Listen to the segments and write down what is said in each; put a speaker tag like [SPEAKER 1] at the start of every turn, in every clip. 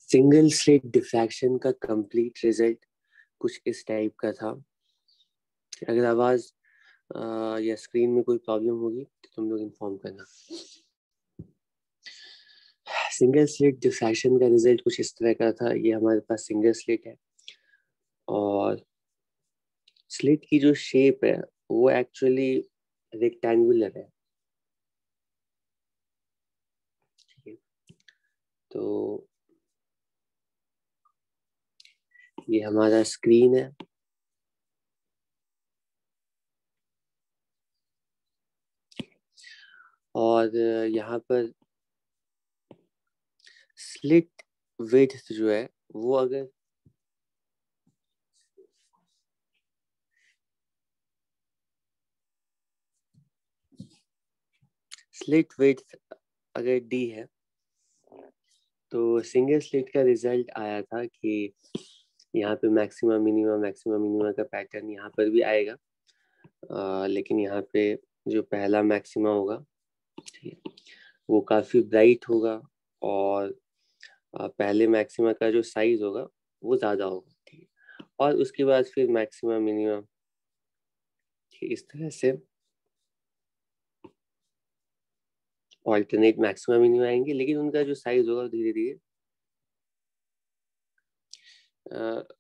[SPEAKER 1] Single slit diffraction का complete result कुछ इस टाइप का था। अगर आवाज या स्क्रीन में कोई प्रॉब्लम होगी तो तुम लोग इन्फॉर्म करना। सिंगल स्लिट डिफ्रैक्शन का रिजल्ट कुछ इस तरह का था। ये हमारे पास सिंगल स्लिट है और स्लिट की जो शेप है वो एक्चुअली रेक्टेंगुलर है। ठीक है, तो ये हमारा स्क्रीन है और यहाँ पर स्लिट विड्थ जो है वो अगर स्लिट विड्थ अगर डी है तो सिंगल स्लिट का रिजल्ट आया था कि यहाँ पे मैक्सिमम मिनिमम का पैटर्न यहाँ पर भी आएगा। लेकिन यहाँ पे जो पहला मैक्सिमा होगा वो काफी ब्राइट होगा और पहले मैक्सिमा का जो साइज होगा वो ज्यादा होगा। ठीक है, और उसके बाद फिर मैक्सिमम मिनिमम इस तरह से ऑल्टरनेट मैक्सिमम मिनिमम आएंगे, लेकिन उनका जो साइज होगा धीरे धीरे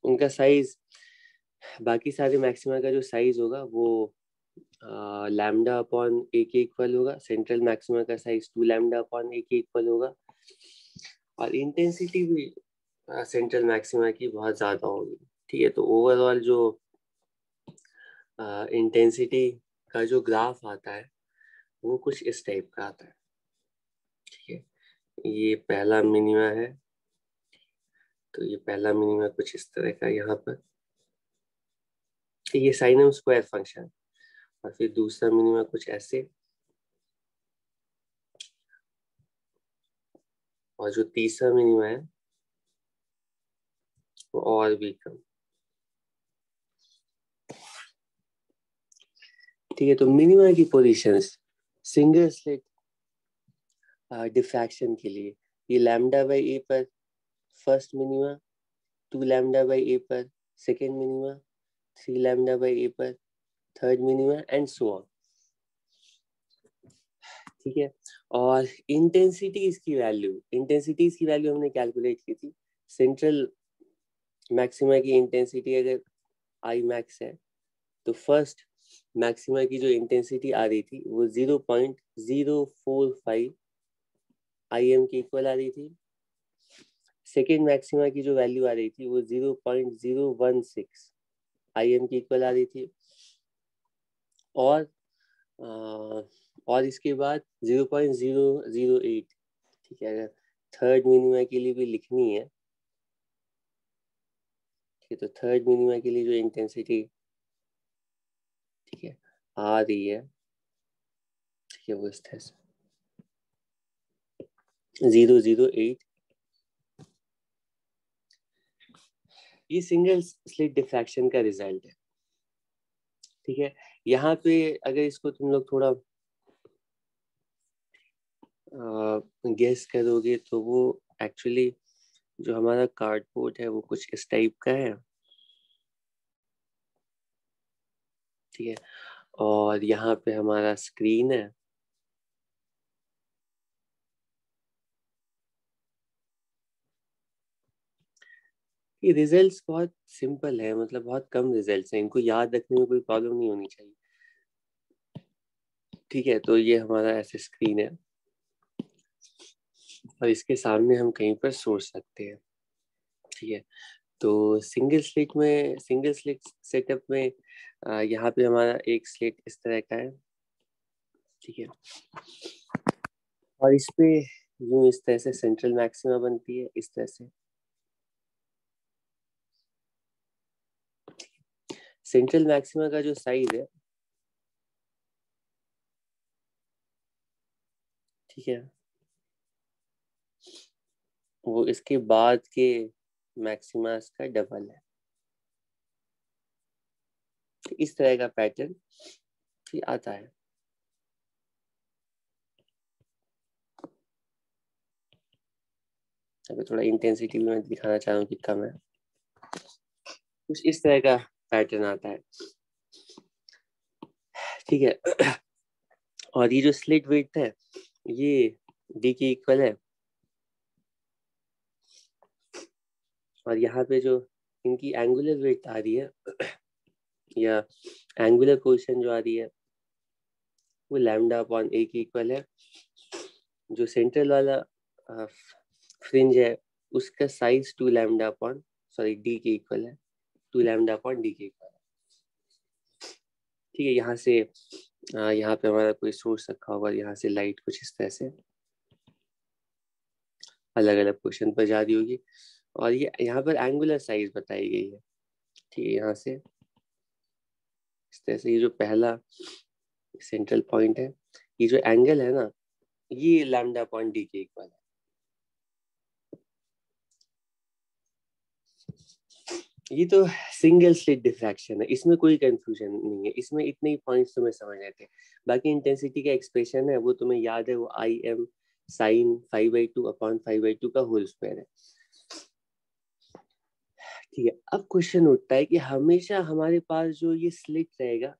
[SPEAKER 1] उनका साइज बाकी सारे मैक्सिमा का जो साइज होगा वो लैम्डा अपॉन ए के इक्वल होगा। सेंट्रल मैक्सिमा का साइज 2 लैम्डा अपॉन ए के इक्वल होगा और इंटेंसिटी भी सेंट्रल मैक्सिमा की बहुत ज्यादा होगी। ठीक है, तो ओवरऑल जो इंटेंसिटी का जो ग्राफ आता है वो कुछ इस टाइप का आता है। ठीक है, ये पहला मिनिमा है, तो ये पहला मिनिमा कुछ इस तरह का यहाँ पर, ये साइनम स्क्वायर फंक्शन, और फिर दूसरा मिनिमा कुछ ऐसे, और जो तीसरा मिनिमा है वो और भी कम। ठीक है, तो मिनिमा की पोजीशंस सिंगल स्लिट डिफ्रैक्शन के लिए ये लैम्डा बाई ए पर फर्स्ट मिनिमा, 2 लैम्डा बाई ए पर सेकेंड मिनिमा, 3 लैम्डा बाई ए पर third minima and so on. ठीक है, और इंटेंसिटीज की वैल्यू हमने कैलकुलेट की थी। सेंट्रल मैक्सिमा की इंटेंसिटी अगर आई मैक्स है तो फर्स्ट मैक्सिमा की जो इंटेंसिटी आ रही थी वो 0.045 IM के इक्वल आ रही थी। सेकेंड मैक्सिमा की जो वैल्यू आ रही थी वो 0.016 IM के इक्वल आ रही थी और इसके बाद 0.008। ठीक है, अगर थर्ड मिनिमा के लिए भी लिखनी है, ठीक है, तो थर्ड मिनिमा के लिए जो इंटेंसिटी ठीक है आ रही है, ठीक है, वो इस तरह से 0.008। ये सिंगल स्लिट डिफ्रैक्शन का रिजल्ट है। ठीक है, यहाँ पे अगर इसको तुम लोग थोड़ा गेस करोगे तो वो एक्चुअली जो हमारा कार्डबोर्ड है वो कुछ इस टाइप का है। ठीक है, और यहाँ पे हमारा स्क्रीन है। ये रिजल्ट्स बहुत सिंपल है, मतलब बहुत कम रिजल्ट्स हैं, इनको याद रखने में कोई प्रॉब्लम नहीं होनी चाहिए। ठीक है, तो ये हमारा ऐसे स्क्रीन है और इसके सामने हम कहीं पर सोच सकते हैं। ठीक है, तो सिंगल स्लिट सेटअप में यहाँ पे हमारा एक स्लिट इस तरह का है। ठीक है, और इस पे यूं इस तरह से सेंट्रल मैक्सिमा बनती है इस तरह से। सेंट्रल मैक्सिमा का जो साइज है है, वो इसके बाद के मैक्सिमास का डबल है। तो इस तरह का पैटर्न आता है। अगर थोड़ा इंटेंसिटी भी मैं दिखाना चाह रहा हूँ कि कम है, कुछ इस तरह का पैटर्न आता है। ठीक है। और ये जो स्लिट विड्थ है ये डी के इक्वल है, और यहाँ पे जो इनकी एंगुलर विड्थ आ रही है या एंगुलर पोजीशन जो आ रही है वो लैम्डा अपॉन ए के इक्वल है। जो सेंट्रल वाला फ्रिंज है उसका साइज 2 लैम्डा अपॉन डी के इक्वल है, 2 लैम्डा अपॉन डी के इक्वल है। ठीक है, यहाँ से यहाँ पे हमारा कोई सोर्स रखा होगा, यहाँ से लाइट कुछ इस तरह से अलग अलग पोजीशन पर जा रही होगी, और ये यहाँ पर एंगुलर साइज बताई गई है। ठीक है, यहाँ से इस तरह से ये जो पहला सेंट्रल पॉइंट है, ये जो एंगल है ना ये लैम्डा अपॉन डी के इक्वल है। ये तो सिंगल स्लिट डिफ्रैक्शन है, इसमें कोई कंफ्यूजन नहीं है, इसमें इतने ही पॉइंट्स तुम्हें समझ आए थे। बाकी इंटेंसिटी का एक्सप्रेशन है वो तुम्हें याद है, वो आई एम साइन 5/2 अपॉन 5/2 का होल स्क्वायर है। ठीक है, अब क्वेश्चन उठता है कि हमेशा हमारे पास जो ये स्लिट रहेगा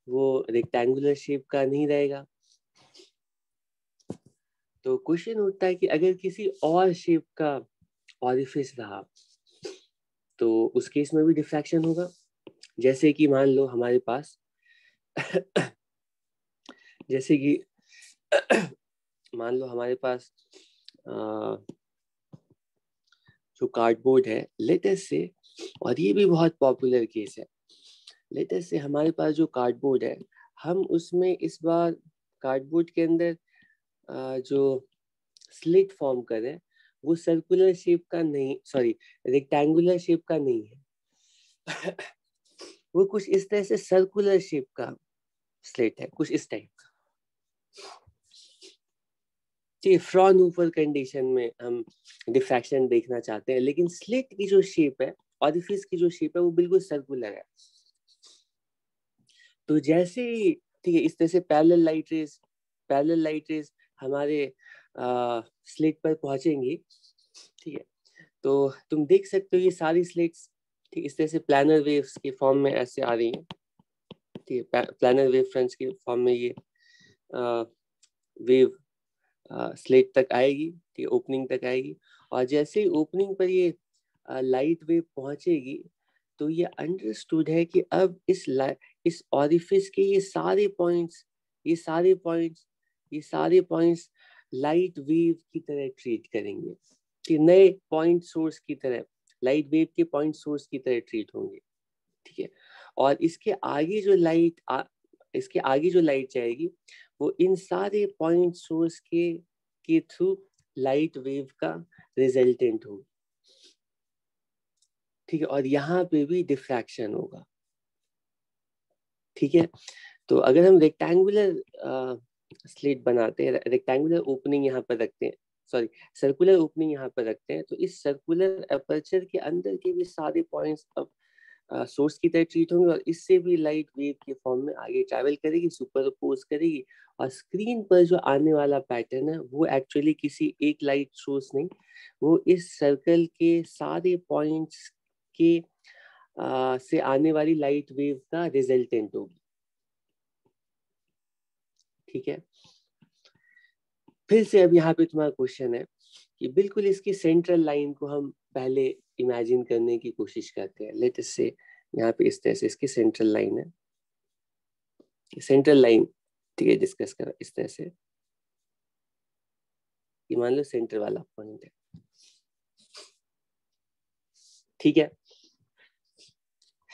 [SPEAKER 1] वो रेक्टेंगुलर शेप का नहीं रहेगा। तो क्वेश्चन उठता है कि अगर किसी और शेप का ऑरिफिस रहा तो उस केस में भी डिफ्रैक्शन होगा। जैसे कि मान लो हमारे पास जैसे कि मान लो हमारे पास जो कार्डबोर्ड है लेटेस्ट से, और ये भी बहुत पॉपुलर केस है, लेटेस्ट से हमारे पास जो कार्डबोर्ड है हम उसमें इस बार कार्डबोर्ड के अंदर जो स्लिट फॉर्म करें वो सर्कुलर शेप का नहीं, रेक्टेंगुलर शेप का नहीं है वो कुछ इस तरह से सर्कुलर शेप का स्लिट है, कुछ इस टाइप का। ठीक, फ्रॉनहोफर कंडीशन में हम डिफ्रैक्शन देखना चाहते हैं, लेकिन स्लिट की जो शेप है, ऑरिफिस की जो शेप है वो बिल्कुल सर्कुलर है। तो जैसे ही ठीक है इस तरह से पैरेलल लाइट रेज हमारे स्लिट पर पहुंचेंगी। ठीक है, तो तुम देख सकते हो ये सारी स्लिट्स ठीक इस तरह से प्लानर वेव्स के फॉर्म में ऐसे आ रही हैं। ठीक है, प्लानर वेव फ्रंट्स के फॉर्म में ये वेव स्लिट तक आएगी, ठीक है, ओपनिंग तक आएगी, और जैसे ही ओपनिंग पर ये लाइट वेव पहुंचेगी तो ये अंडरस्टूड है कि अब इस ऑरिफिस के ये सारे पॉइंट्स लाइट वेव की तरह ट्रीट करेंगे, कि नए पॉइंट सोर्स की तरह, लाइट वेव के पॉइंट सोर्स की तरह ट्रीट होंगे। ठीक है, और इसके आगे जो लाइट जाएगी वो इन सारे पॉइंट सोर्स के थ्रू लाइट वेव का रिजल्टेंट होगी। ठीक है, और यहाँ पे भी डिफ्रैक्शन होगा। ठीक है, तो अगर हम रेक्टेंगुलर स्लिट बनाते हैं, रेक्टेंगुलर ओपनिंग यहाँ पर रखते हैं, सर्कुलर ओपनिंग यहाँ पर रखते हैं, तो इस सर्कुलर अपर्चर के अंदर के भी सारे पॉइंट्स अब सोर्स की तरह ट्रीट होंगे, और इससे भी लाइट वेव के फॉर्म में आगे ट्रैवल करेगी, सुपरपोज करेगी, और स्क्रीन पर जो आने वाला पैटर्न है वो एक्चुअली किसी एक लाइट सोर्स नहीं, वो इस सर्कल के सारे पॉइंट्स के से आने वाली लाइट वेव का रिजल्टेंट होगी। ठीक है, फिर से अब यहाँ पे तुम्हारा क्वेश्चन है कि बिल्कुल इसकी सेंट्रल लाइन को हम पहले इमेजिन करने की कोशिश करते हैं। लेट अस से यहाँ पे इस तरह से इसकी सेंट्रल लाइन है, सेंट्रल लाइन ठीक है डिस्कस करा इस तरह से, ये मान लो सेंटर वाला पॉइंट है। ठीक है,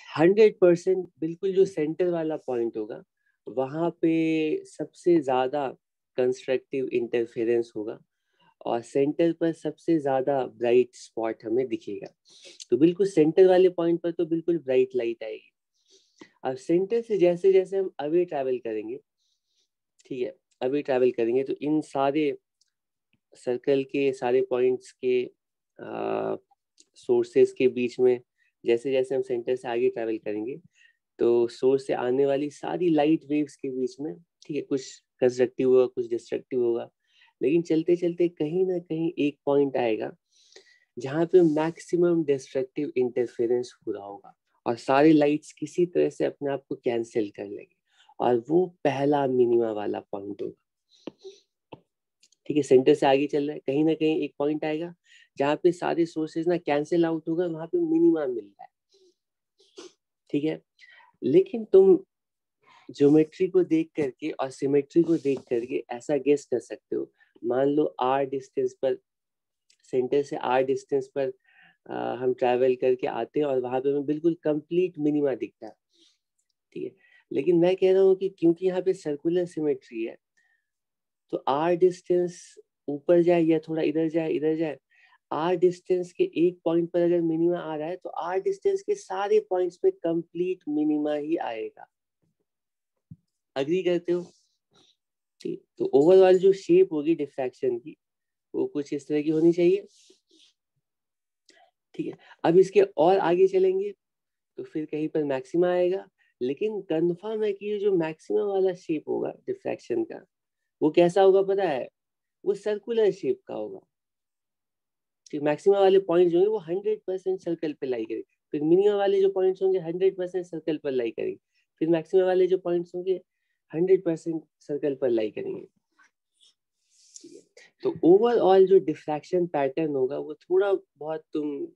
[SPEAKER 1] 100% बिल्कुल जो सेंटर वाला पॉइंट होगा वहां पे सबसे ज्यादा कंस्ट्रक्टिव इंटरफेरेंस होगा, और सेंटर पर सबसे ज्यादा ब्राइट स्पॉट हमें दिखेगा। तो बिल्कुल सेंटर वाले पॉइंट पर तो बिल्कुल ब्राइट लाइट आएगी। अब सेंटर से जैसे जैसे हम अवे ट्रैवल करेंगे, ठीक है, अभी ट्रैवल करेंगे तो इन सारे सर्कल के सारे पॉइंट्स के सोर्सेस के बीच में जैसे जैसे हम सेंटर से आगे ट्रैवल करेंगे तो सोर्स से आने वाली सारी लाइट वेव्स के बीच में, ठीक है, कुछ कंस्ट्रक्टिव होगा, कुछ डिस्ट्रक्टिव होगा, लेकिन चलते चलते कहीं ना कहीं एक पॉइंट आएगा जहाँ पे मैक्सिमम डिस्ट्रक्टिव इंटरफेरेंस हो रहा होगा और सारी लाइट्स किसी तरह से अपने आप को कैंसिल कर लेंगे और वो पहला मिनिमा वाला पॉइंट होगा। ठीक है, सेंटर से आगे चल रहा है, कहीं ना कहीं एक पॉइंट आएगा जहाँ पे सारे सोर्सेज ना कैंसिल आउट होगा, वहां पे मिनिमा मिल रहा है। ठीक है, लेकिन तुम ज्योमेट्री को देख करके और सिमेट्री को देख करके ऐसा गेस कर सकते हो, मान लो आर डिस्टेंस पर, सेंटर से आर डिस्टेंस पर हम ट्रैवल करके आते हैं और वहां पे हमें बिल्कुल कंप्लीट मिनिमा दिखता है। ठीक है, लेकिन मैं कह रहा हूँ कि क्योंकि यहाँ पे सर्कुलर सिमेट्री है तो आर डिस्टेंस ऊपर जाए या थोड़ा इधर जाए इधर जाए, आर डिस्टेंस के एक पॉइंट पर अगर मिनिमा आ रहा है तो आर डिस्टेंस के सारे पॉइंट्स पे कंप्लीट मिनिमा ही आएगा। अग्री करते हो? ठीक, तो ओवरऑल जो शेप होगी डिफ्रैक्शन की वो कुछ इस तरह की होनी चाहिए। ठीक है, अब इसके और आगे चलेंगे तो फिर कहीं पर मैक्सिमा आएगा, लेकिन कंफर्म है कि ये जो मैक्सिमा वाला शेप होगा डिफ्रैक्शन का वो कैसा होगा पता है? वो सर्कुलर शेप का होगा। ठीक, मैक्सिमा वाले पॉइंट जो है वो 100% सर्कल पे लाई करेंगे, फिर मिनिमा वाले जो पॉइंट्स होंगे 100% सर्कल पर लाई करेंगे, फिर मैक्सिमा वाले जो पॉइंट्स होंगे 100% सर्कल पर लाई करेंगे। तो ओवरऑल जो डिफ्रैक्शन पैटर्न होगा वो थोड़ा बहुत तुम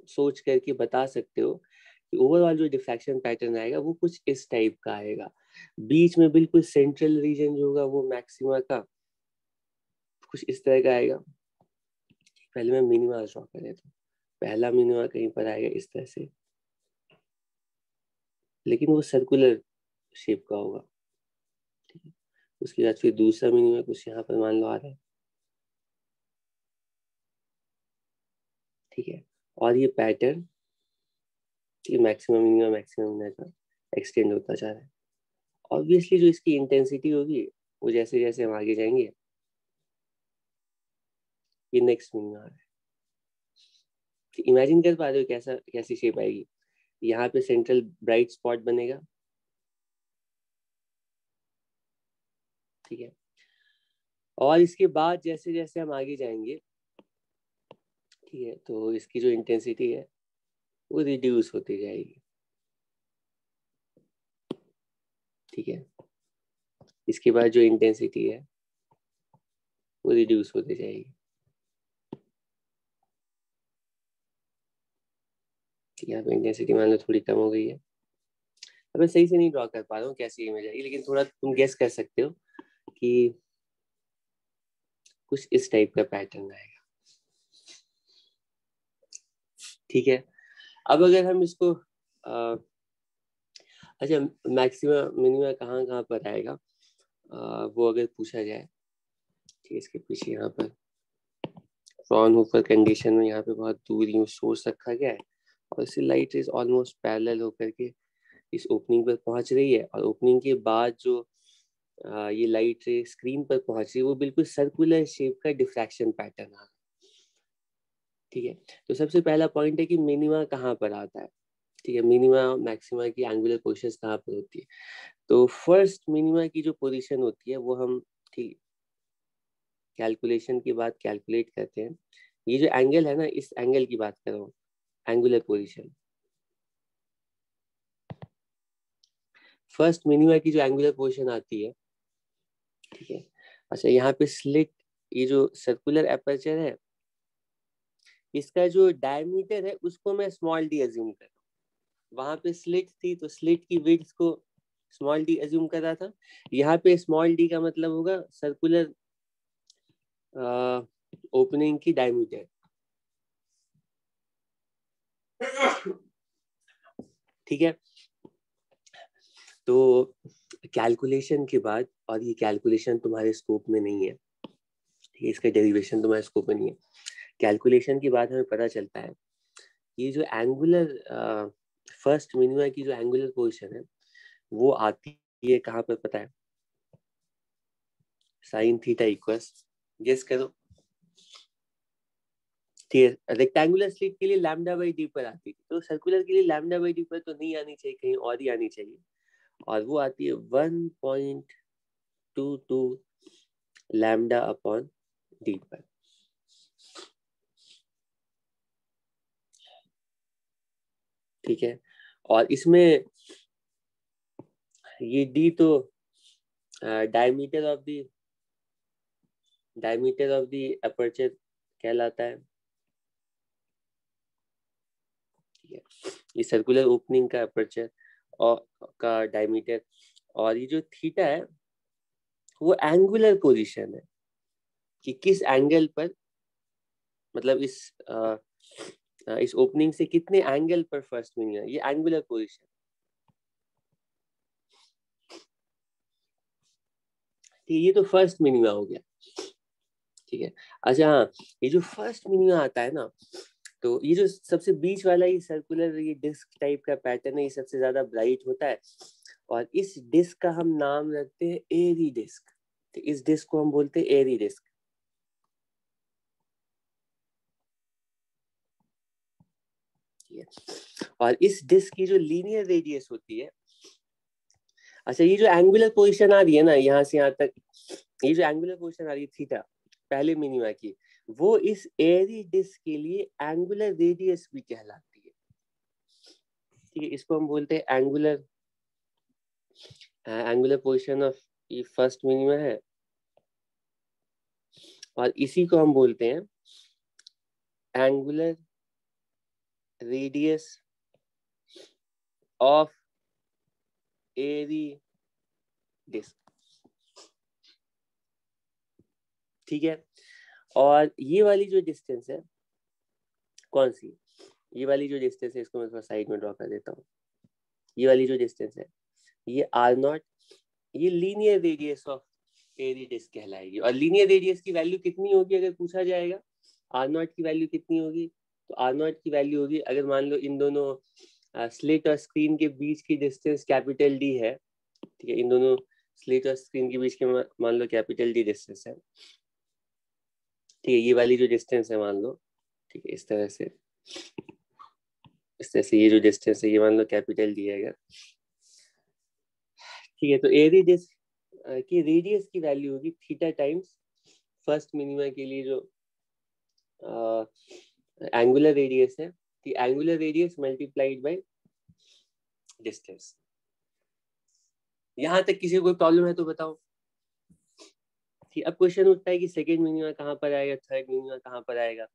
[SPEAKER 1] सोच करके बता सकते हो कि ओवरऑल जो डिफ्रैक्शन पैटर्न आएगा वो कुछ इस टाइप का आएगा। बीच में बिल्कुल सेंट्रल रीजन जो होगा वो मैक्सिमा का कुछ इस तरह का आएगा। पहले मैं मिनिमा ड्रॉ कर देता हूँ। पहला मिनिमा कहीं पर आएगा इस तरह से, लेकिन वो सर्कुलर शेप का होगा। ठीक है, उसके बाद फिर दूसरा मिनिमा कुछ यहाँ पर मान लो आ रहा है। ठीक है, और ये पैटर्न मैक्सिमम मिनिमा का एक्सटेंड होता जा रहा है। ऑब्वियसली जो इसकी इंटेंसिटी होगी वो जैसे जैसे हम आगे जाएंगे, ये नेक्स्ट मिनिमा आ रहा है। इमेजिन कर पा रहे हो कैसा कैसी शेप आएगी? यहाँ पे सेंट्रल ब्राइट स्पॉट बनेगा। ठीक है, और इसके बाद जैसे जैसे हम आगे जाएंगे, ठीक है, तो इसकी जो इंटेंसिटी है वो रिड्यूस होती जाएगी। ठीक है, इसके बाद जो इंटेंसिटी है वो रिड्यूस होती जाएगी। यहाँ पे इंटेंसिटी मान लो थोड़ी कम हो गई है। अब मैं सही से नहीं ड्रॉ कर पा रहा हूँ कैसी इमेज आएगी, लेकिन थोड़ा तुम गेस कर सकते हो कि कुछ इस टाइप का पैटर्न आएगा। ठीक है, अब अगर हम इसको अच्छा मैक्सिमा मिनिमा कहाँ कहाँ पर आएगा वो अगर पूछा जाए, ठीक है, इसके पीछे यहाँ पर फ्रॉनहोफर कंडीशन में यहाँ पे बहुत दूर यूं सोर्स रखा गया है और इससे लाइट रेज ऑलमोस्ट पैरेलल होकर के इस ओपनिंग पर पहुंच रही है और ओपनिंग के बाद जो ये लाइट रे स्क्रीन पर पहुंच रही है वो बिल्कुल सर्कुलर शेप का डिफ्रैक्शन पैटर्न आ। ठीक है, तो सबसे पहला पॉइंट है कि मिनिमा कहाँ पर आता है। ठीक है, मिनिमा मैक्सिमा की एंगुलर पोजीशंस कहाँ पर होती है? तो फर्स्ट मिनिमा की जो पोजीशन होती है वो हम ठीक कैलकुलेशन के बाद कैलकुलेट करते हैं। ये जो एंगल है ना, इस एंगल की बात कर रहा हूँ, एंगुलर पोजीशन। फर्स्ट मिनिमा की जो एंगुलर पोजीशन आती है, ठीक है, अच्छा यहाँ पे स्लिट, ये जो सर्कुलर एपर्चर है इसका जो डायमीटर है उसको मैं स्मॉल डी अज्यूम कर रहा हूँ। वहां पे स्लिट थी तो स्लिट की विड्थ को स्मॉल डी अज्यूम कर रहा था। यहाँ पे स्मॉल डी का मतलब होगा सर्कुलर ओपनिंग की डायमीटर। ठीक है, तो कैलकुलेशन के बाद, और ये कैलकुलेशन तुम्हारे स्कोप में नहीं है, ठीक है, इसका डेरिवेशन तुम्हारे स्कोप में नहीं है, कैलकुलेशन के बाद हमें पता चलता है ये जो एंगुलर फर्स्ट मिनिमा की जो एंगुलर पोजीशन है वो आती है कहाँ पर पता है? साइन थीटा इक्वल्स, गेस करो। ठीक है, रेक्टेंगुलर स्लिट के लिए लैम्डा बाई डी पर आती थी, तो सर्कुलर के लिए लैम्डा बाई डी पर तो नहीं आनी चाहिए, कहीं और ही आनी चाहिए, और वो आती है 1.22 लैम्डा अपॉन डी पर। ठीक है, और इसमें ये डी तो डायमीटर ऑफ द अपर्चर कहलाता है। ठीक है, ये सर्कुलर ओपनिंग का अपर्चर और का डायमीटर, और ये जो थीटा है वो एंगुलर पोजीशन है कि किस एंगल पर, मतलब इस ओपनिंग से कितने एंगल पर फर्स्ट मिनिमा, ये एंगुलर पोजीशन। ठीक, ये तो फर्स्ट मिनिमा हो गया। ठीक है, अच्छा हाँ, ये जो फर्स्ट मिनिमा आता है ना, तो ये जो सबसे बीच वाला ये सर्कुलर ये डिस्क टाइप का पैटर्न है, ये सबसे ज्यादा ब्राइट होता है, और इस डिस्क का हम नाम रखते हैं एरी डिस्क। तो इस डिस्क को हम बोलते हैं एरी डिस्क। और इस डिस्क की जो लीनियर रेडियस होती है, अच्छा ये जो एंगुलर पोजीशन आ रही है ना यहाँ से यहाँ तक, ये जो एंगुलर पोजीशन आ रही है थीटा पहले मिनिमा की, वो इस एरी डिस्क के लिए एंगुलर रेडियस भी कहलाती है। ठीक है, इसको हम बोलते हैं एंगुलर पोजीशन ऑफ ये फर्स्ट मिनिमा है, और इसी को हम बोलते हैं angular radius of Airy disc. ठीक है, और ये वाली जो डिस्टेंस है कौन सी, ये वाली जो डिस्टेंस है, इसको मैं थोड़ा साइड में ड्रॉ कर देता हूँ। ये वाली जो डिस्टेंस है ये r0, ये linear radius of Airy disk कहलाएगी। और लीनियर रेडियस की वैल्यू कितनी होगी अगर पूछा जाएगा, r0 की वैल्यू कितनी होगी, तो r0 की वैल्यू होगी, अगर मान लो इन दोनों स्लिट और स्क्रीन के बीच की डिस्टेंस कैपिटल डी है। ठीक है, इन दोनों स्लिट और स्क्रीन के बीच के मान लो कैपिटल डी डिस्टेंस है। ठीक है, ये वाली जो डिस्टेंस है मान लो, ठीक है, इस तरह से ये जो डिस्टेंस है ये मान लो कैपिटल डी है अगर। ठीक है, तो एरी डिस्क की रेडियस की वैल्यू होगी थीटा टाइम्स फर्स्ट मिनिमा के लिए जो एंगुलर रेडियस है, कि angular radius multiplied by distance. यहां तक किसी को कोई प्रॉब्लम है तो बताओ। ठीक, अब क्वेश्चन उठता है कि सेकेंड मिनिमा कहाँ पर आएगा, थर्ड मिनिमा कहाँ पर आएगा।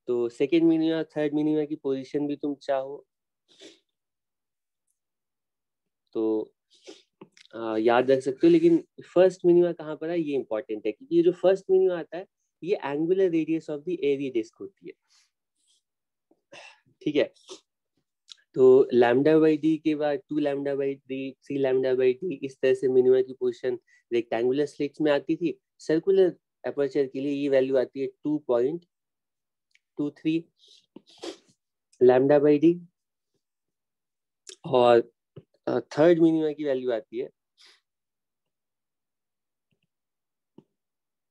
[SPEAKER 1] तो सेकेंड मिनिमा थर्ड मिनिमा की पोजीशन भी तुम चाहो तो याद रख सकते हो, लेकिन फर्स्ट मिनिमा कहाँ पर है ये इंपॉर्टेंट है, क्योंकि ये जो फर्स्ट मिनिमा आता है ये angular radius of the Airy disc होती है। ठीक है, तो लैम्डा बाई डी के बाद 2 lambda by D 3 lambda by D, इस तरह से मिनिमा की पोजीशन रेक्टेंगुलर स्लिट्स में आती थी। सर्कुलर अपर्चर के लिए ये वैल्यू आती है 2.23 लैम्डा बाई डी, और थर्ड मिनिमा की वैल्यू आती है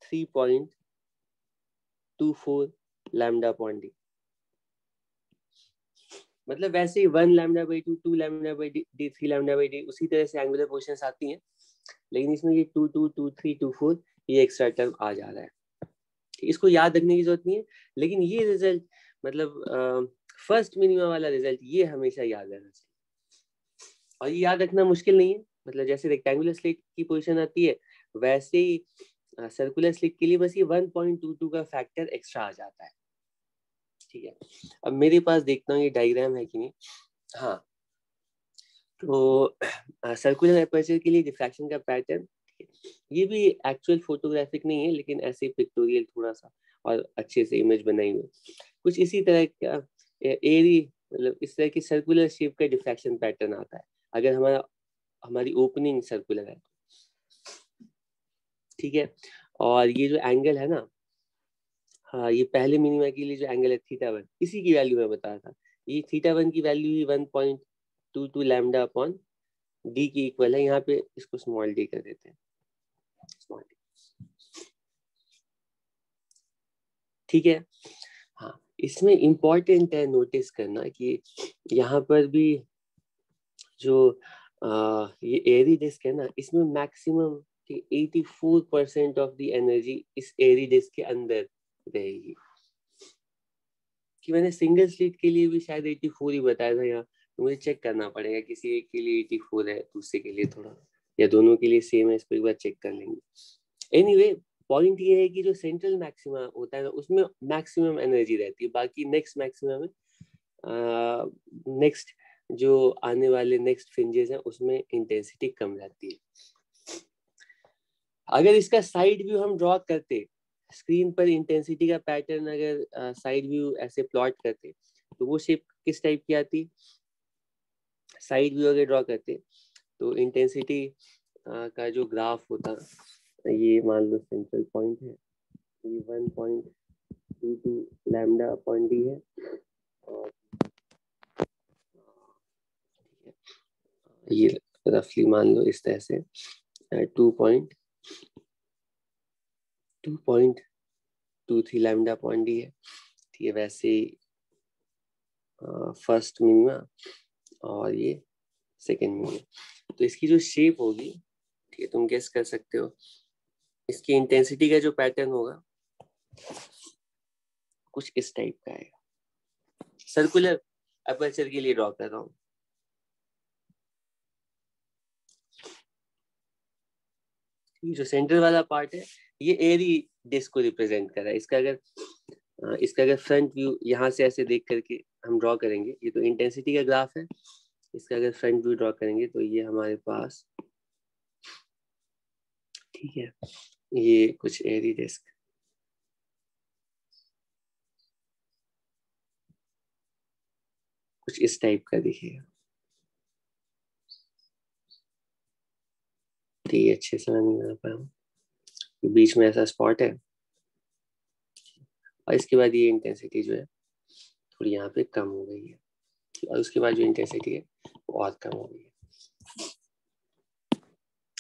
[SPEAKER 1] 3.24 लैम्डा अपॉन डी। मतलब वैसे ही 1 lambda by 2 2 lambda by D 3 lambda by D उसी तरह से एंगुलर पोजीशंस आती हैं, लेकिन इसमें ये 2 2 2 3 2 4 ये एक्स्ट्रा टर्म आ जा रहा है। इसको याद रखने की जरूरत नहीं है, लेकिन ये रिजल्ट मतलब फर्स्ट मिनिमा वाला रिजल्ट ये हमेशा याद रहना चाहिए, और ये याद रखना मुश्किल नहीं है। मतलब जैसे रेक्टेंगुलर स्लिट की पोजीशन आती है वैसे ही सर्कुलर स्लिट के लिए बस ये 1.22 का फैक्टर एक्स्ट्रा आ जाता है। ठीक है, अब मेरे पास देखता हूँ ये डायग्राम है कि नहीं। हाँ, तो सर्कुलर अपर्चर के लिए डिफ्रैक्शन का पैटर्न, ये भी एक्चुअल फोटोग्राफिक नहीं है, लेकिन ऐसे पिक्टोरियल थोड़ा सा और अच्छे से इमेज बनाई हुई कुछ इसी तरह का एरी, मतलब इस तरह की सर्कुलर शेप का डिफ्रैक्शन पैटर्न आता है अगर हमारी ओपनिंग सर्कुलर है। ठीक है, और ये जो एंगल है ना, हाँ, ये पहले मिनिमा के लिए जो एंगल है θ1, इसी की वैल्यू मैं बता था। ये θ1 की वैल्यू ही 1.22 लैम्डा अपॉन डी की इक्वल है। यहाँ पे इसको स्मॉल डी कर देते हैं, स्मॉल डी। ठीक है। हाँ, इसमें इम्पोर्टेंट है नोटिस करना कि यहाँ पर भी जो ये एरी डिस्क है ना, इसमें मैक्सिमम 84% ऑफ द एनर्जी इस एरी डिस्क के अंदर रहेगी। कि मैंने सिंगल स्लिट के लिए भी शायद 84 ही बताया था यहाँ, तो मुझे चेक करना पड़ेगा किसी एक के लिए 84 है, दूसरे के लिए थोड़ा, या दोनों के लिए सेम है, इसको एक बार चेक कर लेंगे। एनीवे, पॉइंट ये है कि जो सेंट्रल मैक्सिमा होता है ना, उसमें मैक्सिमम एनर्जी रहती है, बाकी नेक्स्ट मैक्सिमम में नेक्स्ट जो आने वाले नेक्स्ट फ्रिंजेस हैं उसमें इंटेंसिटी कम रहती है। अगर इसका साइड व्यू हम ड्रॉ करते, स्क्रीन पर इंटेंसिटी का पैटर्न अगर साइड व्यू ऐसे प्लॉट करते, तो वो शेप किस टाइप की आती? साइड व्यू अगर ड्रॉ करते तो इंटेंसिटी का जो ग्राफ होता, ये मान लो सेंट्रल पॉइंट है, ये 1.22 लैम्डा अपॉन डी है, और ये रफली मान लो इस तरह से 2.23 लैम्डा अपॉन डी है। ठीक है, वैसे फर्स्ट मिनिमा और ये सेकेंड मिनिमा, तो इसकी जो शेप होगी, ठीक है, तुम गेस कर सकते हो, इसकी इंटेंसिटी का जो पैटर्न होगा कुछ इस टाइप का आएगा। सर्कुलर अपर्चर के लिए ड्रॉ कर रहा हूँ। जो सेंटर वाला पार्ट है, ये एरी डिस्क को रिप्रेजेंट कर रहा है। इसका अगर फ्रंट व्यू यहाँ से ऐसे देख करके हम ड्रॉ करेंगे, ये तो इंटेंसिटी का ग्राफ है। इसका अगर फ्रंट व्यू ड्रॉ करेंगे तो ये हमारे पास, ठीक है, ये कुछ एरी डिस्क कुछ इस टाइप का दिखेगा। ठीक है, अच्छे से मैं नहीं बना पाया, बीच में ऐसा स्पॉट है, और इसके बाद ये इंटेंसिटी जो है थोड़ी यहाँ पे कम हो गई है, और उसके बाद जो इंटेंसिटी है वो और कम हो गई है।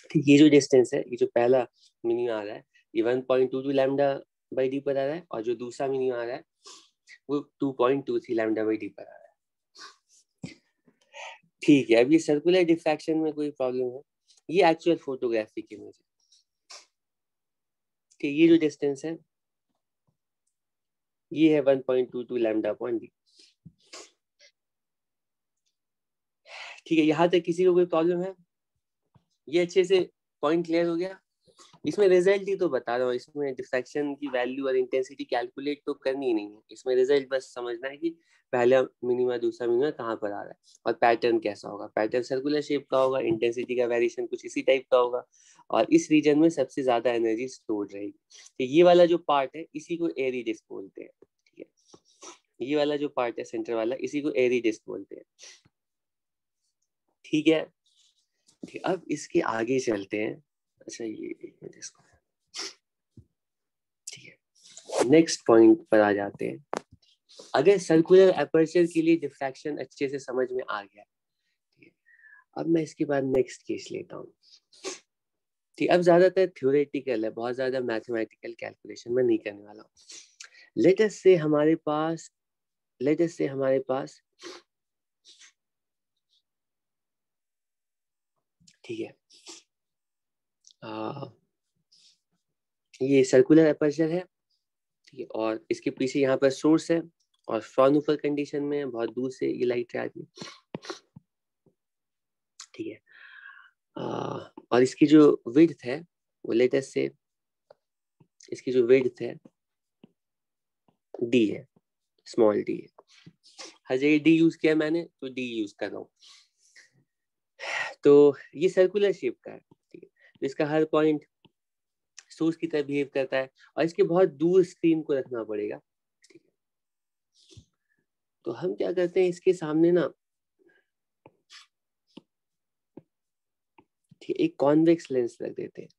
[SPEAKER 1] ठीक, ये जो डिस्टेंस है, ये जो पहला मिनिमम आ रहा है, ये 1.22 लैम्डा बाई डी पर आ रहा है, और जो दूसरा मिनिमम आ रहा है वो 2.23 लैम्डा बाई डी पर आ रहा है। ठीक है, अब ये सर्कुलर डिफ्रैक्शन में कोई प्रॉब्लम है? ये एक्चुअल फोटोग्राफी की इमेज है। ठीक, ये जो डिस्टेंस है ये है 1.22 लैम्डा अपॉन डी। ठीक है, यहाँ तक किसी को कोई प्रॉब्लम है? ये अच्छे से पॉइंट क्लियर हो गया? इसमें रिजल्ट ही तो बता रहा हूँ, इसमें डिफ्रैक्शन की वैल्यू और इंटेंसिटी कैलकुलेट तो करनी ही नहीं है, इसमें रिजल्ट बस समझना है कि पहला मिनिमा दूसरा मिनिमा कहाँ पर आ रहा है, और पैटर्न कैसा होगा। पैटर्न सर्कुलर शेप का होगा, इंटेंसिटी का वेरिएशन कुछ इसी टाइप का होगा, और इस रीजन में सबसे ज्यादा एनर्जी स्टोर रहेगी। तो ये वाला जो पार्ट है इसी को एरी डिस्क बोलते हैं। ठीक है, ये वाला जो पार्ट है सेंटर वाला, इसी को एरी डिस्क बोलते हैं। ठीक है, अब इसके आगे चलते हैं। अच्छा, ये एक मिनट इसको, ठीक है, नेक्स्ट पॉइंट पर आ जाते हैं। अगर सर्कुलर अपर्चर के लिए डिफ्रैक्शन अच्छे से समझ में आ गया, ठीक है, अब मैं इसके बाद नेक्स्ट केस लेता हूँ। ठीक, अब ज्यादातर थ्योरेटिकल है, बहुत ज्यादा मैथमेटिकल कैलकुलेशन मैं नहीं करने वाला हूँ। लेट अस से हमारे पास ठीक है, ये सर्कुलर अपर्चर है, ठीक है, और इसके पीछे यहाँ पर सोर्स है, और फ्रॉन्यूफर कंडीशन में बहुत दूर से ये लाइट आ रही है। ठीक है, और इसकी जो विड्थ है वो लेटेस्ट से, इसकी जो विड्थ है डी है, स्मॉल डी है। हर जगह डी यूज किया मैंने, तो डी यूज कर रहा हूँ। तो ये सर्कुलर शेप का है, ठीक है, तो इसका हर पॉइंट सोर्स की तरह बिहेव करता है, और इसके बहुत दूर स्क्रीन को रखना पड़ेगा। ठीक है, तो हम क्या करते हैं, इसके सामने ना, ठीक है, एक कॉन्वेक्स लेंस रख देते हैं।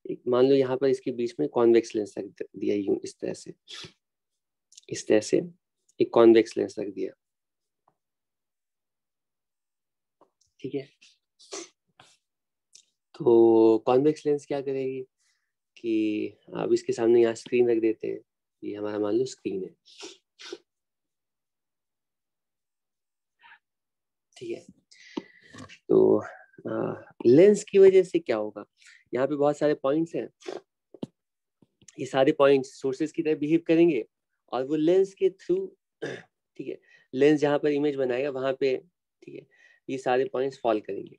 [SPEAKER 1] एक मान लो यहाँ पर इसके बीच में कॉन्वेक्स लेंस रख दिया, यूं इस तरह से एक कॉन्वेक्स लेंस रख दिया। ठीक है, तो कॉन्वेक्स लेंस क्या करेगी, कि अब इसके सामने यहाँ स्क्रीन रख देते हैं, ये हमारा मान लो स्क्रीन है, ठीक है। तो लेंस की वजह से क्या होगा, यहाँ पे बहुत सारे पॉइंट्स हैं, ये सारे पॉइंट्स सोर्सेस की तरह बिहेव करेंगे और वो लेंस के थ्रू, ठीक है, लेंस जहाँ पर इमेज बनाएगा वहां पे, ठीक है, ये सारे पॉइंट्स फॉल करेंगे,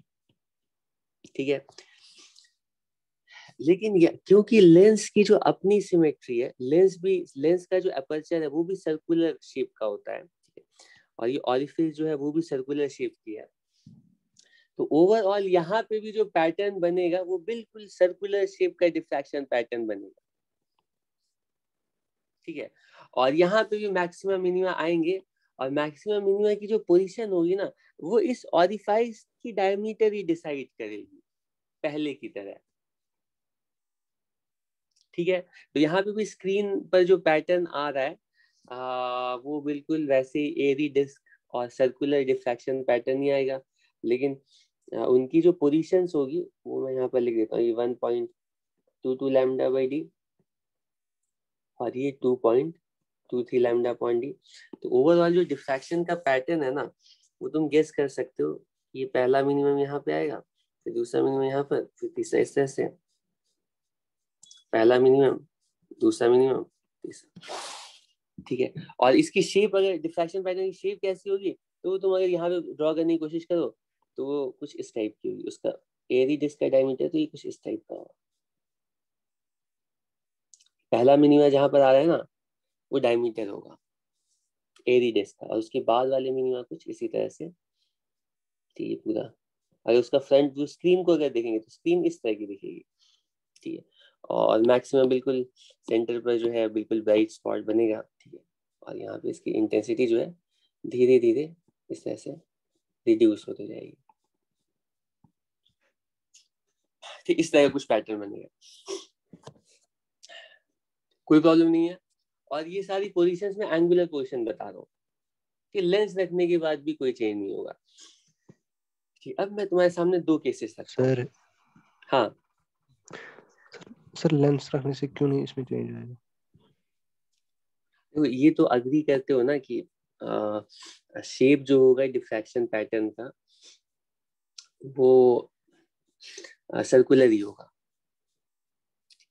[SPEAKER 1] ठीक है। लेकिन क्योंकि लेंस की जो अपनी सिमेट्री है, लेंस का जो अपर्चर है वो भी सर्कुलर शेप का होता है, ठीक है, और ये ऑरिफिस जो है वो भी सर्कुलर शेप की है, तो ओवरऑल यहाँ पे भी जो पैटर्न बनेगा वो बिल्कुल सर्कुलर शेप का डिफ्रैक्शन पैटर्न बनेगा, ठीक है। और यहाँ पे भी मैक्सिमम मिनिमा आएंगे और मैक्सिमम मिनिमा की जो पोजीशन होगी ना, वो इस ऑरिफाइस की डायमीटर ही डिसाइड करेगी पहले की तरह, ठीक है। तो यहाँ पे भी स्क्रीन पर जो पैटर्न आ रहा है वो बिल्कुल वैसे एरी डिस्क और सर्कुलर डिफ्रैक्शन पैटर्न ही आएगा, लेकिन उनकी जो पोजीशंस होगी वो मैं यहाँ पर लिख देता हूँ, ये 1.22 लैम्डा बाई डी और ये 2.23 लैम्डा पॉइंट डी। तो ओवरऑल जो डिफ्रैक्शन का पैटर्न है ना, वो तुम गेस कर सकते हो, ये पहला मिनिमम यहाँ पे आएगा, फिर दूसरा मिनिमम यहाँ पर, फिर तीसरा इस तरह से, पहला मिनिमम, दूसरा मिनिमम, तीसरा, ठीक है। और इसकी शेप, अगर डिफ्रैक्शन पैटर्न की शेप कैसी होगी, तो तुम अगर यहाँ पे ड्रॉ करने की कोशिश करो तो वो कुछ इस टाइप की होगी, उसका एरी डिस्क का डायमीटर तो ये कुछ इस टाइप का होगा, पहला मिनिमम जहां पर आ रहा है ना वो डायमीटर होगा एरी डिस्क का, और उसके बाद वाले मिनिमम कुछ इसी तरह से, ठीक है पूरा। अगर उसका फ्रंट व्यू स्क्रीन को अगर देखेंगे तो स्क्रीन इस तरह की दिखेगी, ठीक है। और मैक्सिमम बिल्कुल सेंटर पर जो है बिल्कुल ब्राइट स्पॉट बनेगा, ठीक है। और यहाँ पे इसकी इंटेंसिटी जो है धीरे धीरे इस तरह से रिड्यूस होती जाएगी, ठीक, इस तरह का कुछ पैटर्न बनेगा, कोई प्रॉब्लम नहीं है। और ये सारी पोजीशंस में एंगुलर पोजीशन बता रहा हूँ कि लेंस रखने के बाद भी कोई चेंज नहीं होगा, ठीक। अब मैं तुम्हारे सामने दो केसेस रखता हूँ।
[SPEAKER 2] सर
[SPEAKER 1] हाँ
[SPEAKER 2] सर लेंस रखने से क्यों नहीं इसमें चेंज आएगा?
[SPEAKER 1] तो ये तो अग्री करते हो ना कि शेप जो होगा डिफ्रैक्शन पैटर्न का वो सर्कुलर ही होगा,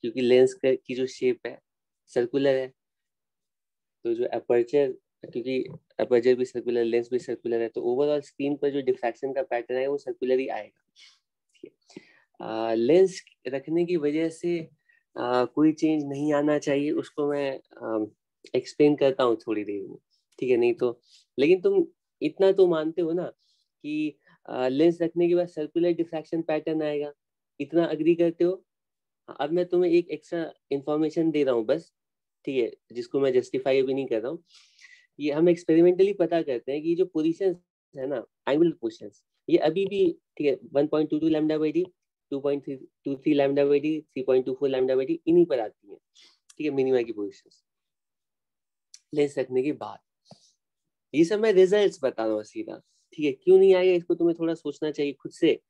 [SPEAKER 1] क्योंकि लेंस की जो शेप है सर्कुलर है, तो जो अपर्चर, क्योंकि अपर्चर भी सर्कुलर, लेंस भी सर्कुलर है, तो ओवरऑल स्क्रीन पर जो डिफ्रैक्शन का पैटर्न है वो सर्कुलर ही आएगा, ठीक है। लेंस रखने की वजह से कोई चेंज नहीं आना चाहिए, उसको मैं एक्सप्लेन करता हूँ थोड़ी देर में, ठीक है। नहीं तो, लेकिन तुम इतना तो मानते हो ना कि लेंस रखने के बाद सर्कुलर डिफ्रैक्शन पैटर्न आएगा, इतना अग्री करते हो। अब मैं तुम्हें एक एक्स्ट्रा इंफॉर्मेशन दे रहा हूँ बस, ठीक है, जिसको मैं जस्टिफाई अभी नहीं कर रहा हूँ। ये हम एक्सपेरिमेंटली पता करते हैं कि जो पोजीशन है ना, एंगुलर पोजीशंस, ये अभी भी, ठीक है, 1.22 lambda by D, 2.23 lambda by D, 3.24 lambda by D, इन्हीं पर आती है, ठीक है, मिनिमा की पोजीशंस लेंस रखने के बाद। ये सब मैं रिजल्ट्स बता रहा हूँ सीधा, ठीक है। क्यों नहीं आएगा इसको तुम्हें थोड़ा सोचना चाहिए खुद से,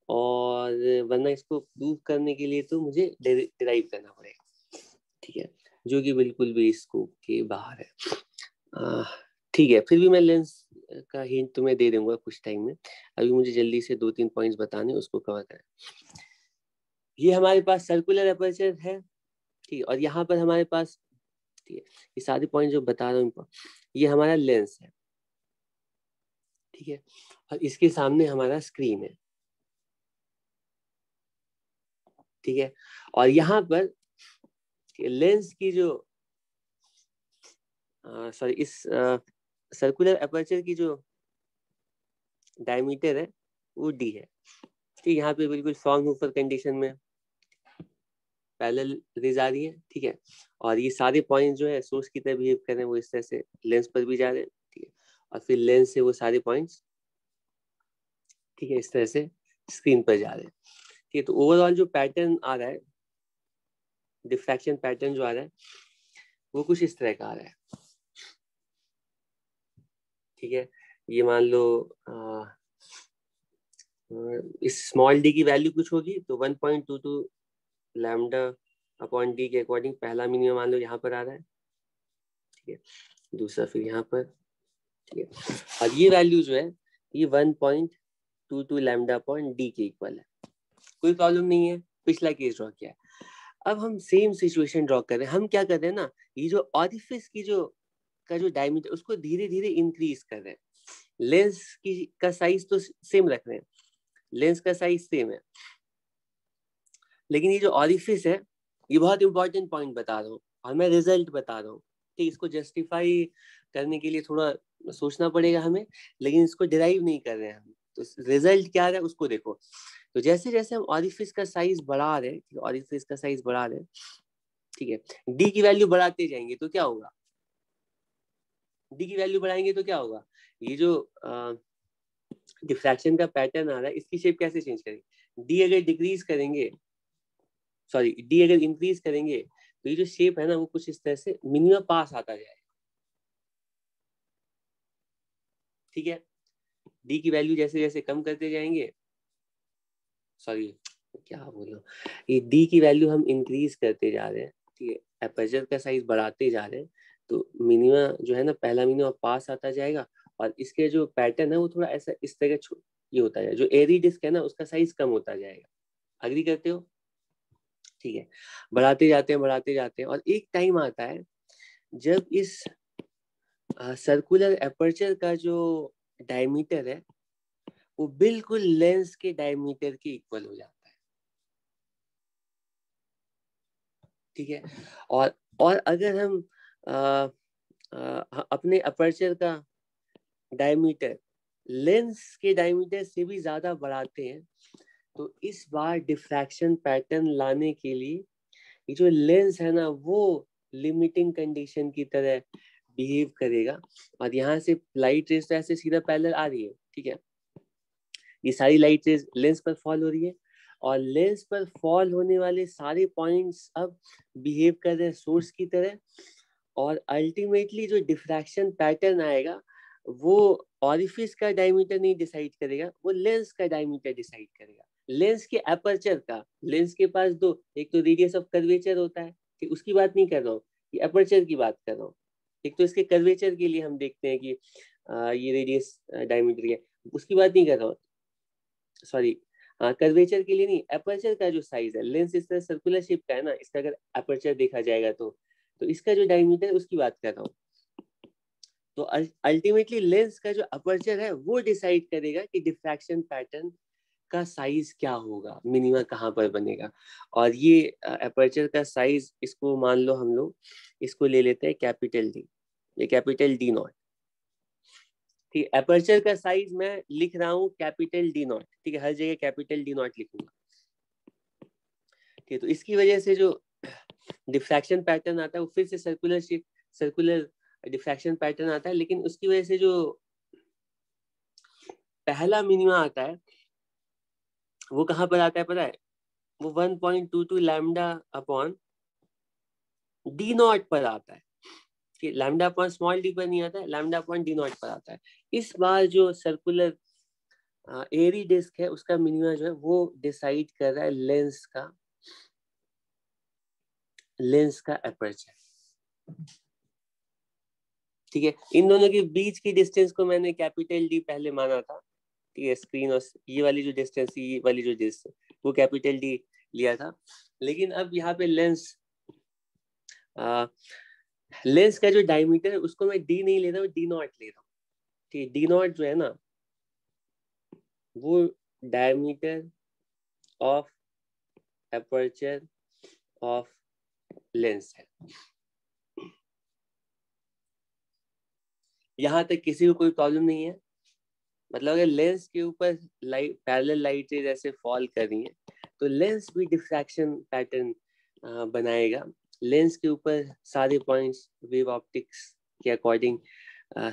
[SPEAKER 1] और वरना इसको प्रूव करने के लिए तो मुझे डिराइव करना पड़ेगा, ठीक है, जो कि बिल्कुल भी स्कोप के बाहर है। ठीक है, फिर भी मैं लेंस का हिंट तुम्हें दे दूंगा कुछ टाइम में, अभी मुझे जल्दी से 2-3 पॉइंट्स बताने, उसको कवर करें। ये हमारे पास सर्कुलर अपर्चर है, ठीक है, और यहाँ पर हमारे पास, ठीक है, ये सारे पॉइंट जो बता रहा हूँ, ये हमारा लेंस है, ठीक है, और इसके सामने हमारा स्क्रीन है, ठीक है। और यहाँ पर लेंस की जो सॉरी इस सर्कुलर अपर्चर की जो डायमीटर है वो डी है, ठीक। यहाँ पे बिल्कुल फ्रॉन्गहोफर कंडीशन में पैरेलल रेज आ रही है, ठीक है। और ये सारे पॉइंट जो है सोर्स की तरह बिहेव कर रहे हैं, वो इस तरह से लेंस पर भी जा रहे हैं, ठीक है, और फिर लेंस से वो सारे पॉइंट्स, ठीक है, इस तरह से स्क्रीन पर जा रहे हैं, ठीक है। तो ओवरऑल जो पैटर्न आ रहा है, डिफ्रैक्शन पैटर्न जो आ रहा है वो कुछ इस तरह का आ रहा है, ठीक है। ये मान लो इस स्मॉल डी की वैल्यू कुछ होगी, तो 1.22 लैम्डा अपॉन डी के अकॉर्डिंग पहला मिनिमम मान लो यहाँ पर आ रहा है, ठीक है, दूसरा फिर यहाँ पर, ठीक है। अब ये वैल्यू जो है ये 1.22 लैम्डा अपॉन डी के इक्वल है, कोई प्रॉब्लम नहीं है, पिछला केस ड्रॉ किया है। अब हम सेम सिचुएशन ड्रॉ कर रहे हैं, हम क्या कर रहे हैं ना, ये जो ऑरिफिस की जो डायमीटर उसको धीरे धीरे इंक्रीज कर रहे हैं, लेंस की का साइज तो सेम रख रहे हैं, लेंस का साइज सेम है, लेकिन ये जो ऑरिफिस है ये बहुत इंपॉर्टेंट पॉइंट बता रहा हूँ और मैं रिजल्ट बता रहा हूँ, ठीक, इसको जस्टिफाई करने के लिए थोड़ा सोचना पड़ेगा हमें, लेकिन इसको डिराइव नहीं कर रहे हैं हम, तो रिजल्ट क्या है उसको देखो। तो जैसे जैसे हम ऑरिफिस का साइज बढ़ा रहे हैं, ऑरिफिस का साइज बढ़ा रहे हैं, ठीक है, डी की वैल्यू बढ़ाते जाएंगे तो क्या होगा, डी की वैल्यू बढ़ाएंगे तो क्या होगा, ये जो डिफ्रैक्शन का पैटर्न आ रहा है इसकी शेप कैसे चेंज करेंगे, डी अगर डिक्रीज करेंगे, सॉरी डी अगर इंक्रीज करेंगे तो ये जो शेप है ना वो कुछ इस तरह से मिनिमम पास आता जाएगा, ठीक है। डी की वैल्यू जैसे जैसे कम करते जाएंगे, सॉरी क्या बोलो, ये डी की वैल्यू हम इंक्रीज करते जा रहे हैं, ठीक है, एपर्चर का साइज बढ़ाते जा रहे हैं, तो मिनिमा जो है ना पहला मिनिमा पास आता जाएगा, और इसके जो पैटर्न है वो थोड़ा ऐसा इस तरह ये होता है, जो एरी डिस्क है ना उसका साइज कम होता जाएगा, अग्री करते हो, ठीक है, बढ़ाते जाते हैं और एक टाइम आता है जब इस सर्कुलर एपर्चर का जो डायमीटर है वो बिल्कुल लेंस के डायमीटर के इक्वल हो जाता है, ठीक है। और अगर हम अपने अपर्चर का डायमीटर लेंस के डायमीटर से भी ज्यादा बढ़ाते हैं, तो इस बार डिफ्रैक्शन पैटर्न लाने के लिए ये जो लेंस है ना वो लिमिटिंग कंडीशन की तरह बिहेव करेगा, और यहाँ से लाइट रेस ऐसे सीधा पैरेलल आ रही है, ठीक है, ये सारी लाइट रेस लेंस पर फॉल हो रही है, और लेंस पर फॉल होने वाले सारे पॉइंट्स अब बिहेव कर रहे हैं सोर्स की तरह, और अल्टीमेटली जो डिफ्रैक्शन पैटर्न आएगा वो ऑरिफिस का डायमीटर नहीं डिसाइड करेगा, वो लेंस का डायमीटर डिसाइड करेगा, लेंस के एपर्चर का, लेंस के पास दो, एक तो रेडियस ऑफ कर्वेचर होता है, ठीक, उसकी बात नहीं कर रहा हूँ, ये एपर्चर की बात कर रहा हूँ, एक तो इसके कर्वेचर के लिए हम देखते हैं कि ये रेडियस डायमीटर है, उसकी बात नहीं कर रहा हूँ, सॉरी, कर्वेचर के लिए नहीं, एपर्चर का जो साइज है, लेंस इस तरह सर्कुलर शेप का है ना, इसका अगर एपर्चर देखा जाएगा तो इसका जो डायमीटर है उसकी बात कर रहा हूँ, तो अल्टीमेटली लेंस का जो अपर्चर है वो डिसाइड करेगा कि डिफ्रैक्शन पैटर्न का साइज क्या होगा, मिनिमा कहाँ पर बनेगा, और ये अपर्चर का साइज इसको मान लो हम लोग इसको ले लेते हैं कैपिटल डी, ये कैपिटल डी नॉट, ठीक है, एपर्चर का साइज मैं लिख रहा हूँ कैपिटल डी नॉट, ठीक है, हर जगह कैपिटल डी नॉट लिखूंगा, ठीक है, तो इसकी वजह से जो डिफ्रैक्शन पैटर्न आता है वो फिर से सर्कुलर डिफ्रैक्शन पैटर्न आता है, लेकिन उसकी वजह से जो पहला मिनिमा आता है वो कहाँ पर आता है पता है, वो 1.22 लैम्डा अपॉन डी नॉट पर आता है, कि लैम्डा अपॉन स्मॉल डी पर नहीं आता है, लैम्डा अपॉन डी नॉट पर आता है। इस बार जो सर्कुलर एरी डिस्क है उसका मिनिमा जो है वो डिसाइड कर रहा है लेंस का एपर्चर, ठीक है, इन दोनों के बीच की डिस्टेंस को मैंने कैपिटल डी पहले माना था, ठीक है, स्क्रीन और ये वाली जो डिस्टेंस, ये वाली जो डिस्टेंस वो कैपिटल डी लिया था, लेकिन अब यहाँ पे लेंस का जो डायमीटर है उसको मैं डी नहीं ले रहा हूँ, डी नॉट ले रहा हूँ, ठीक है, डी नॉट जो है ना वो diameter of aperture of lens है। यहाँ तक किसी को कोई प्रॉब्लम नहीं है, मतलब अगर लेंस के ऊपर पैरेलल लाइट रेज ऐसे फॉल कर रही है तो लेंस भी डिफ्रैक्शन पैटर्न बनाएगा, लेंस के ऊपर सारे पॉइंट्स वेव ऑप्टिक्स के अकॉर्डिंग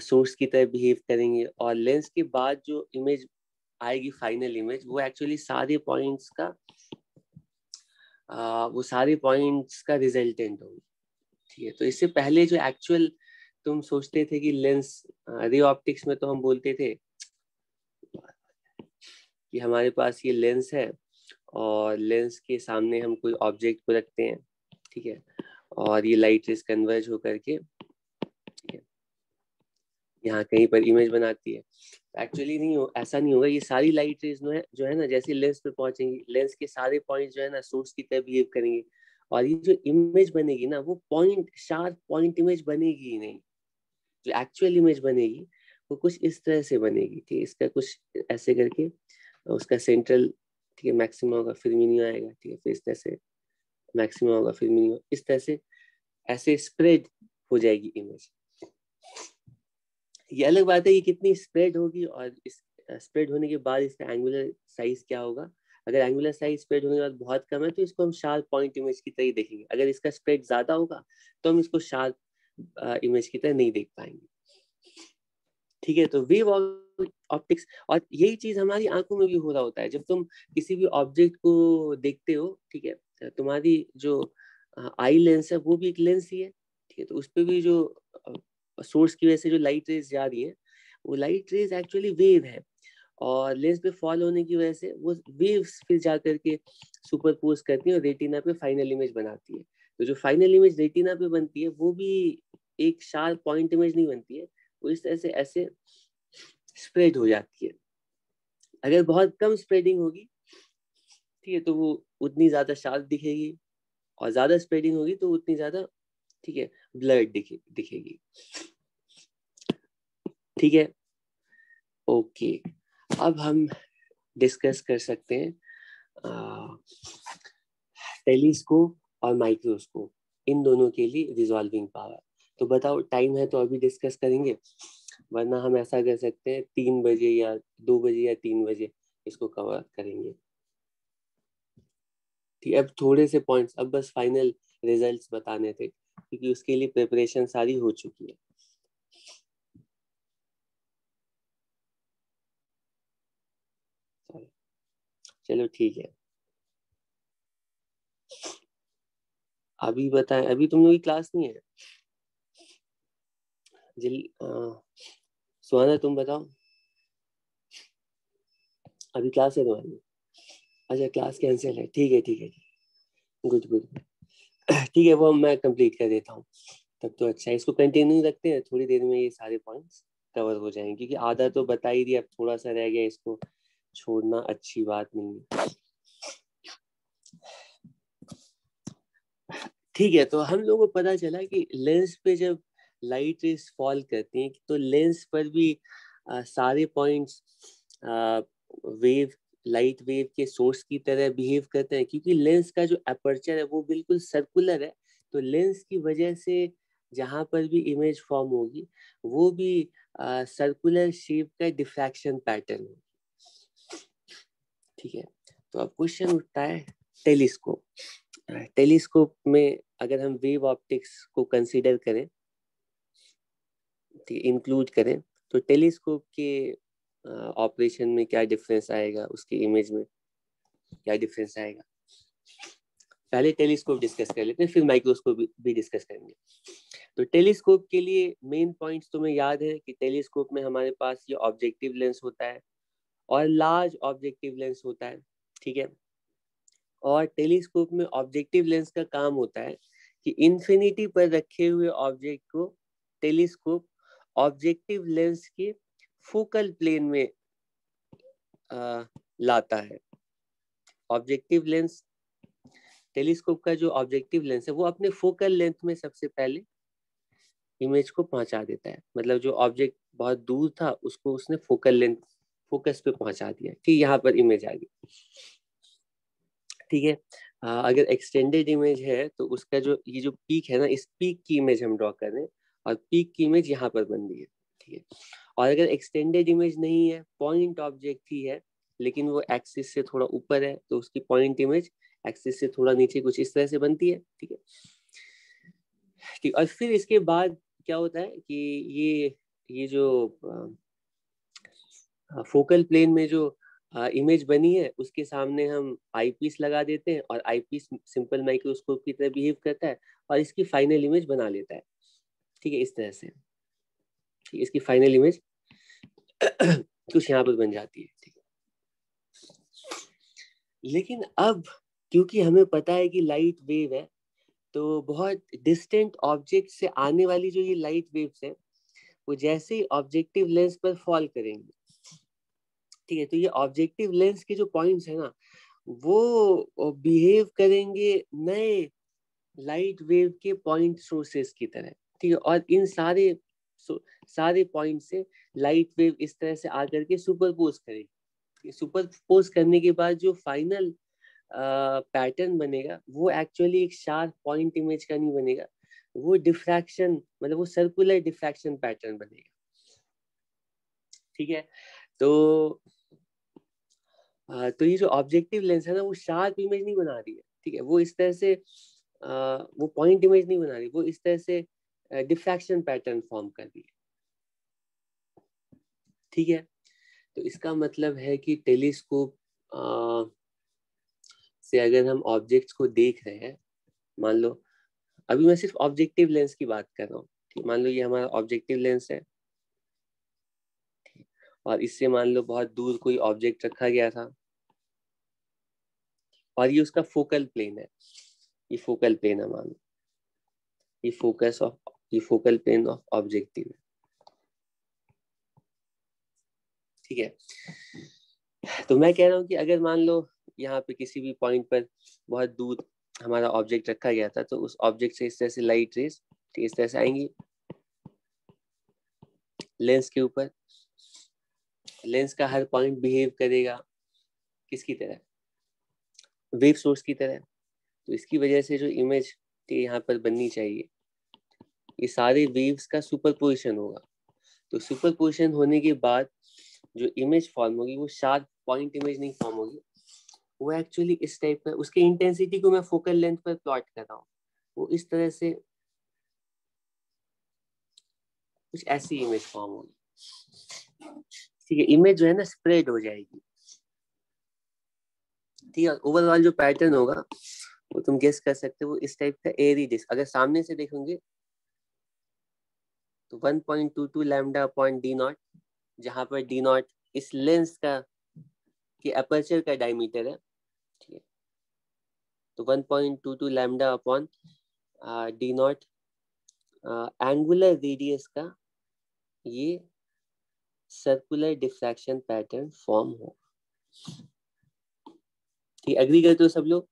[SPEAKER 1] सोर्स की तरह बिहेव करेंगे, और लेंस के बाद जो इमेज आएगी फाइनल इमेज वो एक्चुअली सारे पॉइंट्स का का रिजल्टेंट होगी, ठीक है। तो इससे पहले जो एक्चुअल तुम सोचते थे कि लेंस रे ऑप्टिक्स में तो हम बोलते थे कि हमारे पास ये लेंस है और लेंस के सामने हम कोई ऑब्जेक्ट को रखते हैं, ठीक है, और ये लाइट रेज कन्वर्ज होकर के, ठीक है, यहाँ कहीं पर इमेज बनाती है। एक्चुअली ऐसा नहीं होगा, ये सारी लाइट रेज जो है ना, जैसे लेंस पे पहुंचेंगी, लेंस के सारे पॉइंट जो है ना सोर्स की तरह बिहेव करेंगे, और ये जो इमेज बनेगी ना वो शार्प पॉइंट इमेज बनेगी ही नहीं। जो एक्चुअल इमेज बनेगी वो कुछ इस तरह से बनेगी, ठीक है, इसका कुछ ऐसे करके उसका सेंट्रल, ठीक है, मैक्सिमा होगा फिर मिनिमम आएगा, ठीक है, फिर इस तरह से मैक्सिमा होगा फिर मिनिमम, इस तरह से ऐसे स्प्रेड हो जाएगी इमेज। ये अलग बात है कि कितनी स्प्रेड होगी, और इस स्प्रेड होने के बाद इसका एंगुलर साइज क्या होगा। अगर एंगुलर साइज स्प्रेड होने के बाद बहुत कम है तो इसको हम शार्प पॉइंट इमेज की तरह देखेंगे। अगर इसका स्प्रेड ज्यादा होगा तो हम इसको शार्प इमेज की तरह नहीं देख पाएंगे, ठीक है। तो वेव ऑप्टिक्स, और यही चीज हमारी आंखों में भी हो रहा होता है। जब तुम किसी भी ऑब्जेक्ट को देखते हो, ठीक है, तुम्हारी जो आई लेंस है वो भी एक लेंस ही है, ठीक है, तो उस पर भी जो सोर्स की वजह से जो लाइट रेज जा रही है वो लाइट रेज एक्चुअली वेव है, और लेंस पे फॉल होने की वजह से वो वेव्स फिर जा करके सुपरपोज करती है और रेटिना पे फाइनल इमेज बनाती है। तो जो फाइनल इमेज रेटिना पे बनती है वो भी एक शार्प पॉइंट इमेज नहीं बनती है, वो इस तरह से ऐसे स्प्रेड हो जाती है। अगर बहुत कम स्प्रेडिंग होगी, ठीक है, तो वो उतनी ज्यादा शार्प दिखेगी, और ज्यादा स्प्रेडिंग होगी तो उतनी ज्यादा, ठीक है, ब्लड दिखेगी, ठीक है। ओके, अब हम डिस्कस कर सकते हैं टेलीस्कोप और माइक्रोस्कोप, इन दोनों के लिए रिजॉल्विंग पावर। तो बताओ, टाइम है तो अभी डिस्कस करेंगे, वरना हम ऐसा कर सकते हैं 3 बजे या 2 बजे या 3 बजे इसको कवर करेंगे, ठीक है। अब थोड़े से पॉइंट्स, अब बस फाइनल रिजल्ट्स बताने थे, क्योंकि उसके लिए प्रिपरेशन सारी हो चुकी है। चलो ठीक है, अभी बताएं, अभी तुम लोग की क्लास नहीं है? सुहाना तुम बताओ, अभी क्लास है तुम्हारी? अच्छा, क्लास कैंसिल है, ठीक है ठीक है, गुड गुड, ठीक है, वो मैं कंप्लीट कर देता हूँ। तब तो अच्छा है, इसको कंटिन्यू रखते हैं, थोड़ी देर में ये सारे पॉइंट्स कवर हो जाएंगे, क्योंकि आधा तो बता ही दिया, अब थोड़ा सा रह गया, इसको छोड़ना अच्छी बात नहीं है, ठीक है। तो हम लोगों को पता चला कि लेंस पे जब लाइट रेज फॉल करती हैं तो लेंस पर भी सारे पॉइंट्स वेव लाइट वेव के सोर्स की तरह बिहेव करते हैं, क्योंकि लेंस का जो अपर्चर है वो बिल्कुल सर्कुलर है। तो लेंस की वजह से जहां पर भी इमेज फॉर्म होगी वो भी सर्कुलर शेप का डिफ्रैक्शन पैटर्न होगी, ठीक है। तो अब क्वेश्चन उठता है टेलीस्कोप। टेलीस्कोप में अगर हम वेव ऑप्टिक्स को कंसीडर करें, इंक्लूड करें, तो टेलीस्कोप के ऑपरेशन में क्या डिफरेंस आएगा, उसके इमेज में क्या डिफरेंस आएगा। पहले टेलीस्कोप डिस्कस कर लेते हैं, फिर माइक्रोस्कोप भी डिस्कस करेंगे। तो टेलीस्कोप के लिए मेन पॉइंट्स तुम्हें याद है कि टेलीस्कोप में हमारे पास ये ऑब्जेक्टिव लेंस होता है और लार्ज ऑब्जेक्टिव लेंस होता है, ठीक है। और टेलीस्कोप में ऑब्जेक्टिव लेंस का काम होता है कि इन्फिनिटी पर रखे हुए ऑब्जेक्ट को टेलीस्कोप ऑब्जेक्टिव लेंस के फोकल प्लेन में लाता है। ऑब्जेक्टिव लेंस, टेलीस्कोप का जो ऑब्जेक्टिव लेंस है वो अपने फोकल लेंथ में सबसे पहले इमेज को पहुंचा देता है, मतलब जो ऑब्जेक्ट बहुत दूर था उसको उसने फोकल लेंथ, फोकस पे पहुंचा दिया, ठीक, यहाँ पर इमेज आ गई, ठीक है। अगर एक्सटेंडेड इमेज है तो उसका जो ये जो पीक है ना, इस पीक की इमेज हम ड्रॉ कर रहे हैं, और पीक की इमेज यहाँ पर बन रही है, ठीक है। और अगर एक्सटेंडेड इमेज नहीं है, पॉइंट ऑब्जेक्ट ही है, लेकिन वो एक्सिस से थोड़ा ऊपर है, तो उसकी पॉइंट इमेज एक्सिस से थोड़ा नीचे कुछ इस तरह से बनती है, ठीक है, ठीक। और फिर इसके बाद क्या होता है कि ये जो फोकल प्लेन में जो इमेज बनी है उसके सामने हम आईपीस लगा देते हैं, और आईपीस सिंपल माइक्रोस्कोप की तरह बिहेव करता है और इसकी फाइनल इमेज बना लेता है, ठीक है, इस तरह से, ठीक है, इसकी फाइनल इमेज कुछ यहाँ पर बन जाती है, ठीक है। लेकिन अब क्योंकि हमें पता है कि लाइट वेव है, तो बहुत डिस्टेंट ऑब्जेक्ट से आने वाली जो ये लाइट वेव्स है वो जैसे ही ऑब्जेक्टिव लेंस पर फॉल करेंगे, ठीक है, तो ये ऑब्जेक्टिव लेंस के जो पॉइंट्स है ना वो बिहेव करेंगे नए लाइट वेव के पॉइंट सोर्सेस की तरह, ठीक है, और इन सारे पॉइंट से लाइट वेव इस तरह से आकर के सुपरपोज करेगी। सुपरपोज करने के बाद जो फाइनल पैटर्न बनेगा वो एक्चुअली एक शार्प पॉइंट इमेज का नहीं बनेगा, वो डिफ्रैक्शन मतलब वो सर्कुलर डिफ्रैक्शन पैटर्न बनेगा, ठीक है। तो ये जो ऑब्जेक्टिव लेंस है ना वो शार्प इमेज नहीं बना रही है, ठीक है, वो इस तरह से वो पॉइंट इमेज नहीं बना रही, वो इस तरह से डिफ्रैक्शन पैटर्न फॉर्म कर रही है, ठीक है। तो इसका मतलब है कि टेलीस्कोप से अगर हम ऑब्जेक्ट्स को देख रहे हैं, मान लो अभी मैं सिर्फ ऑब्जेक्टिव लेंस की बात कर रहा हूँ, ठीक, मान लो ये हमारा ऑब्जेक्टिव लेंस है और इससे मान लो बहुत दूर कोई ऑब्जेक्ट रखा गया था और ये उसका फोकल प्लेन है, ये फोकल प्लेन है, मान लो ये फोकल प्लेन ऑफ ऑब्जेक्टिव है, ठीक है। तो मैं कह रहा हूँ कि अगर मान लो यहाँ पे किसी भी पॉइंट पर बहुत दूर हमारा ऑब्जेक्ट रखा गया था, तो उस ऑब्जेक्ट से इस तरह से लाइट रेज इस तरह से आएंगी लेंस के ऊपर, लेंस का हर पॉइंट बिहेव करेगा किसकी तरह, वेव सोर्स की तरह। तो इसकी वजह से जो इमेज यहाँ पर बननी चाहिए ये सारे वेव्स का सुपरपोजिशन होगा। तो सुपरपोजिशन होने के बाद जो इमेज फॉर्म होगी वो शार्प पॉइंट इमेज नहीं फॉर्म होगी, वो एक्चुअली इस टाइप का, उसके इंटेंसिटी को मैं फोकल लेंथ पर प्लॉट कर रहा हूँ, वो इस तरह से कुछ ऐसी इमेज फॉर्म होगी, ठीक है। इमेज जो है ना स्प्रेड हो जाएगी, ठीक है। ओवरऑल जो पैटर्न होगा वो तुम गेस कर सकते हो, वो इस टाइप का एरी डिस्क अगर सामने से देखोगे तो 1.22 लैम्डा अपॉन डी नॉट, जहां पर डी नॉट इस लेंस का कि अपर्चर का डायमीटर है, ठीक है। तो 1.22 lambda upon D not angular radius का ये सर्कुलर डिफ्रैक्शन पैटर्न फॉर्म हो, ठीक, एग्री करते हो सब लोग,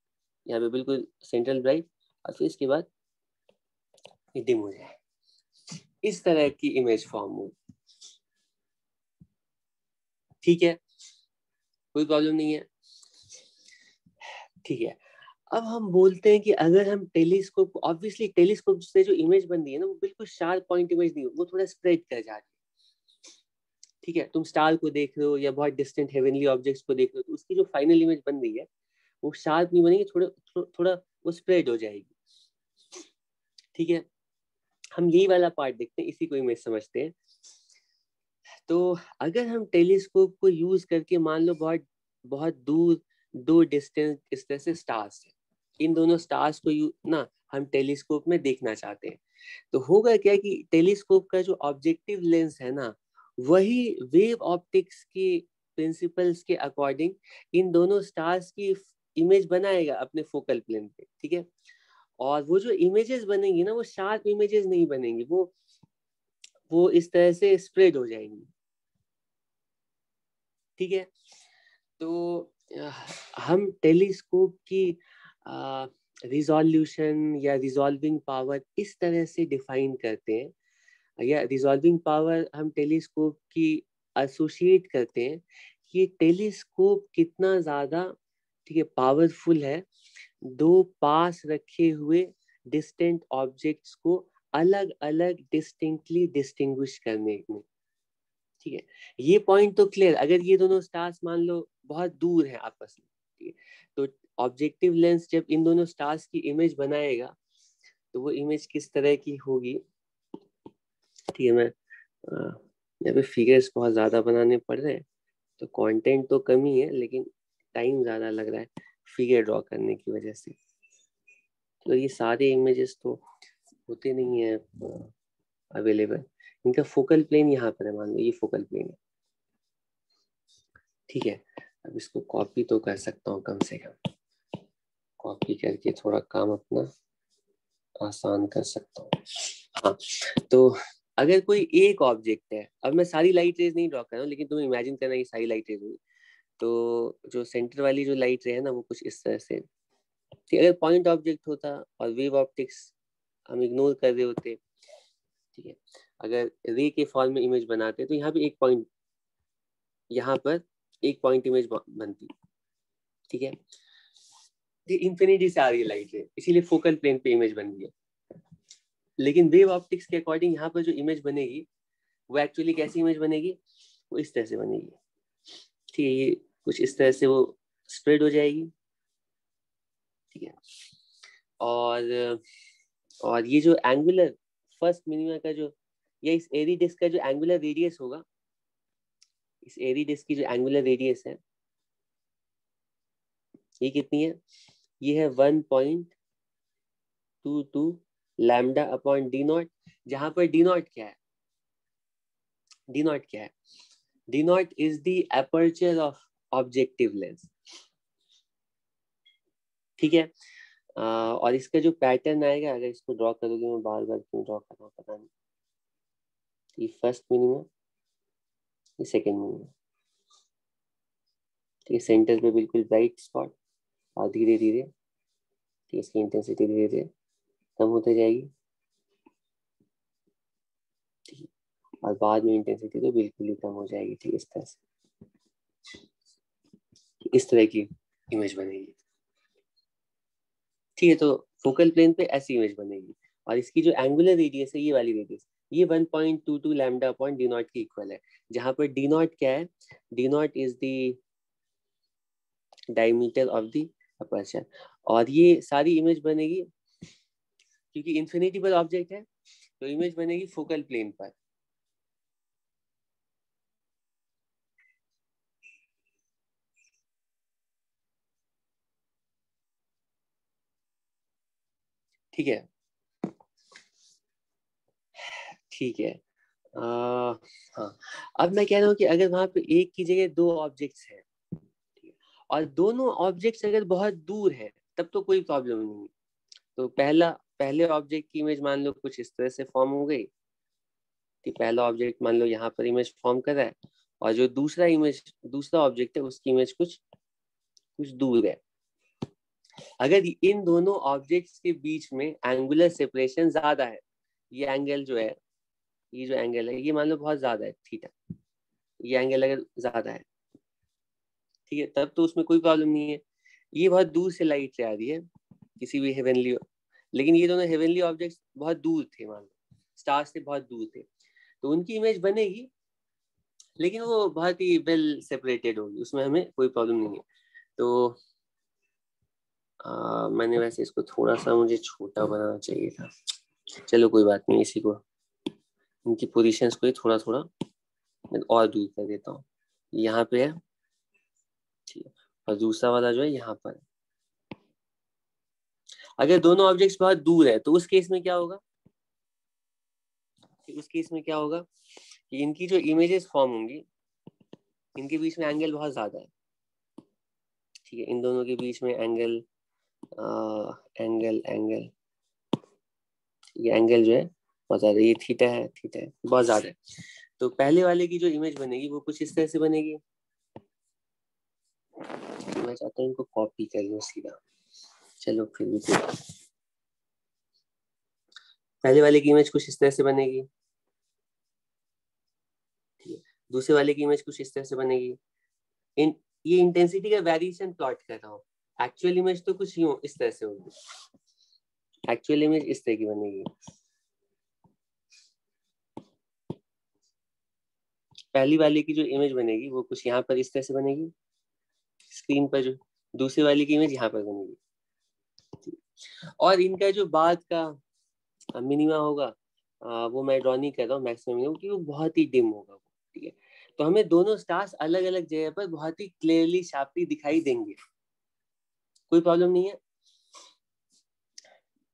[SPEAKER 1] यहाँ पे बिल्कुल सेंट्रल ब्राइट और फिर इसके बाद ये डिम हो जाए, इस तरह की इमेज फॉर्म हो, ठीक है, कोई प्रॉब्लम नहीं है, ठीक है। अब हम बोलते हैं कि अगर हम टेलीस्कोप, ऑब्वियसली टेलीस्कोप से जो इमेज बन रही है ना वो बिल्कुल शार्प पॉइंट इमेज नहीं, वो थोड़ा स्प्रेड कर जा रही है, ठीक है। तुम स्टार को देख रहे हो या बहुत डिस्टेंट हेवनली ऑब्जेक्ट्स को देख रहे हो तो उसकी जो फाइनल इमेज बन रही है वो शार्प नहीं बनेगी, थोड़ा वो स्प्रेड हो जाएगी, ठीक है। हम यही वाला पार्ट देखते हैं, इसी को इमेज समझते हैं। तो अगर हम टेलीस्कोप को यूज करके मान लो बहुत बहुत दूर दो डिस्टेंस इस तरह से स्टार्स है, इन दोनों स्टार्स को ना हम टेलीस्कोप में देखना चाहते हैं, तो होगा क्या कि टेलीस्कोप का जो ऑब्जेक्टिव लेंस है ना वही वेव ऑप्टिक्स की प्रिंसिपल्स के अकॉर्डिंग इन दोनों स्टार्स की इमेज बनाएगा अपने फोकल प्लेन पे, ठीक है। और वो जो इमेजेस बनेंगी ना वो शार्प इमेजेस नहीं बनेंगी, वो इस तरह से स्प्रेड हो जाएंगी, ठीक है। तो हम टेलीस्कोप की रिजोल्यूशन या रिजॉल्विंग पावर इस तरह से डिफाइन करते हैं, या रिजॉल्विंग पावर हम टेलीस्कोप की एसोसिएट करते हैं कि टेलीस्कोप कितना ज्यादा, ठीक है, पावरफुल है दो पास रखे हुए डिस्टेंट ऑब्जेक्ट्स को अलग अलग डिस्टिंक्टली डिस्टिंग्विश करने में, ठीक है। ये पॉइंट तो क्लियर, अगर ये दोनों स्टार्स मान लो बहुत दूर है आपस में, ठीक है, तो ऑब्जेक्टिव लेंस जब इन दोनों स्टार्स की इमेज बनाएगा तो वो इमेज किस तरह की होगी, ठीक है। मैं यहाँ पे फिगर्स बहुत ज्यादा बनाने पड़ रहे हैं तो कंटेंट तो कम ही है लेकिन टाइम ज्यादा लग रहा है फिगर ड्रॉ करने की वजह से, तो ये सारे इमेजेस तो होते नहीं है अवेलेबल, इनका फोकल प्लेन यहाँ पर है, मान लो ये फोकल प्लेन है, ठीक है। अब इसको कॉपी तो कर सकता हूँ, कम से कम कॉपी करके थोड़ा काम अपना आसान कर सकता हूँ। हाँ, तो अगर कोई एक ऑब्जेक्ट है, अब मैं सारी लाइट रेज नहीं ड्रॉ कर रहा हूँ, लेकिन तुम्हें इमेजिन करना ये सारी लाइट रेज हुई, तो जो सेंटर वाली जो लाइट रे है ना वो कुछ इस तरह से, ठीक, अगर पॉइंट ऑब्जेक्ट होता और वेव ऑप्टिक्स हम इग्नोर कर रहे होते, ठीक है, अगर रे के फॉर्म में इमेज बनाते तो यहाँ पे एक पॉइंट, यहाँ पर एक पॉइंट इमेज बनती, ठीक है, ये इंफिनिटी से आ रही है लाइट रे, इसीलिए फोकल प्लेन पे इमेज बन गई है। लेकिन वेव ऑप्टिक्स के अकॉर्डिंग यहाँ पर जो इमेज बनेगी वो एक्चुअली कैसी इमेज बनेगी, वो इस तरह से बनेगी, ठीक है, ये कुछ इस तरह से वो स्प्रेड हो जाएगी, ठीक है, और ये जो एंगुलर फर्स्ट मिनिमा का जो, या इस एरी डिस्क का जो एंगुलर रेडियस होगा, इस एरी डिस्क की जो एंगुलर रेडियस है ये कितनी है, ये है 1.22 लैम्डा अपॉन डी नॉट, जहां पर डी नॉट क्या है, डी नॉट क्या है, D not is the aperture of objective lens, ठीक है। और इसका जो पैटर्न आएगा, अगर इसको ड्रॉ करोगे, मैं बार बार क्यों ड्रॉ कर रहा हूँ पता नहीं, ये फर्स्ट मिनिमा, ये सेकेंड मिनिमा, ठीक है, सेंटर पे बिल्कुल ब्राइट स्पॉट, और धीरे धीरे इसकी इंटेंसिटी धीरे धीरे कम होते जाएगी, ठीक है, और बाद में इंटेंसिटी तो बिल्कुल ही कम हो जाएगी, ठीक, इस तरह से, इस तरह की इमेज बनेगी, ठीक है। तो फोकल प्लेन पे ऐसी इमेज बनेगी, और इसकी जो एंगुलर रेडियस है, ये वाली रेडियस, ये 1.22 लैम्डा अपॉन डी नॉट के इक्वल है, जहां पर डी नॉट क्या है, D not is the diameter of the aperture, और ये सारी इमेज बनेगी क्योंकि इंफिनिटी पर ऑब्जेक्ट है, तो इमेज बनेगी फोकल प्लेन पर, ठीक है, ठीक है। हाँ, अब मैं कह रहा हूँ कि अगर वहां पे एक की जगह दो ऑब्जेक्ट्स हैं, और दोनों ऑब्जेक्ट्स अगर बहुत दूर है, तब तो कोई प्रॉब्लम नहीं, तो पहले ऑब्जेक्ट की इमेज मान लो कुछ इस तरह से फॉर्म हो गई, कि पहला ऑब्जेक्ट मान लो यहाँ पर इमेज फॉर्म कर रहा है, और जो दूसरा ऑब्जेक्ट है उसकी इमेज कुछ कुछ दूर है, अगर इन दोनों ऑब्जेक्ट्स के बीच में एंगुलर सेपरेशन ज्यादा है, ये एंगल जो है, ये जो एंगल है ये मान लो बहुत ज्यादा है, थीटा, ये एंगल अगर ज्यादा है, ठीक है, तब तो उसमें कोई प्रॉब्लम नहीं है, ये बहुत दूर से लाइट आ रही है किसी भी हेवनली, लेकिन ये दोनों हेवनली ऑब्जेक्ट्स बहुत दूर थे, मान लो स्टार से बहुत दूर थे, तो उनकी इमेज बनेगी, लेकिन वो बहुत ही वेल सेपरेटेड होगी, उसमें हमें कोई प्रॉब्लम नहीं है। तो मैंने वैसे इसको थोड़ा सा मुझे छोटा बनाना चाहिए था, चलो कोई बात नहीं, इसी को, इनकी पोजीशंस को थोड़ा थोड़ा मैं और दूर कर देता हूँ, यहाँ पे है, ठीक है, और दूसरा वाला जो है यहाँ पर है। अगर दोनों ऑब्जेक्ट्स बहुत दूर है तो उस केस में क्या होगा, उस केस में क्या होगा कि इनकी जो इमेजेस फॉर्म होंगी, इनके बीच में एंगल बहुत ज्यादा है, ठीक है, इन दोनों के बीच में एंगल एंगल ये एंगल जो है बहुत ज्यादा, ये थीटा है, थीटा है, बहुत ज्यादा है, तो पहले वाले की जो इमेज बनेगी वो कुछ इस तरह से बनेगी, मैं चाहता हूँ इनको कॉपी कर लूँ सीधा, चलो फिर भी पहले वाले की इमेज कुछ इस तरह से बनेगी, ठीक है, दूसरे वाले की इमेज कुछ इस तरह से बनेगी, ये इंटेंसिटी का वेरिएशन प्लॉट कर रहा हूँ, एक्चुअल इमेज तो कुछ यूं इस तरह से होगी, एक्चुअल इमेज इस तरह की बनेगी, पहली वाले की जो इमेज बनेगी वो कुछ यहाँ पर इस तरह से बनेगी, स्क्रीन पर जो दूसरी वाली की इमेज यहाँ पर बनेगी, और इनका जो बाद का मिनिमा होगा वो मैं ड्रॉ नहीं कर रहा हूँ मैक्सिमम मिनिमम, क्योंकि वो बहुत ही डिम होगा, ठीक है, तो हमें दोनों स्टार्स अलग अलग जगह पर बहुत ही क्लियरली शार्पली दिखाई देंगे, कोई प्रॉब्लम नहीं है,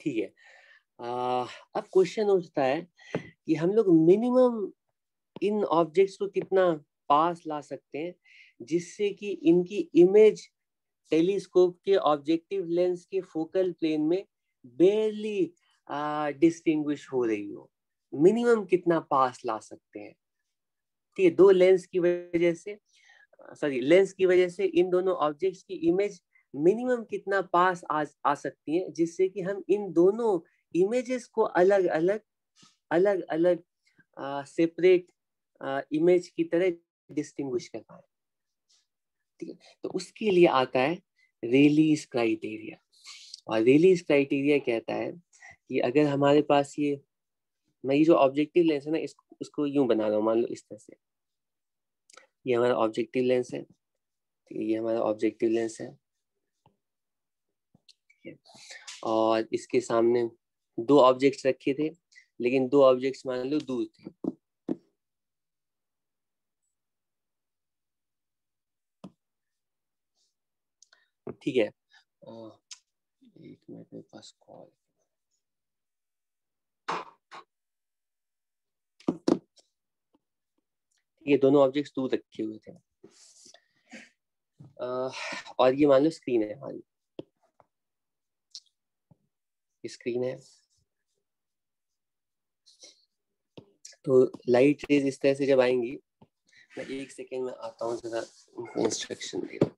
[SPEAKER 1] ठीक है। अब क्वेश्चन उठता है कि हम लोग मिनिमम इन ऑब्जेक्ट्स को कितना पास ला सकते हैं जिससे कि इनकी इमेज टेलीस्कोप के ऑब्जेक्टिव लेंस के फोकल प्लेन में बेयरली डिस्टिंग्विश हो रही हो, मिनिमम कितना पास ला सकते हैं। ठीक है, दो लेंस की वजह से, लेंस की वजह से इन दोनों ऑब्जेक्ट्स की इमेज मिनिमम कितना पास आ सकती है, जिससे कि हम इन दोनों इमेजेस को अलग अलग सेपरेट इमेज की तरह डिस्टिंग्विश कर पाए। ठीक है, तो उसके लिए आता है रेलीज क्राइटेरिया। और रेलीज क्राइटेरिया कहता है कि अगर हमारे पास ये, मैं ये जो ऑब्जेक्टिव लेंस है ना, इसको यूं बना रहा हूँ, मान लो इस तरह से, ये हमारा ऑब्जेक्टिव लेंस है, ये हमारा ऑब्जेक्टिव लेंस है, ठीक है, और इसके सामने दो ऑब्जेक्ट्स रखे थे, लेकिन दो ऑब्जेक्ट्स मान लो दूर थे। ठीक है, एक मिनट, मेरे पास कॉल, ये दोनों ऑब्जेक्ट्स दूर रखे हुए थे, और ये मान लो स्क्रीन है हमारी, स्क्रीन है। तो लाइट रेज इस तरह से जब आएंगी, मैं एक सेकेंड में आता हूँ, जरा उनको इंस्ट्रक्शन दे रहा हूँ।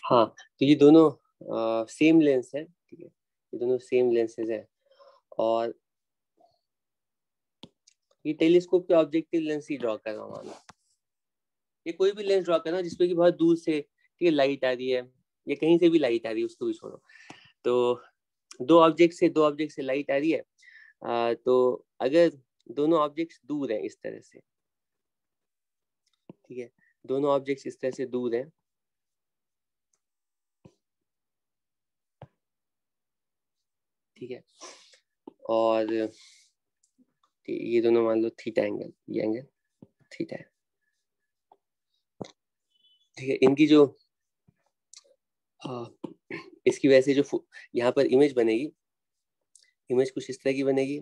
[SPEAKER 1] हाँ, तो ये दोनों सेम लेंस है, ठीक है, ये दोनों सेम लेंसेज है, और ये टेलीस्कोप के ऑब्जेक्टिव लेंस ही ड्रॉ कर रहा हूँ। ये कोई भी लेंस ड्रॉ करना जिसपे कि बहुत दूर से, ठीक है, लाइट आ रही है, या कहीं से भी लाइट आ रही है, उसको भी छोड़ो। तो दो ऑब्जेक्ट से लाइट आ रही है, तो अगर दोनों ऑब्जेक्ट्स दूर हैं इस तरह से, ठीक है, दोनों ऑब्जेक्ट्स इस तरह से दूर हैं, ठीक है, और ये दोनों मान लो थीटा एंगल, ये एंगल थीटा है, ठीक है, इनकी जो इसकी वजह से जो यहाँ पर इमेज बनेगी, इमेज कुछ इस तरह की बनेगी,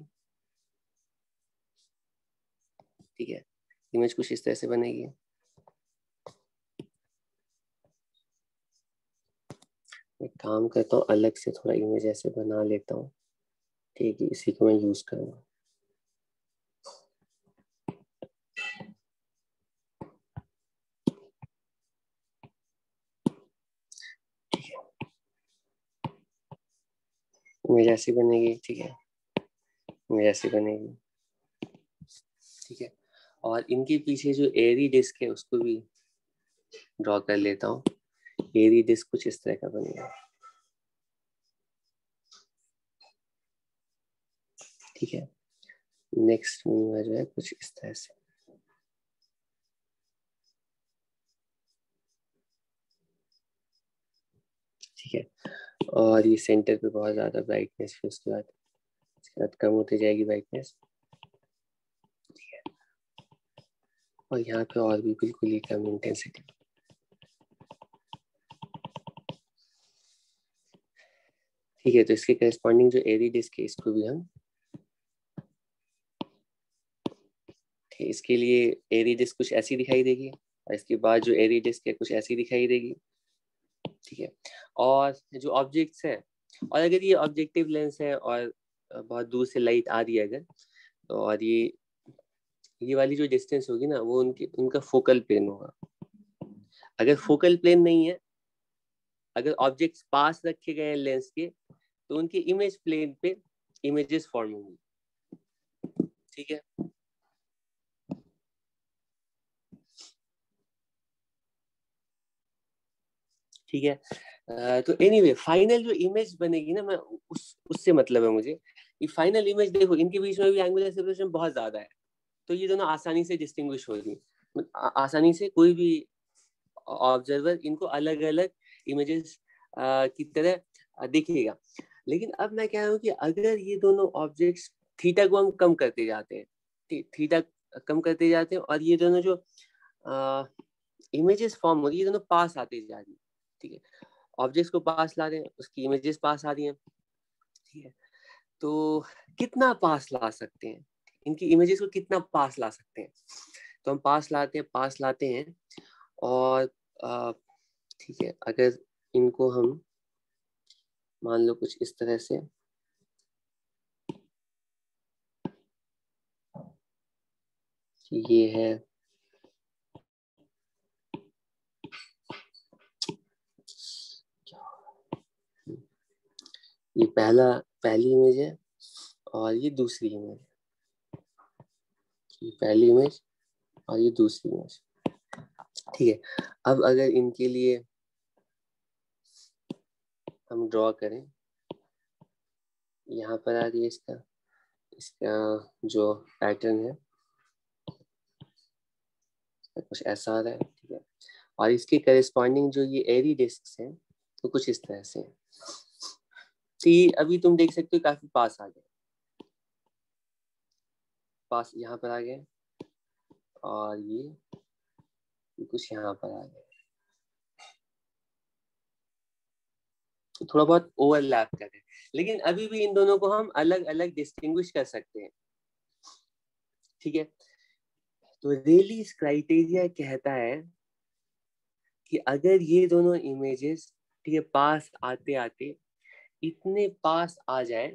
[SPEAKER 1] ठीक है, इमेज कुछ इस तरह से बनेगी। मैं काम करता हूँ, अलग से थोड़ा इमेज ऐसे बना लेता हूँ, ठीक है, इसी को मैं यूज करूँगा। इमेज ऐसी बनेगी, ठीक है, इमेज ऐसी बनेगी, ठीक है, और इनके पीछे जो एरी डिस्क है उसको भी ड्रॉ कर लेता हूँ। एरी डिस्क कुछ इस तरह का बनेगा, ठीक है, नेक्स्ट मूव जो है कुछ इस तरह से, ठीक है, और ये सेंटर पे बहुत ज्यादा ब्राइटनेस, फिर उसके बाद कम होती जाएगी ब्राइटनेस, ठीक है, और यहाँ पे और भी बिल्कुल ही कम इंटेंसिटी, ठीक है। तो इसके करस्पॉन्डिंग जो एरी डिस्क है इसको भी हम, इसके लिए एरी डिस्क कुछ ऐसी दिखाई देगी, और इसके बाद जो एरी डिस्क है कुछ ऐसी दिखाई देगी, ठीक है, और जो ऑब्जेक्ट्स है, और अगर ये ऑब्जेक्टिव लेंस है और बहुत दूर से लाइट आ रही है अगर, तो और ये वाली जो डिस्टेंस होगी ना, वो उनका फोकल प्लेन होगा। अगर फोकल प्लेन नहीं है, अगर ऑब्जेक्ट्स पास रखे गए हैं लेंस के, तो उनके इमेज प्लेन पे इमेजेस फॉर्म होंगी, ठीक है, ठीक है। तो एनीवे फाइनल जो इमेज बनेगी ना, मैं उससे मतलब है मुझे, ये फाइनल इमेज देखो, इनके बीच में भी एंगुलर सेपरेशन बहुत ज्यादा है, तो ये दोनों आसानी से डिस्टिंग्विश होगी, आसानी से कोई भी ऑब्जर्वर इनको अलग अलग इमेजेस की तरह दिखेगा। लेकिन अब मैं कह रहा हूँ कि अगर ये दोनों ऑब्जेक्ट्स थीटा को हम कम करते जाते हैं, थीटा कम करते जाते हैं, और ये दोनों जो इमेजेस फॉर्म हो रही है, ये दोनों पास आते जा रही है, ठीक है, ऑब्जेक्ट्स को पास ला रहे हैं, उसकी इमेजेस पास आ रही हैं, ठीक है, तो कितना पास ला सकते हैं, इनकी इमेजेस को कितना पास ला सकते हैं, तो हम पास लाते हैं, और ठीक है, अगर इनको हम मान लो कुछ इस तरह से, ये है ये पहली इमेज है, और ये दूसरी इमेज, ये पहली इमेज और ये दूसरी इमेज, ठीक है। अब अगर इनके लिए हम ड्रॉ करें, यहाँ पर आ रही है इसका जो पैटर्न है कुछ ऐसा आ रहा है, ठीक है, और इसके करेस्पॉन्डिंग जो ये एरी डिस्क हैं तो कुछ इस तरह से, तो ये अभी तुम देख सकते हो काफी पास आ गए, पास यहाँ पर आ गए, और ये कुछ यहाँ पर आ गए, तो थोड़ा बहुत ओवरलैप कर रहे हैं, लेकिन अभी भी इन दोनों को हम अलग अलग डिस्टिंग्विश कर सकते हैं, ठीक है। तो रेलीज क्राइटेरिया कहता है कि अगर ये दोनों इमेजेस, ठीक है, पास आते आते इतने पास आ जाए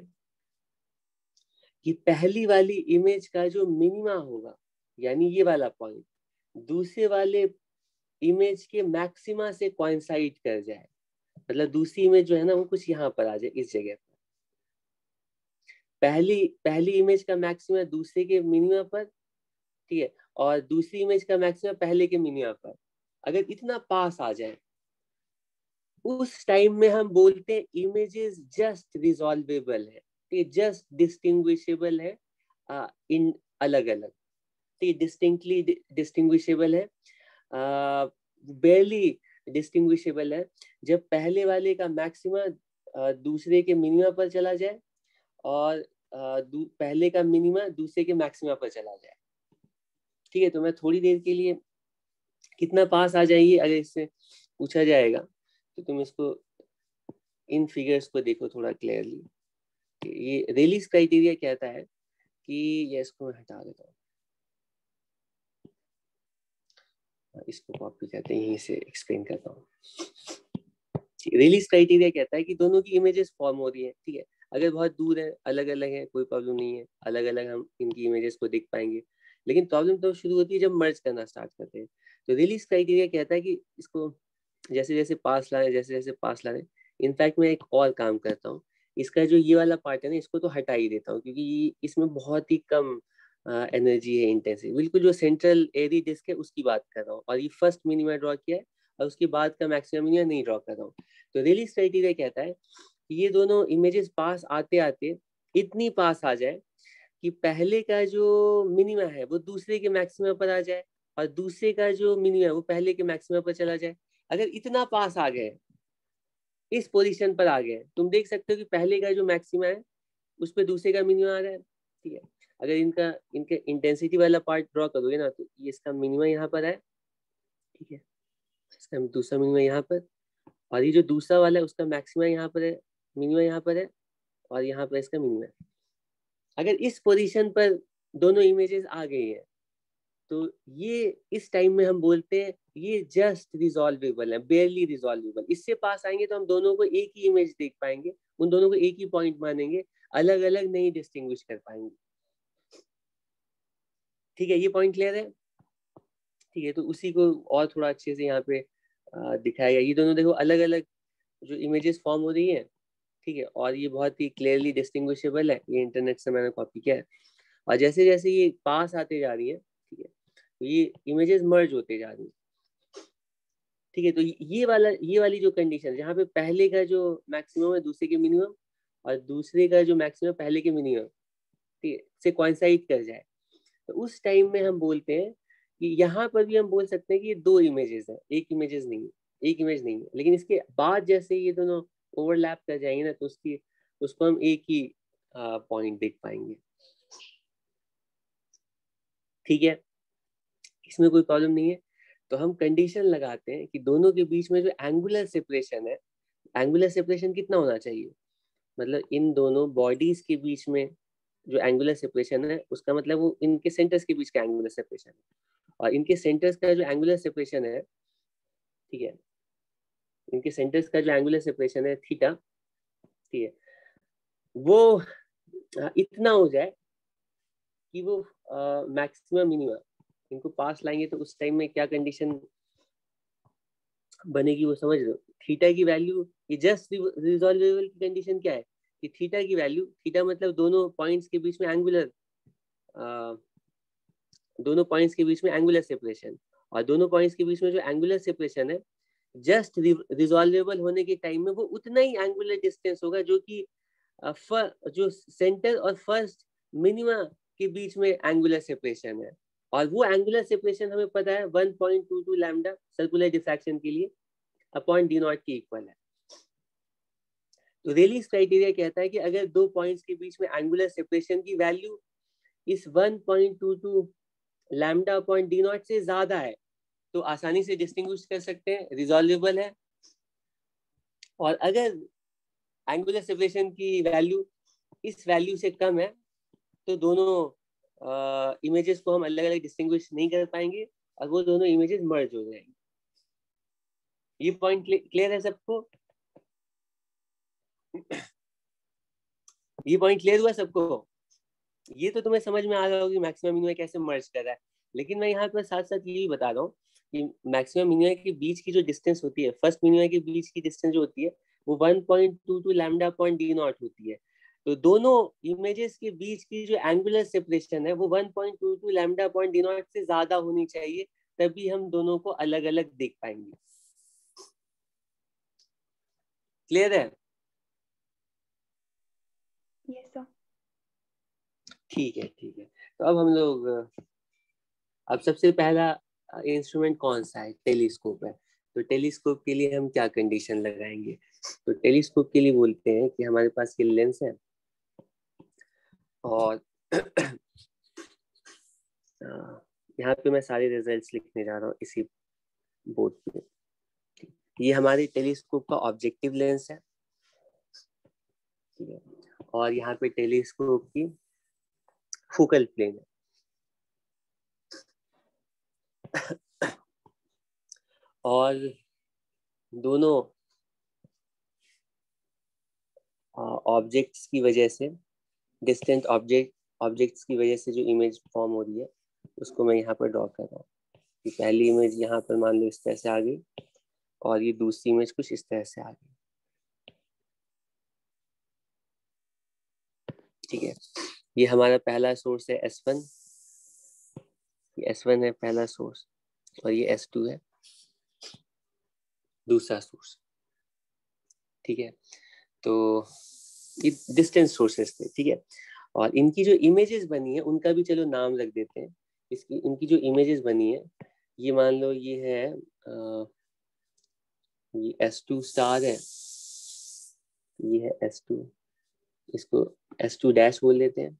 [SPEAKER 1] कि पहली वाली इमेज का जो मिनिमा होगा, यानी ये वाला पॉइंट, दूसरे वाले इमेज के मैक्सिमा से कोइंसाइड कर जाए, मतलब दूसरी इमेज जो है ना वो कुछ यहाँ पर आ जाए, इस जगह पर, पहली इमेज का मैक्सिमा दूसरे के मिनिमा पर, ठीक है, और दूसरी इमेज का मैक्सिमा पहले के मिनिमा पर, अगर इतना पास आ जाए, उस टाइम में हम बोलते हैं इमेजेस जस्ट रिजॉल्वेबल है, ये जस्ट डिस्टिंग्विशेबल है इन अलग अलग, ये डिस्टिंक्टली डिस्टिंग्विशेबल है, बेरली डिस्टिंग्विशेबल है जब पहले वाले का मैक्सिमा दूसरे के मिनिमा पर चला जाए, और पहले का मिनिमा दूसरे के मैक्सिमा पर चला जाए, ठीक है। तो मैं थोड़ी देर के लिए कितना पास आ जाएगी अगर इससे पूछा जाएगा, तो तुम इसको इन फिगर्स को देखो थोड़ा क्लियरली। ये रेलीज क्राइटेरिया कहता है कि, ये इसको मैं हटा देता हूँ, इसको कॉपी करते हैं, यहीं से एक्सप्लेन करता हूँ। रेलीज क्राइटेरिया कहता है कि दोनों की इमेजेस फॉर्म हो रही है, ठीक है, अगर बहुत दूर है, अलग अलग है, कोई प्रॉब्लम नहीं है, अलग अलग हम इनकी इमेजेस को देख पाएंगे, लेकिन प्रॉब्लम तो शुरू होती है जब मर्ज करना स्टार्ट करते हैं। तो रिलीज क्राइटेरिया कहता है कि इसको जैसे जैसे पास ला रहे, जैसे जैसे पास ला रहे, इनफैक्ट मैं एक और काम करता हूँ, इसका जो ये वाला पार्ट है ना, इसको तो हटा ही देता हूँ, क्योंकि इसमें बहुत ही कम एनर्जी है, इंटेंसिटी, बिल्कुल जो सेंट्रल एरी डिस्क है उसकी बात कर रहा हूँ, और ये फर्स्ट मिनिमा ड्रॉ किया है, और उसके बाद का मैक्सिमम मिनिमा नहीं ड्रॉ कर रहा हूँ। तो रिलीज क्राइटेरिया कहता है कि ये दोनों इमेजेस पास आते आते इतनी पास आ जाए कि पहले का जो मिनिमा है वो दूसरे के मैक्सिमा पर आ जाए, और दूसरे का जो मिनिमा है वो पहले के मैक्सिमा पर चला जाए। अगर इतना पास आ गए, इस पोजीशन पर आ गए, तुम देख सकते हो कि पहले का जो मैक्सिमा है उस पर दूसरे का मिनिमा आ रहा है, ठीक है। अगर इनके इंटेंसिटी वाला पार्ट ड्रॉ करोगे ना, तो ये इसका मिनिमा यहाँ पर है, ठीक है, इसका दूसरा मिनिमा यहाँ पर, और ये जो दूसरा वाला है उसका मैक्सिमा यहाँ पर है, मिनिमा यहाँ पर है, और यहाँ पर इसका मिनिमा है। अगर इस पोजीशन पर दोनों इमेजेस आ गई है, तो ये इस टाइम में हम बोलते हैं ये जस्ट रिजॉल्वेबल है, बेयरली रिजॉल्वेबल। इससे पास आएंगे तो हम दोनों को एक ही इमेज देख पाएंगे, उन दोनों को एक ही पॉइंट मानेंगे, अलग अलग नहीं डिस्टिंग्विश कर पाएंगे, ठीक है। ये पॉइंट क्लियर है, ठीक है। तो उसी को और थोड़ा अच्छे से यहाँ पे दिखाया गया, ये दोनों देखो अलग अलग जो इमेजेस फॉर्म हो रही है, ठीक है, और ये बहुत ही क्लियरली डिस्टिंग्विशेबल है, ये इंटरनेट से मैंने कॉपी किया है, और जैसे जैसे ये पास आते जा रही है, ठीक है, तो ये इमेजेस मर्ज होते जा रही है, ठीक है। तो ये वाली जो कंडीशन जहाँ पे पहले का जो मैक्सिमम है दूसरे के मिनिमम, और दूसरे का जो मैक्सिमम पहले के मिनिमम, ठीक है, से कोइंसाइड कर जाए, तो उस टाइम में हम बोलते हैं कि यहाँ पर भी हम बोल सकते हैं कि ये दो इमेजेस हैं, एक इमेजेस नहीं है, एक इमेज नहीं है, लेकिन इसके बाद जैसे ये दोनों ओवरलैप कर जाएंगे ना, तो उसको हम एक ही पॉइंट देख पाएंगे। ठीक है, इसमें कोई प्रॉब्लम नहीं है। तो हम कंडीशन लगाते हैं कि दोनों के बीच में जो एंगुलर सेपरेशन है, एंगुलर सेपरेशन कितना होना चाहिए, मतलब इन दोनों बॉडीज के बीच में जो एंगुलर सेपरेशन है, उसका मतलब वो इनके सेंटर्स के बीच का एंगुलर सेपरेशन है। और इनके सेंटर्स का जो एंगुलर सेपरेशन है, ठीक है, इनके सेंटर्स का जो एंगुलर सेपरेशन है थीटा, ठीक है, वो इतना हो जाए कि वो मैक्सिमम मिनिमम इनको पास लाएंगे, तो उस टाइम में क्या कंडीशन बनेगी वो समझ लो। थीटा की वैल्यू, ये जस्ट रिजॉल्वेबल की कंडीशन क्या है कि थीटा की वैल्यू, थीटा मतलब दोनों पॉइंट्स के बीच में एंगुलर, दोनों पॉइंट्स के बीच में एंगुलर सेपरेशन, और दोनों पॉइंट्स के बीच में जो एंगुलर सेपरेशन है जस्ट रिजॉल्वेबल होने के टाइम में वो उतना ही एंगुलर डिस्टेंस होगा जो कि जो सेंटर और फर्स्ट मिनिमा के बीच में एंगुलर सेपरेशन है। और वो एंगुलर सेपरेशन हमें पता है 1.22 लैम्डा सर्कुलर डिफ्रैक्शन के लिए अपॉन डी नॉट के इक्वल है। तो रेलिस क्राइटेरिया कहता है कि अगर दो पॉइंट्स के बीच में एंगुलर सेपरेशन की वैल्यू इस 1.22 लैम्डा अपॉन डी नॉट से ज्यादा है, तो आसानी से डिस्टिंग्विश कर सकते हैं, रिजॉल्वेबल है। और अगर एंगुलर सेपरेशन की वैल्यू इस वैल्यू से कम है, तो दोनों इमेजेस को हम अलग अलग डिस्टिंग्विश नहीं कर पाएंगे और वो दोनों इमेजेस मर्ज हो जाएंगे। ये पॉइंट क्लियर है सबको? ये पॉइंट क्लियर हुआ सबको? ये तो तुम्हें समझ में आ रहा होगा कि मैक्सिमम मिनिमम कैसे मर्ज कर रहा है, लेकिन मैं यहाँ पर साथ साथ ये भी बता रहा हूँ कि मैक्सिमम मिनिमम के बीच की जो डिस्टेंस होती है, फर्स्ट मिनिमम के बीच की डिस्टेंस जो होती है वो 1.22 लैम्डा पॉइंट डी नॉट होती है। तो दोनों इमेजेस के बीच की जो एंगुलर सेपरेशन है वो 1.22 लैम्डा पॉइंट डी नॉट से ज्यादा होनी चाहिए, तभी हम दोनों को अलग अलग देख पाएंगे। क्लियर है?
[SPEAKER 3] Yes sir.
[SPEAKER 1] ठीक है, ठीक है। तो अब हम लोग, अब सबसे पहला इंस्ट्रूमेंट कौन सा है? टेलीस्कोप है। तो टेलीस्कोप के लिए हम क्या कंडीशन लगाएंगे? तो टेलीस्कोप के लिए बोलते हैं कि हमारे पास ये लेंस है और यहाँ पे मैं सारे रिजल्ट्स लिखने जा रहा हूँ इसी बोर्ड पे। ये हमारे टेलीस्कोप का ऑब्जेक्टिव लेंस है, ठीक है, और यहाँ पे टेलीस्कोप की फोकल प्लेन है। और दोनों ऑब्जेक्ट्स की वजह से, डिस्टेंट ऑब्जेक्ट्स की वजह से जो इमेज फॉर्म हो रही है उसको मैं यहाँ पर ड्रॉ कर रहा हूँ। कि पहली इमेज यहाँ पर मान लो इस तरह से आ गई और ये दूसरी इमेज कुछ इस तरह से आ गई, ठीक है। ये हमारा पहला सोर्स है S1, ये S1 है पहला सोर्स, और ये S2 है दूसरा सोर्स, ठीक है। तो ये डिस्टेंस सोर्सेस थे, ठीक है। और इनकी जो इमेजेस बनी है उनका भी चलो नाम रख देते हैं। इनकी जो इमेजेस बनी है, ये मान लो ये है ये S2 स्टार है, ये है S2, इसको S2 डैश बोल लेते हैं,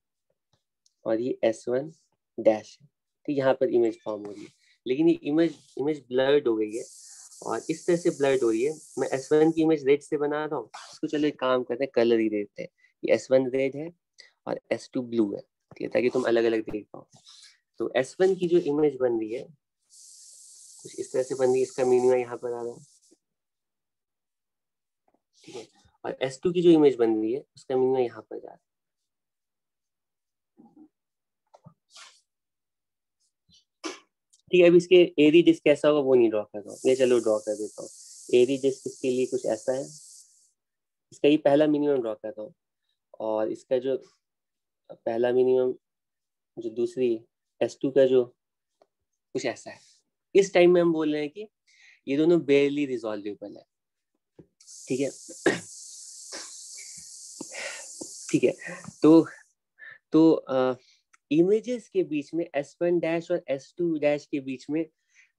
[SPEAKER 1] और ये S1 डैश है। ठीक, यहाँ पर इमेज फॉर्म हो रही है, लेकिन ये इमेज ब्लर्ड हो गई है और इस तरह से ब्लर्ड हो रही है। मैं S1 की इमेज रेड से बना रहा हूँ, इसको चलो एक काम करते हैं, कलर ही देते हैं। ये S1 रेड है और S2 ब्लू है, ठीक है, ताकि तुम अलग अलग देख पाओ। तो S1 की जो इमेज बन रही है कुछ इस तरह से बन रही है, इसका मीनिंग यहाँ पर आ रहा है, ठीक है। और S2 की जो इमेज बन रही है उसका मीनिंग यहाँ पर जा रहा है। ठीक है, अब इसके एरी डिस्क कैसा होगा वो नहीं ड्रॉ कर रहा हूँ, ये चलो ड्रॉ कर देता हूँ। एरी डिस्क इसके लिए कुछ ऐसा है, इसका ये पहला मिनिमम ड्रॉ करता हूँ, और इसका जो पहला मिनिमम, जो दूसरी S2 का जो कुछ ऐसा है। इस टाइम में हम बोल रहे हैं कि ये दोनों बेयरली रिजॉल्वेबल है, ठीक है। ठीक है, तो इमेजेस के बीच में S1 डैश और S2 डैश के बीच में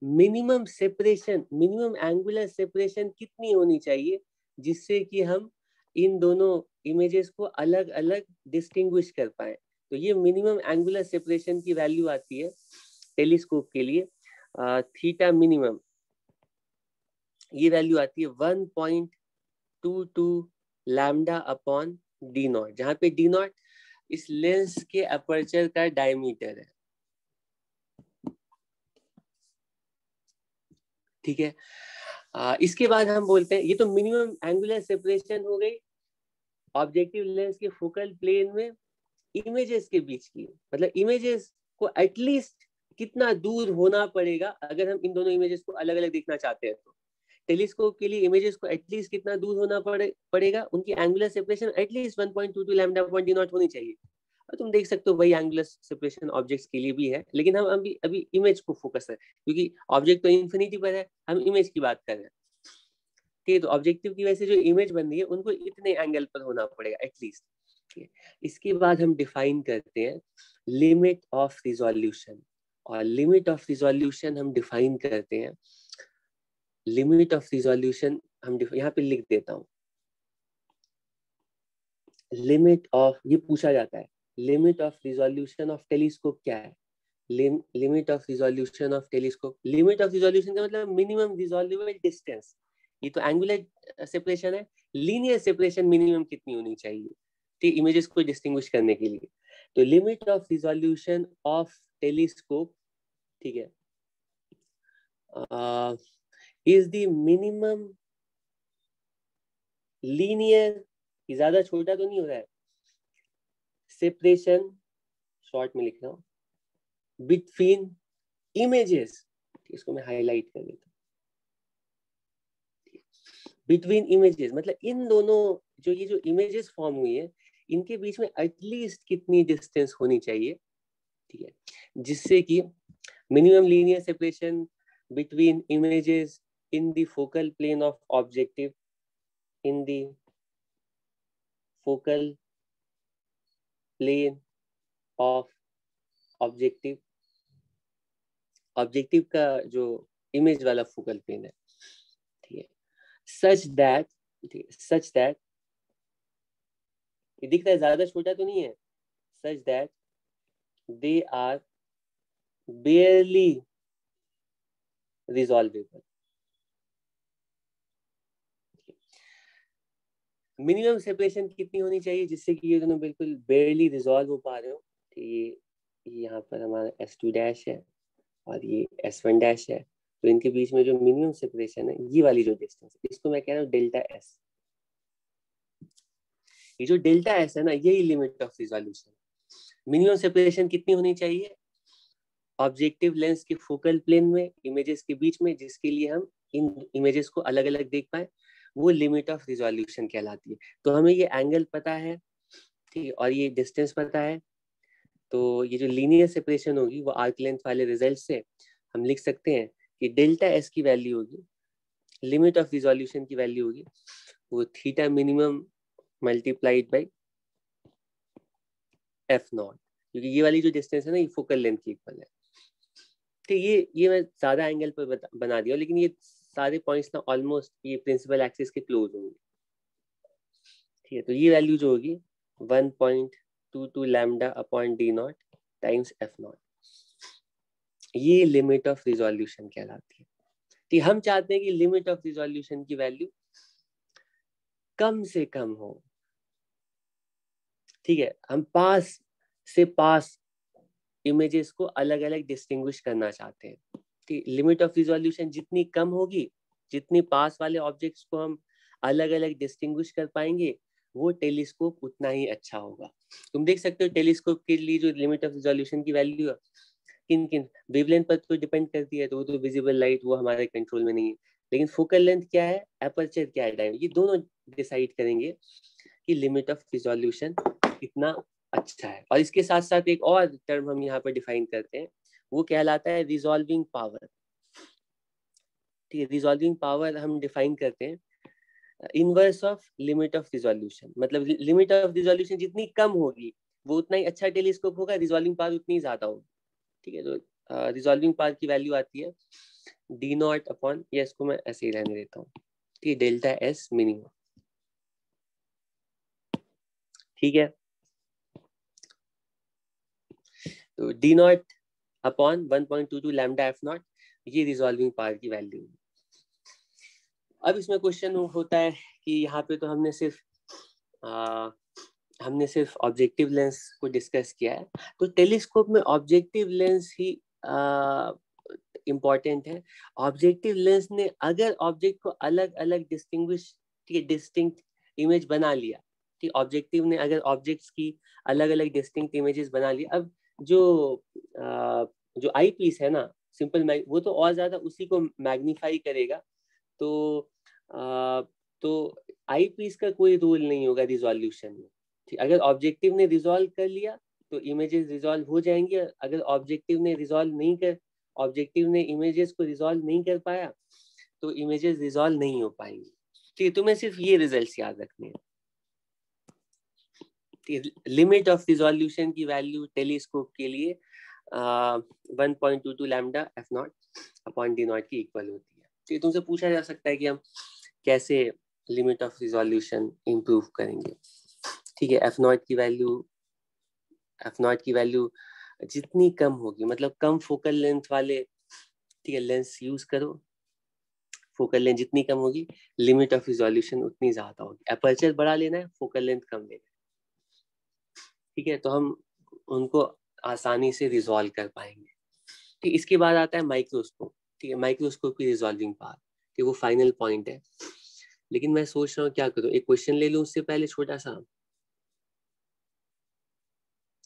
[SPEAKER 1] minimum separation, minimum angular separation कितनी होनी चाहिए जिससे कि हम इन दोनों इमेजेस को अलग अलग डिस्टिंग्विश कर पाए। तो ये मिनिमम एंगुलर सेपरेशन की वैल्यू आती है टेलीस्कोप के लिए थीटा मिनिमम, ये वैल्यू आती है 1.22 लैम्डा अपॉन डी नॉट, जहां पे डी नॉट इस लेंस के अपर्चर का डायमीटर है। ठीक है, इसके बाद हम बोलते हैं, ये तो मिनिमम एंगुलर सेपरेशन हो गई ऑब्जेक्टिव लेंस के फोकल प्लेन में इमेजेस के बीच की, मतलब इमेजेस को एटलीस्ट कितना दूर होना पड़ेगा अगर हम इन दोनों इमेजेस को अलग अलग देखना चाहते हैं। तो टेलीस्कोप के लिए इमेजेस को एटलीस्ट कितना दूर होना पड़ेगा, उनकी angular separation at least 1.22 lambda upon D not होनी चाहिए। और तुम देख सकते हो वही एंगुलर सेपरेशन ऑब्जेक्ट्स के लिए भी है, लेकिन हम अभी इमेज को फोकस है क्योंकि ऑब्जेक्ट तो इन्फिनिटी पर है, हम इमेज की बात कर रहे हैं। ठीक है, तो ऑब्जेक्टिव की वजह से जो इमेज बन रही है उनको इतने एंगल पर होना पड़ेगा एटलीस्ट। ठीक है, इसके बाद हम डिफाइन करते हैं लिमिट ऑफ रिजोल्यूशन, और लिमिट ऑफ रिजोल्यूशन हम डिफाइन करते हैं, लिमिट ऑफ रिजोल्यूशन हम यहाँ पे लिख देता हूँ, लिमिट ऑफ, ये पूछा जाता है limit of resolution of telescope क्या है, limit of resolution of telescope, limit of resolution का मतलब मिनिमम रिजोल्वेबल डिस्टेंस। ये तो एंगुलर सेपरेशन है, लीनियर सेपरेशन मिनिमम कितनी होनी चाहिए ठीक इमेजेस को डिस्टिंग्विश करने के लिए। तो limit of resolution of telescope, ठीक है, इज द मिनिमम लीनियर, ज्यादा छोटा तो नहीं हो रहा है, सेपरेशन शॉर्ट में लिख रहा हूं, बिटवीन इमेजेस, इसको मैं हाईलाइट कर देता हूं, बिटवीन इमेजेस मतलब इन दोनों जो ये जो इमेजेस फॉर्म हुई है इनके बीच में एटलीस्ट कितनी डिस्टेंस होनी चाहिए, ठीक है, जिससे कि minimum linear separation between images in the focal plane of objective, in the focal plane of objective, objective का जो इमेज वाला फोकल प्लेन है, ठीक है, सच दैट, सच दैट, ये दिख रहा है ज्यादा छोटा तो नहीं है, such that they are barely resolvable। Minimum separation कितनी होनी चाहिए जिससे कि ये दोनों बिल्कुल barely रिजॉल्व हो पा रहे हो। ये यहाँ पर हमारा S2 डैश है और ये S1 डैश है, तो इनके बीच में जो मिनिमम सेपरेशन है ये वाली जो डिस्टेंस है इसको मैं कह रहा हूँ डेल्टा एस। ये जो डेल्टा एस है ना यही limit of resolution. Minimum separation कितनी होनी चाहिए ऑब्जेक्टिव लेंस के फोकल प्लेन में इमेजेस के बीच में, जिसके लिए हम इन इमेजेस को अलग अलग देख पाए, वो लिमिट ऑफ रिजोल्यूशन कहलाती है। तो हमें ये एंगल पता है, ठीक है, और ये डिस्टेंस पता है, तो ये जो लीनियर सेपरेशन होगी वो आर्क लेंथ वाले रिजल्ट से हम लिख सकते हैं कि डेल्टा एस की वैल्यू होगी, लिमिट ऑफ रिजोल्यूशन की वैल्यू होगी वो theta minimum multiplied by F not, क्योंकि ये वाली जो डिस्टेंस है ना ये फोकल लेंथ की इक्वल है। ठीक, ये मैं ज्यादा एंगल पर बना दिया, लेकिन ये सारे पॉइंट्स ना ऑलमोस्ट ये प्रिंसिपल एक्सिस के क्लोज होंगे। ठीक है, तो ये वैल्यू जो होगी 1.22 lambda upon D naught times F not, ये लिमिट ऑफ रिजोल्यूशन कहलाती है। ठीक, हम चाहते हैं कि लिमिट ऑफ रिजोल्यूशन की वैल्यू कम से कम हो। ठीक है, हम पास से पास इमेजेस को अलग अलग डिस्टिंग्विश करना चाहते हैं। ठीक, लिमिट ऑफ रिजोल्यूशन जितनी कम होगी, जितनी पास वाले ऑब्जेक्ट्स को हम अलग अलग डिस्टिंग्विश कर पाएंगे, वो टेलीस्कोप उतना ही अच्छा होगा। तुम देख सकते हो टेलीस्कोप के लिए जो लिमिट ऑफ रिजोल्यूशन की वैल्यू है किन किन वेवलेंथ पर तो डिपेंड करती है, तो वो तो विजिबल लाइट वो हमारे कंट्रोल में नहीं है, लेकिन फोकल लेंथ क्या है, एपर्चर क्या है, डायमीटर, ये दोनों डिसाइड करेंगे कि लिमिट ऑफ रिजोल्यूशन कितना अच्छा है। और इसके साथ साथ एक और टर्म हम यहाँ पर डिफाइन करते हैं, वो कहलाता है रिजॉल्विंग पावर। ठीक है, रिजॉल्विंग पावर हम डिफाइन करते हैं inverse of limit of resolution, मतलब लिमिट ऑफ रिजोल्यूशन जितनी कम होगी वो उतना ही अच्छा टेलीस्कोप होगा, रिजॉल्विंग पावर उतनी ज्यादा होगी। ठीक है, तो रिजॉल्विंग पावर की वैल्यू आती है डी नॉट अपॉन, या इसको मैं ऐसे ही रहने देता हूँ, ठीक है, डेल्टा एस मिनिमम, ठीक है। तो D not upon 1.22 lambda F not, ये रिजॉल्विंग पावर की वैल्यू। अब इसमें क्वेश्चन होता है कि यहाँ पे तो हमने सिर्फ ऑब्जेक्टिव लेंस को डिस्कस किया है, तो टेलीस्कोप में ऑब्जेक्टिव लेंस ही इम्पॉर्टेंट है। ऑब्जेक्टिव लेंस ने अगर ऑब्जेक्ट को अलग अलग डिस्टिंक्ट इमेज बना लिया, ठीक, ऑब्जेक्टिव ने अगर ऑब्जेक्ट्स की अलग अलग डिस्टिंक्ट इमेजेस बना ली, अब जो आई पीस है ना, सिंपल वो तो और ज्यादा उसी को मैग्नीफाई करेगा। तो आई पीस का कोई रोल नहीं होगा रिजोल्यूशन में, ठीक। अगर ऑब्जेक्टिव ने रिजॉल्व कर लिया तो इमेजेस रिजॉल्व हो जाएंगी, अगर ऑब्जेक्टिव ने इमेजेस को रिजॉल्व नहीं कर पाया तो इमेजेस रिजॉल्व नहीं हो पाएंगी, ठीक। तुम्हें सिर्फ ये रिजल्ट्स याद रखने हैं। लिमिट ऑफ रिजोल्यूशन की वैल्यू टेलीस्कोप के लिए 1.22 lambda F not upon D naught की इक्वल होती है। तो तुमसे पूछा जा सकता है कि हम कैसे लिमिट ऑफ रिजोल्यूशन इंप्रूव करेंगे, ठीक है। एफ नॉट की वैल्यू जितनी कम होगी, मतलब कम फोकल लेंथ वाले, ठीक है, लेंस यूज करो। फोकल लेंथ जितनी कम होगी लिमिट ऑफ रिजोल्यूशन उतनी ज्यादा होगी। अपर्चर बड़ा लेना है, फोकल लेंथ कम लेना है, ठीक है, तो हम उनको आसानी से रिजॉल्व कर पाएंगे, ठीक। इसके बाद आता है माइक्रोस्कोप, ठीक है। माइक्रोस्कोप की रिजॉल्विंग पावर, ठीक, वो फाइनल पॉइंट है। लेकिन मैं सोच रहा हूँ क्या करूँ, एक क्वेश्चन ले लूँ उससे पहले, छोटा सा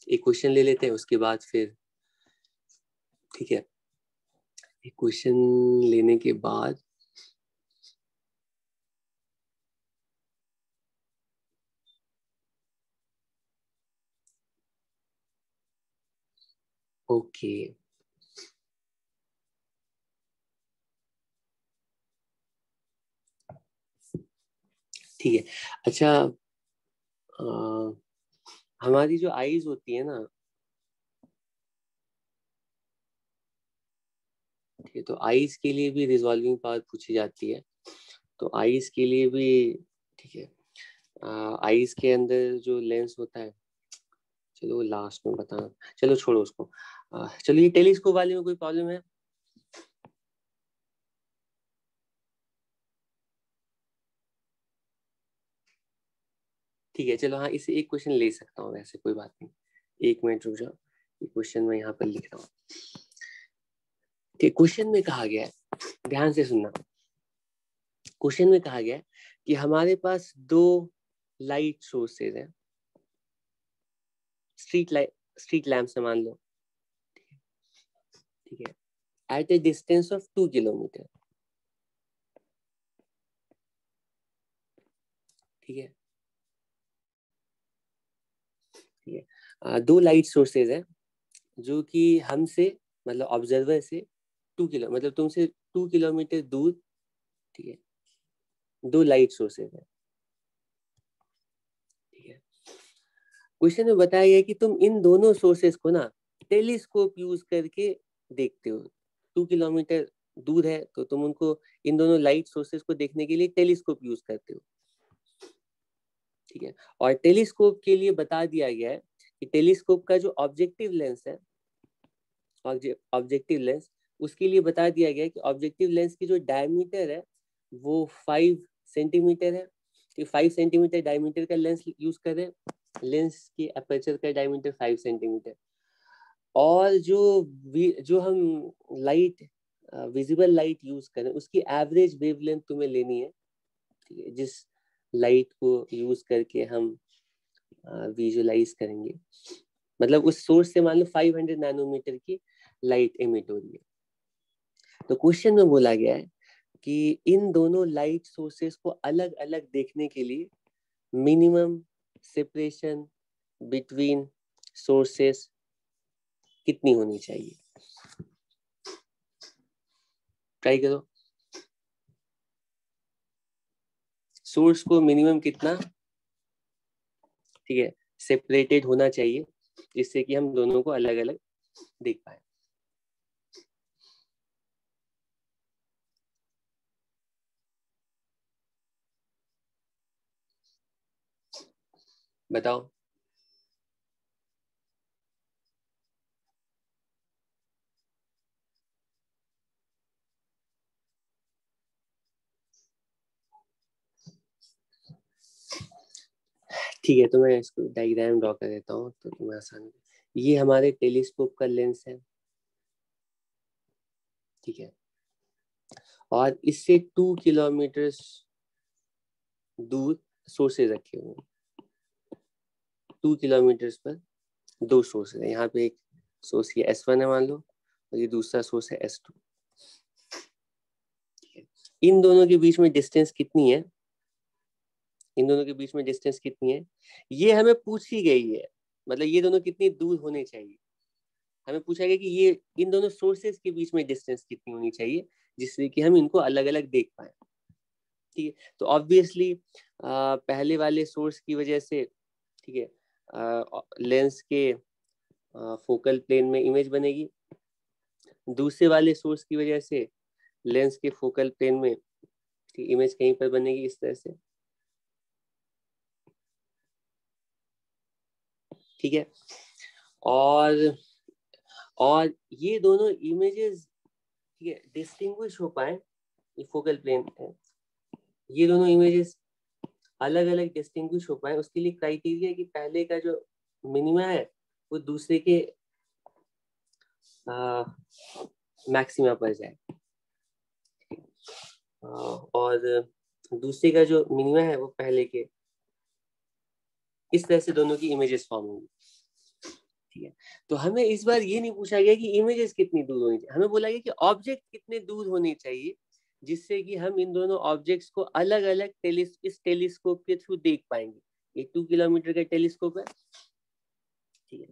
[SPEAKER 1] एक क्वेश्चन ले लेते हैं, उसके बाद फिर, ठीक है, एक क्वेश्चन लेने के बाद ओके, ठीक है। अच्छा, हमारी जो आईज होती है ना, ठीक है, तो आईज के लिए भी रिजॉल्विंग पावर पूछी जाती है। तो आईज के लिए भी, ठीक है, आईज के अंदर जो लेंस होता है, चलो लास्ट में बताना, चलो छोड़ो उसको। चलो ये टेलीस्कोप वाले में कोई प्रॉब्लम है? ठीक है, चलो हाँ, इसे एक क्वेश्चन ले सकता हूँ, वैसे कोई बात नहीं। एक मिनट रुक जाओ, ये क्वेश्चन मैं यहाँ पर लिख रहा हूँ। ठीक, क्वेश्चन में कहा गया है, ध्यान से सुनना। क्वेश्चन में कहा गया है कि हमारे पास दो लाइट सोर्सेज हैं, स्ट्रीट लैम्प से मान लो, ठीक है, at a distance of 2 kilometre, ठीक है, ठीक है। दो लाइट सोर्सेज हैं जो कि हमसे, मतलब ऑब्जर्वर से 2 किलो, मतलब तुमसे 2 किलोमीटर दूर, ठीक है, दो लाइट सोर्सेज हैं, ठीक है। क्वेश्चन में बताया गया कि तुम इन दोनों सोर्सेज को ना टेलीस्कोप यूज करके देखते हो। 2 किलोमीटर दूर है तो तुम उनको, इन दोनों लाइट सोर्सेज को देखने के लिए टेलीस्कोप यूज करते हो, ठीक है। और टेलीस्कोप के लिए बता दिया गया है कि टेलीस्कोप का जो ऑब्जेक्टिव लेंस है, ऑब्जेक्टिव लेंस, उसके लिए बता दिया गया है कि ऑब्जेक्टिव लेंस की जो डायमीटर है वो 5 सेंटीमीटर है, तो 5 सेंटीमीटर डायमीटर का लेंस यूज करें। लेंस के अपर्चर का डायमीटर 5 सेंटीमीटर, और जो हम लाइट, विजिबल लाइट यूज करें, उसकी एवरेज वेवलेंथ तुम्हें लेनी है, ठीक है, जिस लाइट को यूज करके हम विजुअलाइज करेंगे। मतलब उस सोर्स से मान लो 500 नैनोमीटर की लाइट एमिट हो रही है। तो क्वेश्चन में बोला गया है कि इन दोनों लाइट सोर्सेस को अलग अलग देखने के लिए मिनिमम सेपरेशन बिटवीन सोर्सेस कितनी होनी चाहिए? ट्राई करो। सोर्स को मिनिमम कितना, ठीक है, सेपरेटेड होना चाहिए जिससे कि हम दोनों को अलग अलग देख पाए। बताओ। ठीक है, तो मैं इसको डायग्राम ड्रॉ कर देता हूँ तो तुम्हें आसान। ये हमारे टेलीस्कोप का लेंस है, ठीक है, और इससे 2 किलोमीटर दूर सोर्सेज रखे हुए हैं। 2 किलोमीटर पर 2 सोर्स है। यहाँ पे एक सोर्स ये S1 है मान लो, और ये दूसरा सोर्स है S2। इन दोनों के बीच में डिस्टेंस कितनी है, इन दोनों के बीच में डिस्टेंस कितनी है ये हमें पूछी गई है। मतलब ये दोनों कितनी दूर होने चाहिए, हमें पूछा गया कि ये इन दोनों सोर्सेज के बीच में डिस्टेंस कितनी होनी चाहिए जिससे कि हम इनको अलग अलग देख पाए। ठीक है, तो ऑब्वियसली पहले वाले सोर्स की वजह से, ठीक है, लेंस के फोकल प्लेन में इमेज बनेगी। दूसरे वाले सोर्स की वजह से लेंस के फोकल प्लेन में इमेज कहीं पर बनेगी इस तरह से। ठीक है, और ये दोनों इमेजेस, ठीक है, डिस्टिंग्विश हो पाए, ये फोकल प्लेन है, ये दोनों इमेजेस अलग अलग डिस्टिंग्विश हो पाए, उसके लिए क्राइटेरिया है कि पहले का जो मिनिमा है वो दूसरे के मैक्सिमा पर जाए, और दूसरे का जो मिनिमा है वो पहले के, इस तरह से दोनों की इमेजेस फॉर्म होंगी। ठीक है, तो हमें इस बार ये नहीं पूछा गया कि इमेजेस कितनी दूर होनी चाहिए, हमें बोला गया कि ऑब्जेक्ट कितने दूर होने चाहिए जिससे कि हम इन दोनों ऑब्जेक्ट्स को अलग अलग इस टेलीस्कोप के थ्रू देख पाएंगे। ये 2 किलोमीटर का टेलीस्कोप है, ठीक है,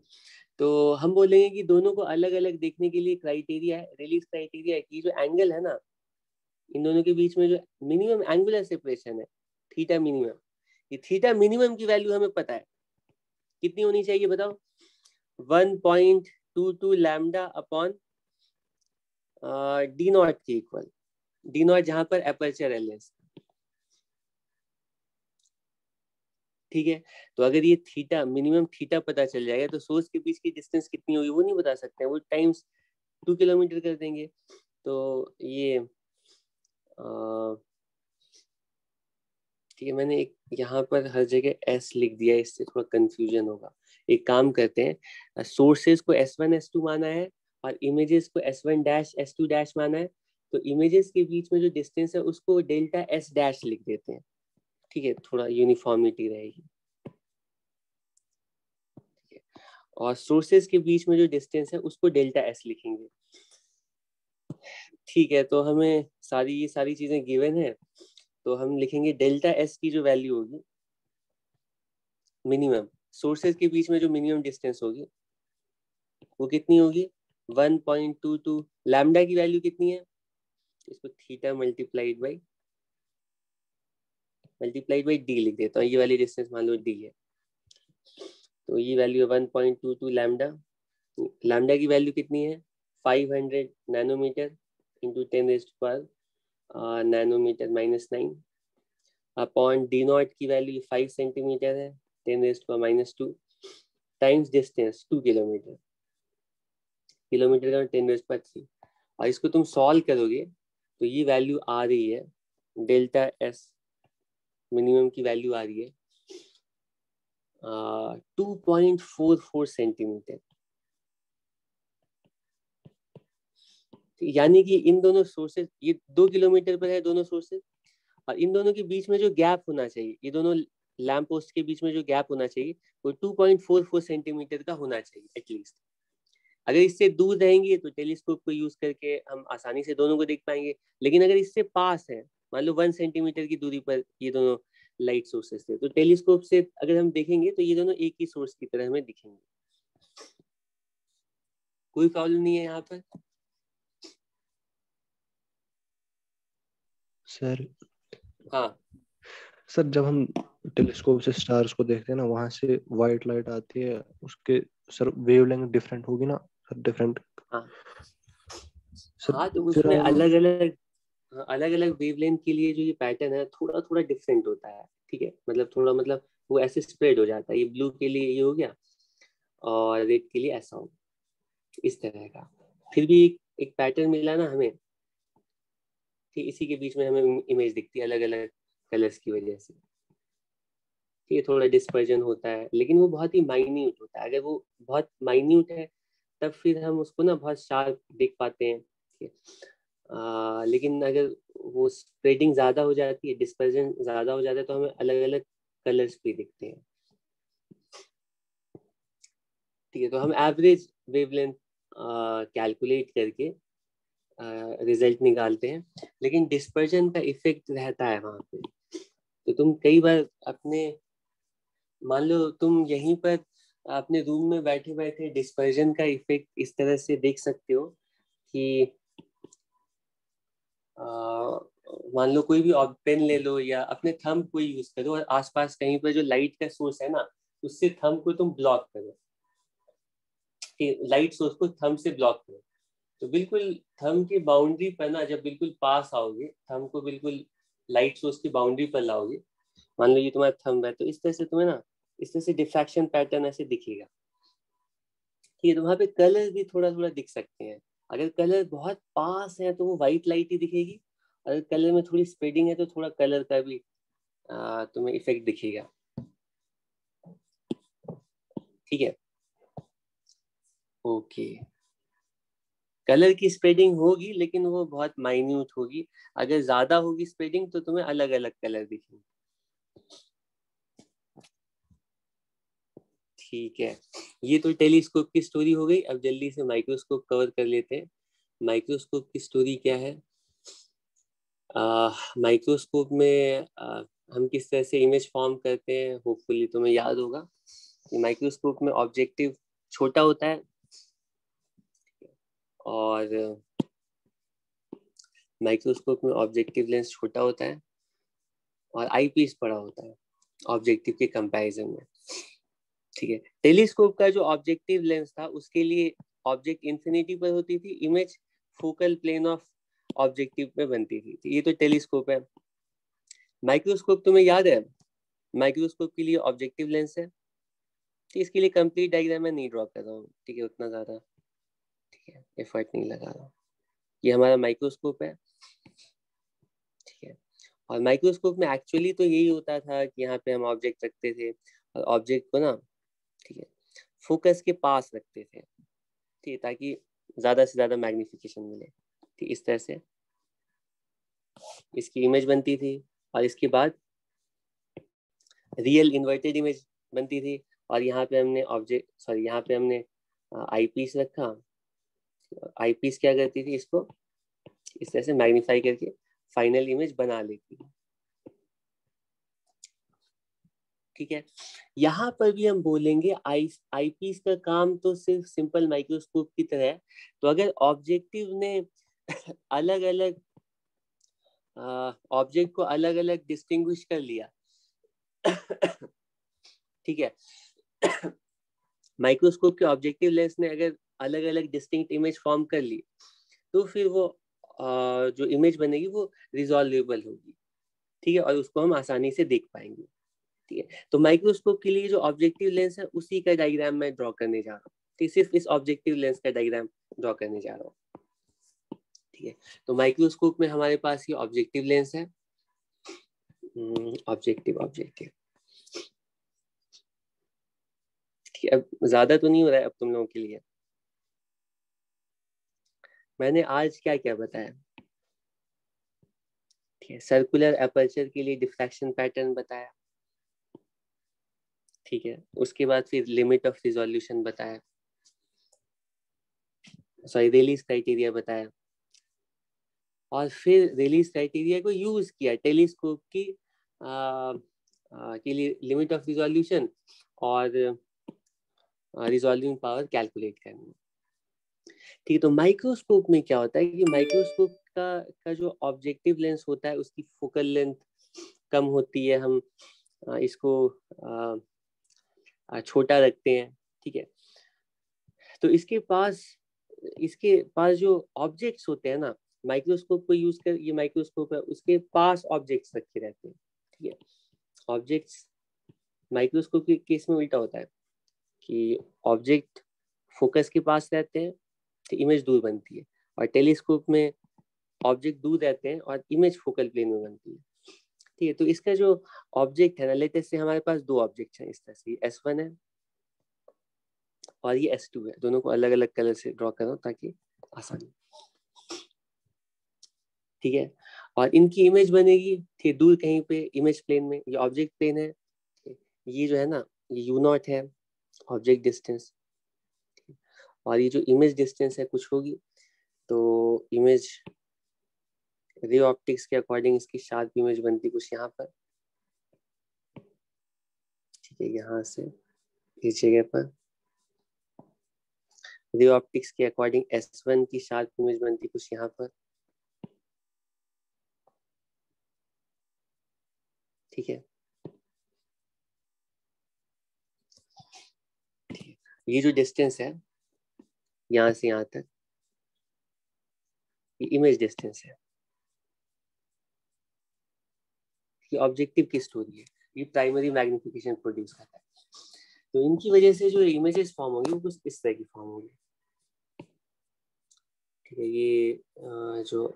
[SPEAKER 1] तो हम बोलेंगे कि दोनों को अलग अलग देखने के लिए क्राइटेरिया है, रिलीज क्राइटेरिया है कि जो एंगल है ना इन दोनों के बीच में, जो मिनिमम एंगुलर सेपरेशन है थीटा मिनिमम, ये थीटा मिनिमम की वैल्यू हमें पता है कितनी होनी चाहिए, बताओ। 1.22 लैम्डा अपॉन डी नॉट के इक्वल, डी नॉट जहां पर एपर्चर है लेंस। ठीक है, तो अगर ये थीटा मिनिमम थीटा पता चल जाएगा तो सोर्स के बीच की डिस्टेंस कितनी होगी वो नहीं बता सकते हैं, वो टाइम्स 2 किलोमीटर कर देंगे। तो ये ठीक है, मैंने एक यहाँ पर हर जगह S लिख दिया, इससे थोड़ा कंफ्यूजन होगा। एक काम करते हैं, सोर्सेज को S1 S2 माना है और इमेजेस को S1 डैश S2 डैश माना है, तो इमेजेस के बीच में जो डिस्टेंस है उसको डेल्टा S डैश लिख देते हैं। ठीक है, थोड़ा यूनिफॉर्मिटी रहेगी। और सोर्सेज के बीच में जो डिस्टेंस है उसको डेल्टा S लिखेंगे। ठीक है, तो हमें ये सारी चीजें गिवन है, तो हम लिखेंगे डेल्टा S की जो वैल्यू होगी मिनिमम, सोर्सेज के बीच में जो मिनिमम डिस्टेंस होगी वो कितनी होगी, 1.22। लैम्डा की वैल्यू कितनी है, इसको थीटा मल्टीप्लाइड बाई डी लिख देता हूँ, ये वाली डिस्टेंस मान लो डी है, तो ये वैल्यू है 1.22 लैम्डा। लैम्डा की वैल्यू कितनी है, 500 nanometre into 10⁻⁻, nanometre -9 upon D naught की वैल्यू 5 सेंटीमीटर है, 10⁻⁻2 टाइम्स डिस्टेंस 2 किलोमीटर, किलोमीटर का 10⁻3। और इसको तुम सॉल्व करोगे तो ये वैल्यू आ रही है, डेल्टा S मिनिमम की वैल्यू आ रही है 2.44 सेंटीमीटर। यानी कि इन दोनों सोर्सेज, ये 2 किलोमीटर पर है दोनों सोर्सेज, और इन दोनों के बीच में जो गैप होना चाहिए, ये दोनों लैंप पोस्ट के बीच में जो गैप होना चाहिए वो 2.44 सेंटीमीटर का होना चाहिए एटलीस्ट। अगर इससे दूर रहेंगे तो टेलीस्कोप को यूज करके हम आसानी से दोनों को देख पाएंगे, लेकिन अगर इससे पास है, मान लो 1 सेंटीमीटर की दूरी पर ये दोनों लाइट सोर्सेस थे, तो टेलीस्कोप से अगर हम देखेंगे तो ये दोनों एक ही सोर्स की तरह हमें दिखेंगे। कोई प्रॉब्लम नहीं है यहाँ पर।
[SPEAKER 2] सर
[SPEAKER 1] हाँ
[SPEAKER 2] सर, जब हम टेलीस्कोप से स्टार्स को देखते हैं ना, वहां से व्हाइट लाइट आती है, उसके सर वेवलेंथ डिफरेंट होगी ना सर, डिफरेंट
[SPEAKER 1] हाँ
[SPEAKER 2] सर।
[SPEAKER 1] हाँ, तो
[SPEAKER 2] फिर
[SPEAKER 1] उसमें
[SPEAKER 2] हम
[SPEAKER 1] अलग अलग वेवलेंथ के लिए जो ये पैटर्न है थोड़ा थोड़ा डिफरेंट होता है। ठीक है, मतलब थोड़ा, मतलब वो ऐसे स्प्रेड हो जाता है। ये ब्लू के लिए ये हो गया और रेड के लिए ऐसा हो, इस तरह का। फिर भी एक पैटर्न मिला ना हमें, ठीक, इसी के बीच में हमें इमेज दिखती है अलग अलग कलर्स की वजह से। ठीक है, थोड़ा डिस्पर्जन होता है लेकिन वो बहुत ही माइन्यूट होता है। अगर वो बहुत माइन्यूट है तब फिर हम उसको ना बहुत शार्प देख पाते हैं। ठीक है, लेकिन अगर वो स्प्रेडिंग ज्यादा हो जाती है, डिस्पर्जन ज्यादा हो जाता है, तो हमें अलग अलग कलर्स भी दिखते हैं। ठीक है, तो हम एवरेज वेवलेंथ कैलकुलेट करके रिजल्ट निकालते हैं, लेकिन डिस्पर्जन का इफेक्ट रहता है वहां पे। तो तुम कई बार अपने, मान लो तुम यहीं पर अपने रूम में बैठे बैठे डिस्पर्जन का इफेक्ट इस तरह से देख सकते हो कि मान लो कोई भी पेन ले लो या अपने थंब को यूज करो और आसपास कहीं पर जो लाइट का सोर्स है ना, उससे थंब को तुम ब्लॉक करो, लाइट सोर्स को थंब से ब्लॉक करो। तो बिल्कुल थंब की बाउंड्री पर ना, जब बिल्कुल पास आओगे, थंब को बिल्कुल लाइट सोर्स की बाउंड्री पर लाओगे, मान लो ये तुम्हारा थंब है, तो इस तरह से तुम्हें ना, इस तरह से डिफ्रैक्शन पैटर्न ऐसे दिखेगा। ठीक है, तो वहां पे कलर भी थोड़ा थोड़ा दिख सकते हैं। अगर कलर बहुत पास है तो वो व्हाइट लाइट ही दिखेगी, अगर कलर में थोड़ी स्प्रेडिंग है तो थोड़ा कलर का भी तुम्हें इफेक्ट दिखेगा। ठीक है, ओके। कलर की स्प्रेडिंग होगी लेकिन वो बहुत माइन्यूट होगी। अगर ज्यादा होगी स्प्रेडिंग तो तुम्हें अलग अलग कलर दिखेंगे। ठीक है, ये तो टेलीस्कोप की स्टोरी हो गई। अब जल्दी से माइक्रोस्कोप कवर कर लेते हैं। माइक्रोस्कोप की स्टोरी क्या है? माइक्रोस्कोप में हम किस तरह से इमेज फॉर्म करते हैं, होपफुली तुम्हें याद होगा कि माइक्रोस्कोप में ऑब्जेक्टिव छोटा होता है और माइक्रोस्कोप में ऑब्जेक्टिव लेंस छोटा होता है और आई पीस बड़ा होता है ऑब्जेक्टिव के कंपैरिजन में। ठीक है, टेलीस्कोप का जो ऑब्जेक्टिव लेंस था उसके लिए ऑब्जेक्ट इंफिनिटी पर होती थी, image focal plane of objective में बनती थी। ये तो टेलीस्कोप है। माइक्रोस्कोप तुम्हें याद है, माइक्रोस्कोप के लिए ऑब्जेक्टिव लेंस है। तो इसके लिए कंप्लीट डायग्राम मैं नहीं ड्रॉ कर रहा हूँ, ठीक है, उतना ज्यादा, ठीक है, एफर्ट नहीं लगा रहा हूँ। ये हमारा माइक्रोस्कोप है। ठीक है, और माइक्रोस्कोप में एक्चुअली तो यही होता था कि यहाँ पे हम ऑब्जेक्ट रखते थे और ऑब्जेक्ट को ना, ठीक है, फोकस के पास रखते थे, ठीक है, ताकि ज्यादा से ज्यादा मैग्निफिकेशन मिले। ठीक, इस तरह से इसकी इमेज बनती थी और इसके बाद रियल इन्वर्टेड इमेज बनती थी। और यहाँ पे हमने ऑब्जेक्ट, सॉरी, यहाँ पे हमने आई पीस रखा। आई पीस क्या करती थी, इसको इस तरह से मैग्नीफाई करके फाइनल इमेज बना लेती है। ठीक है, यहाँ पर भी हम बोलेंगे आई पीस का काम तो सिर्फ सिंपल माइक्रोस्कोप की तरह है। तो अगर ऑब्जेक्टिव ने अलग अलग ऑब्जेक्ट को अलग अलग डिस्टिंग्विश कर लिया, ठीक है, माइक्रोस्कोप के ऑब्जेक्टिव लेंस ने अगर अलग अलग डिस्टिंक्ट इमेज फॉर्म कर ली, तो फिर वो जो इमेज बनेगी वो रिजॉल्वेबल होगी। ठीक है, और उसको हम आसानी से देख पाएंगे। ठीक है, तो माइक्रोस्कोप के लिए जो ऑब्जेक्टिव लेंस है उसी का डायग्राम मैं ड्रॉ करने जा रहा हूँ। ठीक, सिर्फ इस ऑब्जेक्टिव लेंस का डायग्राम ड्रॉ करने जा रहा हूँ। ठीक है, तो माइक्रोस्कोप में हमारे पास ये ऑब्जेक्टिव लेंस है। ऑब्जेक्टिव ऑब्जेक्टिव ठीक है, अब ज्यादा तो नहीं हो रहा है अब तुम लोगों के लिए। मैंने आज क्या क्या बताया? ठीक है, सर्कुलर एपर्चर के लिए डिफ्रैक्शन पैटर्न बताया। ठीक है, उसके बाद फिर लिमिट ऑफ रिजोल्यूशन बताया, सॉरी, रिलीज क्राइटेरिया बताया, और फिर रिलीज क्राइटेरिया को यूज किया टेलीस्कोप की के लिए लिमिट ऑफ रिजोल्यूशन और रिजोल्विंग पावर कैलकुलेट करनी। ठीक है, तो माइक्रोस्कोप में क्या होता है कि माइक्रोस्कोप का जो ऑब्जेक्टिव लेंस होता है उसकी फोकल लेंथ कम होती है, हम इसको छोटा रखते हैं। ठीक है, तो इसके पास जो ऑब्जेक्ट्स होते हैं ना, माइक्रोस्कोप को यूज कर, ये माइक्रोस्कोप है, उसके पास ऑब्जेक्ट्स रखे रहते हैं। ठीक है, ऑब्जेक्ट्स माइक्रोस्कोप के केस में उल्टा होता है कि ऑब्जेक्ट फोकस के पास रहते हैं तो इमेज दूर बनती है, और टेलीस्कोप में ऑब्जेक्ट दूर रहते हैं और इमेज फोकल प्लेन में बनती है। ठीक है, तो इसका जो ऑब्जेक्ट है ना, लेटेस्ट से हमारे पास दो ऑब्जेक्ट हैं इस तरह से, S1 है और ये S2 है। दोनों को अलग अलग कलर से ड्रॉ करो ताकि आसानी। ठीक है, और इनकी इमेज बनेगी ठीक दूर कहीं पे इमेज प्लेन में। ये ऑब्जेक्ट प्लेन है, ये जो है ना ये U0 है ऑब्जेक्ट डिस्टेंस, और ये जो इमेज डिस्टेंस है कुछ होगी, तो इमेज रे ऑप्टिक्स के अकॉर्डिंग इसकी शार्प इमेज बनती कुछ यहाँ पर। ठीक है, यहाँ से इस जगह पर रे ऑप्टिक्स के अकॉर्डिंग S1 की शार्प इमेज बनती कुछ यहाँ पर। ठीक है, ये जो डिस्टेंस है यहाँ से यहाँ तक, ये इमेज डिस्टेंस है। ये ऑब्जेक्टिव की स्टोरी है, ये प्राइमरी मैग्निफिकेशन प्रोड्यूस करता है। तो इनकी वजह से जो इमेजेस फॉर्म होंगी वो कुछ इस तरह की फॉर्म होगी। ठीक है, ये जो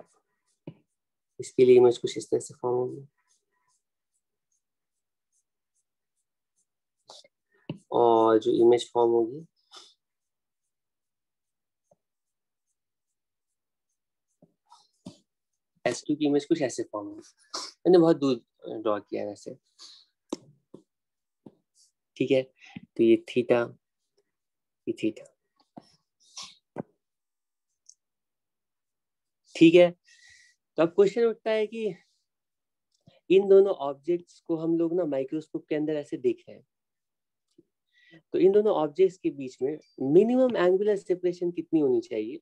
[SPEAKER 1] इसके लिए इमेज कुछ इस तरह से फॉर्म होगी, और जो इमेज फॉर्म होगी S2 की इमेज कुछ ऐसे फॉर्म होगी। मैंने बहुत दूर ड्रॉ किया है वैसे। ठीक है, तो ये थीटा, ये थीटा। ठीक है, तो अब क्वेश्चन उठता है कि इन दोनों ऑब्जेक्ट्स को हम लोग ना माइक्रोस्कोप के अंदर ऐसे देख रहे हैं, तो इन दोनों ऑब्जेक्ट्स के बीच में मिनिमम एंगुलर सेपरेशन कितनी होनी चाहिए,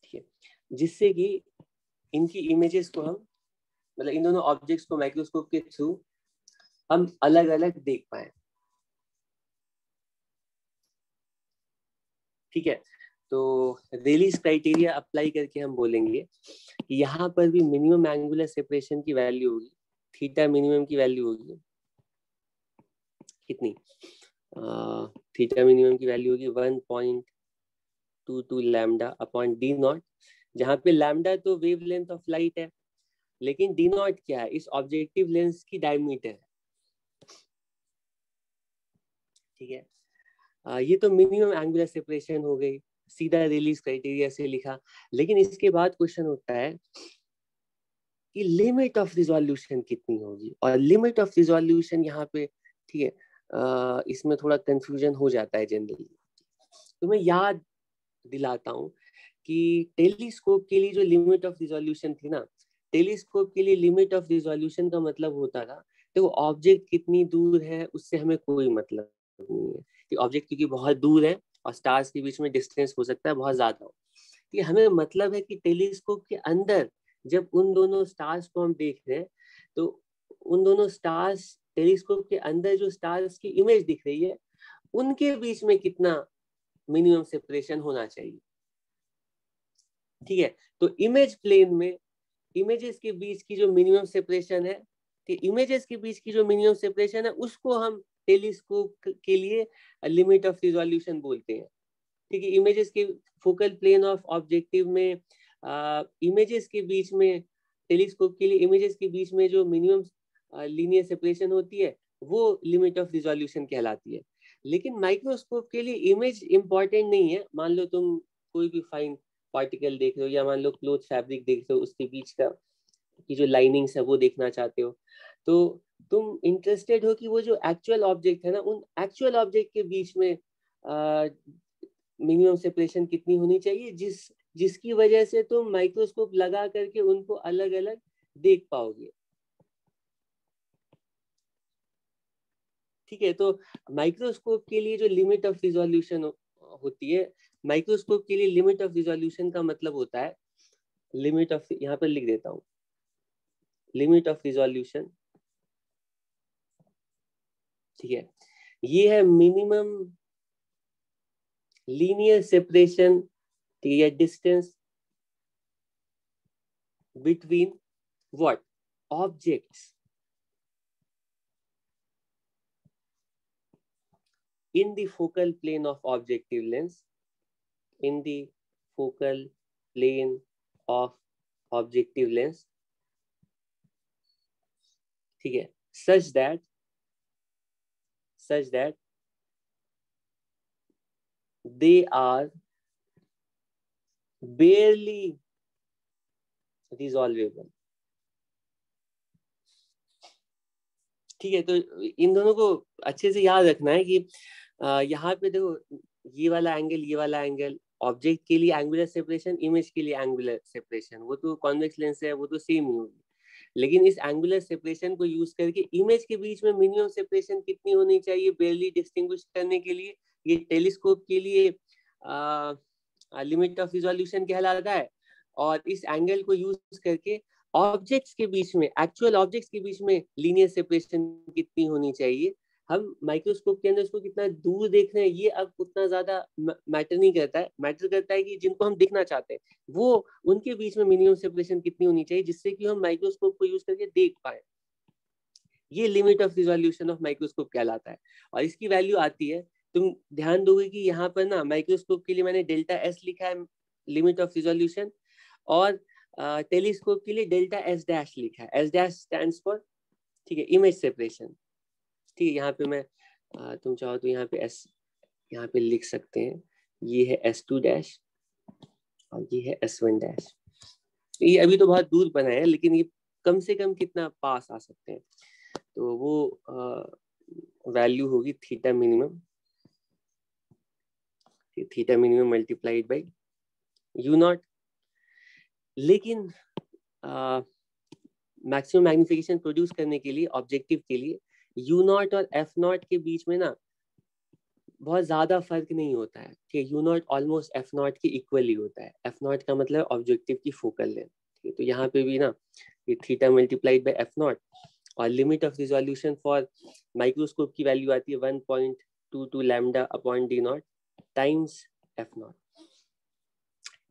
[SPEAKER 1] ठीक है, जिससे कि इनकी इमेजेस को हम, मतलब इन दोनों ऑब्जेक्ट्स को माइक्रोस्कोप के थ्रू हम अलग अलग देख पाए। ठीक है, तो रेलीज क्राइटेरिया अप्लाई करके हम बोलेंगे कि यहाँ पर भी मिनिमम एंगुलर सेपरेशन की वैल्यू होगी, थीटा मिनिमम की वैल्यू होगी कितनी, थीटा मिनिमम की वैल्यू होगी 1.22 लैम्डा अपॉन डी नॉट, जहाँ पे लैम्डा तो वेव लेंथ ऑफ लाइट है, लेकिन डी नॉट क्या है, इस ऑब्जेक्टिव लेंस की डायमीटर है। ठीक है, ये तो मिनिमम एंगुलर सेपरेशन हो गई, सीधा रिलीज क्राइटेरिया से लिखा। लेकिन इसके बाद क्वेश्चन होता है कि लिमिट ऑफ रिजोल्यूशन कितनी होगी, और लिमिट ऑफ रिजोल्यूशन यहाँ पे, ठीक है, इसमें थोड़ा कंफ्यूजन हो जाता है जनरली। तो मैं याद दिलाता हूँ कि टेलीस्कोप के लिए जो लिमिट ऑफ रिजोल्यूशन थी ना, टेलीस्कोप के लिए लिमिट ऑफ रिजोल्यूशन का मतलब होता था, देखो ऑब्जेक्ट कितनी दूर है उससे हमें कोई मतलब नहीं है, कि ऑब्जेक्ट क्योंकि बहुत दूर है और स्टार्स के बीच में डिस्टेंस हो सकता है बहुत ज्यादा हो, कि हमें मतलब है कि टेलीस्कोप के अंदर जब उन दोनों स्टार्स को हम देख रहे हैं, तो उन दोनों स्टार्स, टेलीस्कोप के अंदर जो स्टार्स की इमेज दिख रही है उनके बीच में कितना मिनिमम सेपरेशन होना चाहिए। ठीक है, तो इमेज प्लेन में इमेजेस के बीच की जो मिनिमम सेपरेशन है, कि इमेजेस के बीच की जो मिनिमम सेपरेशन है उसको हम टेलीस्कोप के लिए लिमिट ऑफ रिजोल्यूशन बोलते हैं। ठीक है, इमेजेस के फोकल प्लेन ऑफ ऑब्जेक्टिव में इमेजेस के बीच में, टेलीस्कोप के लिए इमेजेस के बीच में जो मिनिमम लीनियर सेपरेशन होती है वो लिमिट ऑफ रिजोल्यूशन कहलाती है। लेकिन माइक्रोस्कोप के लिए इमेज इंपॉर्टेंट नहीं है। मान लो तुम कोई भी फाइन पार्टिकल देख रहे हो, या मान लो क्लोथ फैब्रिक देख रहे हो, उसके बीच का की जो लाइनिंग्स है वो देखना चाहते हो, तो तुम इंटरेस्टेड हो कि वो जो एक्चुअल ऑब्जेक्ट है ना, उन एक्चुअल ऑब्जेक्ट के बीच में मिनिमम सेपरेशन कितनी होनी चाहिए, जिसकी वजह से तुम माइक्रोस्कोप लगा करके उनको अलग अलग देख पाओगे। ठीक है, तो माइक्रोस्कोप के लिए जो लिमिट ऑफ रिजोल्यूशन होती है, माइक्रोस्कोप के लिए लिमिट ऑफ रिजोल्यूशन का मतलब होता है, लिमिट ऑफ, यहाँ पर लिख देता हूँ, लिमिट ऑफ रिजोल्यूशन, ठीक है, ये है मिनिमम लीनियर सेपरेशन, ठीक है, distance between what, objects, in the focal plane of objective lens, in the focal plane of objective lens, ठीक है, such that they are barely resolvable. ठीक है, तो इन दोनों को अच्छे से याद रखना है कि यहाँ पे देखो ये वाला एंगल ऑब्जेक्ट के लिए एंगुलर सेपरेशन, इमेज के लिए एंगुलर सेपरेशन, वो तो कॉन्वेक्स लेंस है, वो तो सेम ही होगी, लेकिन इस एंगुलर सेपरेशन को यूज करके इमेज के बीच में मिनिमम सेपरेशन कितनी होनी चाहिए बेरली डिस्टिंग्विश करने के लिए, ये टेलीस्कोप के लिए लिमिट ऑफ रिजोल्यूशन कहलाता है। और इस एंगल को यूज करके ऑब्जेक्ट्स के बीच में, एक्चुअल ऑब्जेक्ट्स के बीच में लीनियर सेपरेशन कितनी होनी चाहिए, हम माइक्रोस्कोप के अंदर उसको कितना दूर देख रहे हैं ये अब उतना ज्यादा मैटर नहीं करता है, मैटर करता है कि जिनको हम देखना चाहते हैं वो उनके बीच में मिनिमम सेपरेशन कितनी होनी चाहिए जिससे कि हम माइक्रोस्कोप को यूज करके देख पाए। ये limit of resolution of microscope कहलाता है और इसकी वैल्यू आती है, तुम ध्यान दोगे कि यहाँ पर ना माइक्रोस्कोप के लिए मैंने डेल्टा एस लिखा है लिमिट ऑफ रिजोल्यूशन, और टेलीस्कोप के लिए डेल्टा एस डैश लिखा है, एस डैश स्टैंड्स फॉर, ठीक है, इमेज सेपरेशन। ठीक है, यहाँ पे मैं तुम चाहो तो यहाँ पे एस यहाँ पे लिख सकते हैं, ये है S2 डैश और ये है S1 डैश। ये अभी तो बहुत दूर बना है लेकिन ये कम से कम कितना पास आ सकते हैं, तो वो वैल्यू होगी theta minimum, theta minimum multiplied by you not. लेकिन मैक्सिमम मैग्निफिकेशन प्रोड्यूस करने के लिए ऑब्जेक्टिव के लिए यू नॉट और एफ नॉट के बीच में ना बहुत ज्यादा फर्क नहीं होता है, ठीक है, you not almost F not के इक्वली होता है, एफ नॉट का मतलब ऑब्जेक्टिव की फोकल लेंथ, ठीक है, तो यहाँ पे भी ना ये theta multiplied by F naught और limit of resolution for microscope की वैल्यू आती है 1.22 lambda upon D naught times F naught.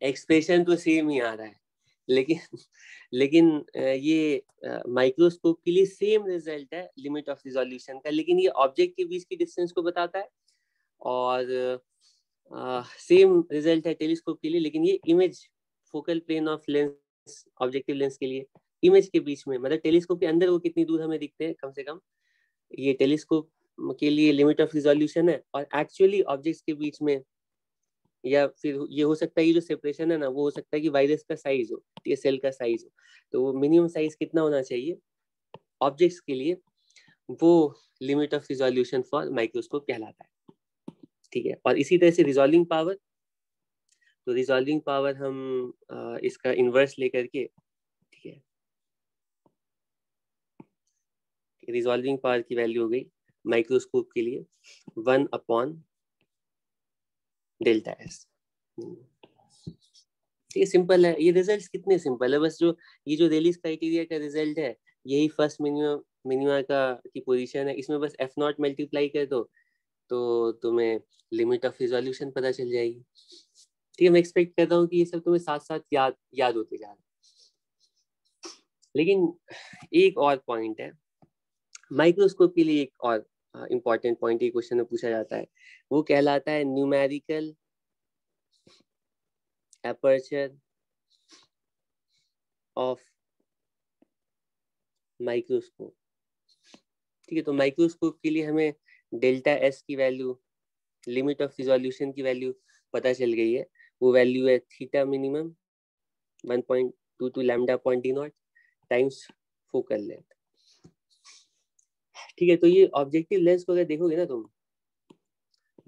[SPEAKER 1] Expression तो सेम ही आ रहा है लेकिन ये माइक्रोस्कोप के लिए सेम रिजल्ट है लिमिट ऑफ रिजोल्यूशन का, लेकिन ये ऑब्जेक्ट के बीच की डिस्टेंस को बताता है और सेम रिजल्ट है टेलीस्कोप के लिए, लेकिन ये image focal plane of lens objective lens के लिए इमेज के बीच में, मतलब टेलीस्कोप के अंदर वो कितनी दूर हमें दिखते हैं कम से कम, ये टेलीस्कोप के लिए लिमिट ऑफ रिजोल्यूशन है, और एक्चुअली ऑब्जेक्ट्स के बीच में, या फिर ये हो सकता है ये जो सेपरेशन है ना वो हो सकता है कि वायरस का साइज हो, ये सेल का साइज हो, तो वो मिनिमम साइज कितना होना चाहिए ऑब्जेक्ट्स के लिए, वो limit of resolution for microscope कहलाता है। ठीक है, और इसी तरह से रिजॉल्विंग पावर, तो रिजॉल्विंग पावर हम इसका इनवर्स लेकर के, ठीक है, रिजॉल्विंग पावर की वैल्यू हो गई माइक्रोस्कोप के लिए 1 अपॉन डेल्टा एस। ये सिंपल है, ये रिजल्ट्स कितने सिंपल है, बस जो ये जो रेलिस क्राइटेरिया का रिजल्ट है यही फर्स्ट मिनिमा का की पोजीशन है, इसमें बस एफ नॉट मल्टीप्लाई कर दो तो तुम्हें लिमिट ऑफ रिजोल्यूशन पता चल जाएगी। ठीक है, मैं एक्सपेक्ट कर रहा हूँ कि ये सब तुम्हें साथ साथ याद होते जा रहा है। लेकिन एक और पॉइंट है माइक्रोस्कोप के लिए, एक और इम्पॉर्टेंट पॉइंट ये क्वेश्चन में पूछा जाता है, वो कहलाता है न्यूमेरिकल एपर्चर ऑफ माइक्रोस्कोप। ठीक है, तो माइक्रोस्कोप के लिए हमें डेल्टा एस की वैल्यू, लिमिट ऑफ रिजोल्यूशन की वैल्यू पता चल गई है, वो वैल्यू है theta minimum 1.22 lambda upon D naught times focal length. ठीक है, तो ये ऑब्जेक्टिव लेंस को अगर देखोगे ना तुम,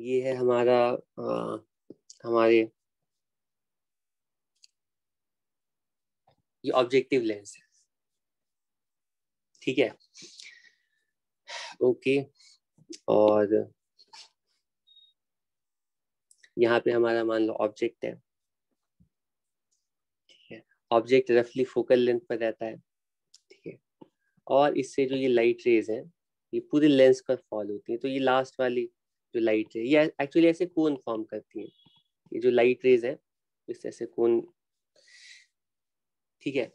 [SPEAKER 1] ये है हमारा हमारे ये ऑब्जेक्टिव लेंस है, ठीक है, ओके, और यहाँ पे हमारा मान लो ऑब्जेक्ट है, ठीक है, ऑब्जेक्ट रफली फोकल लेंथ पर रहता है, ठीक है, और इससे जो ये लाइट रेज है ये पूरी लेंस पर फॉल होती है, तो ये लास्ट वाली जो लाइट रे ये एक्चुअली ऐसे कोन फॉर्म करती है, ये जो लाइट रेज है इस ऐसे कोन, ठीक है,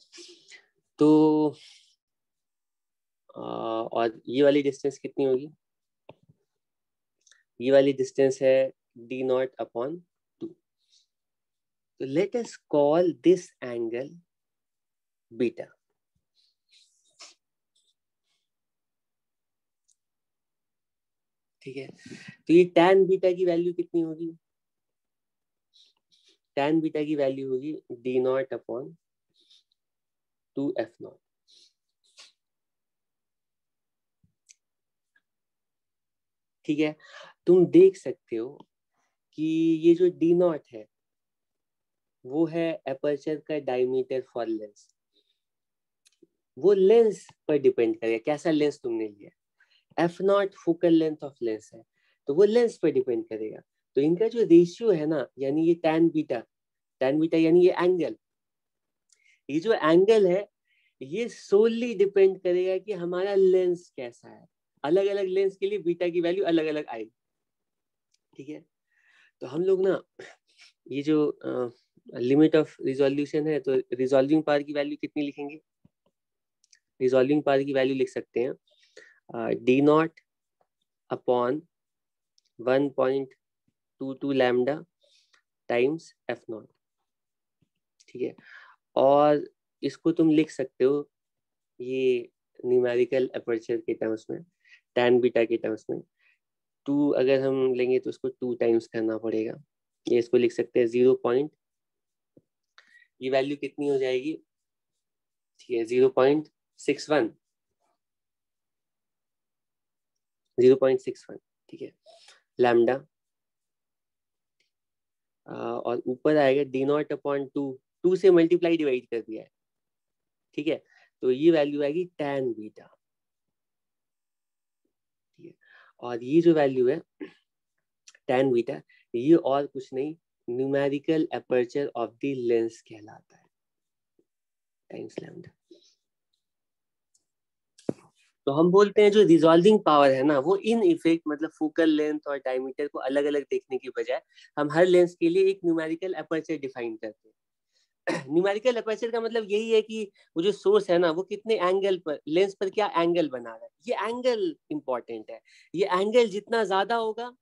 [SPEAKER 1] तो और ये वाली डिस्टेंस कितनी होगी, ये वाली डिस्टेंस है d0/2. तो let us call this angle beta. ठीक है, तो ये tan बीटा की वैल्यू कितनी होगी? tan बीटा की वैल्यू होगी d0/2f0. ठीक है, तुम देख सकते हो कि ये जो d0 है वो है एपर्चर का डायमीटर फॉर लेंस. वो लेंस पर डिपेंड करेगा कैसा लेंस तुमने लिया. f0 focal length of lens है, तो वो लेंस पर डिपेंड करेगा. तो इनका जो रेशियो है ना, यानी ये tan बीटा यानी ये एंगल, ये जो एंगल है ये सोली डिपेंड करेगा कि हमारा लेंस कैसा है. अलग अलग लेंस के लिए बीटा की वैल्यू अलग अलग आएगी. ठीक है, तो हम लोग ना ये जो लिमिट ऑफ रिजोल्यूशन है, तो रिजॉल्विंग पावर की वैल्यू कितनी लिखेंगे? रिजॉल्विंग पावर की वैल्यू लिख सकते हैं d0/1.22 लैम्डा टाइम्स f0. ठीक है, और इसको तुम लिख सकते हो ये न्यूमेरिकल अपर्चर के टर्म्स में, tan बीटा के टर्म्स में. 2 अगर हम लेंगे तो उसको 2 टाइम्स करना पड़ेगा. ये इसको लिख सकते हैं 0. ये वैल्यू कितनी हो जाएगी? ठीक है, 0.61. ठीक है, लैम्डा, और ऊपर आएगा d0/2. 2 से मल्टीप्लाई डिवाइड कर दिया है. ठीक है, तो ये वैल्यू आएगी tan बीटा. ठीक है, और ये जो वैल्यू है tan बीटा, ये और कुछ नहीं, numerical aperture of the lens कहलाता है, टाइम्स लैम्डा. तो हम बोलते हैं जो रिजॉल्विंग पावर है ना, वो इन इफेक्ट मतलब फोकल लेंथ और डायमीटर को अलग अलग देखने की बजाय हम हर लेंस के लिए एक न्यूमेरिकल अपर्चर डिफाइन करते हैं. न्यूमेरिकल अपर्चर का मतलब यही है कि वो जो सोर्स है ना वो कितने एंगल पर, लेंस पर क्या एंगल बना रहा है, ये एंगल इंपॉर्टेंट है. ये एंगल जितना ज्यादा होगा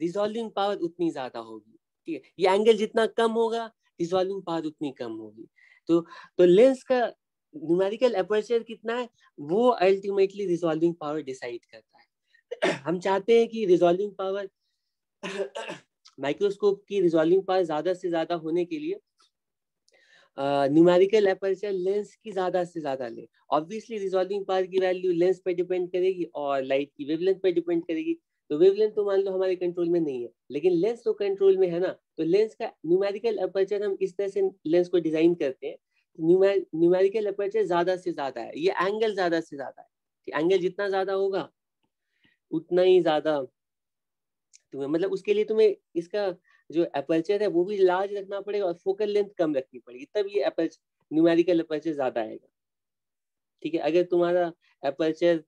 [SPEAKER 1] रिजॉल्विंग पावर उतनी ज्यादा होगी. ठीक है, ये एंगल जितना कम होगा रिजॉल्विंग पावर उतनी कम होगी. तो लेंस का न्यूमेरिकल अपर्चर कितना है वो अल्टीमेटली रिजॉल्विंग पावर डिसाइड करता है. हम चाहते हैं कि रिजॉल्विंग पावर माइक्रोस्कोप की रिजॉल्विंग पावर ज्यादा से ज्यादा होने के लिए न्यूमेरिकल अपर्चर लेंस की ज्यादा से ज्यादा ले. ऑब्वियसली रिजॉल्विंग पावर की वैल्यू लेंस पे डिपेंड करेगी और लाइट की वेवलेंथ पे डिपेंड करेगी. तो वेवलेंथ तो मान लो हमारे कंट्रोल में नहीं है, लेकिन लेंस तो कंट्रोल में है ना. तो लेंस का न्यूमेरिकल अपर्चर हम इस तरह से लेंस को डिजाइन करते हैं, न्यूमेरिकल अपर्चर ज्यादा से ज्यादा है, ये एंगल ज्यादा से ज्यादा है. एंगल जितना ज्यादा होगा उतना ही ज्यादा तुम्हें, मतलब उसके लिए तुम्हें इसका जो अपर्चर है वो भी लार्ज रखना पड़ेगा और फोकल लेंथ कम रखनी पड़ेगी, तब ये अपर्चर न्यूमेरिकल अपर्चर ज्यादा आएगा. ठीक है, अगर तुम्हारा अपर्चर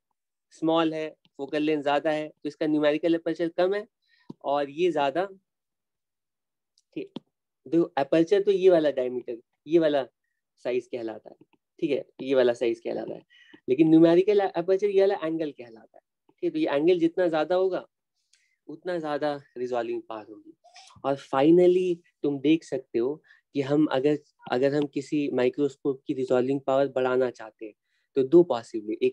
[SPEAKER 1] स्मॉल है, फोकल लेंथ ज्यादा है, तो इसका न्यूमेरिकल अपर्चर कम है और ये ज्यादा. ठीक, देखो अपर्चर तो ये वाला डायमीटर, ये वाला साइज कहलाता है. ठीक है, ये वाला साइज कहलाता है, लेकिन न्यूमेरिकल अपर्चर ये वाला एंगल कहलाता है. ठीक है, तो ये एंगल जितना ज्यादा होगा उतना ज्यादा रिजॉल्विंग पावर होगी. और फाइनली तुम देख सकते हो कि हम अगर हम किसी माइक्रोस्कोप की रिजॉल्विंग पावर बढ़ाना चाहते हैं तो दो पॉसिबिलिटी,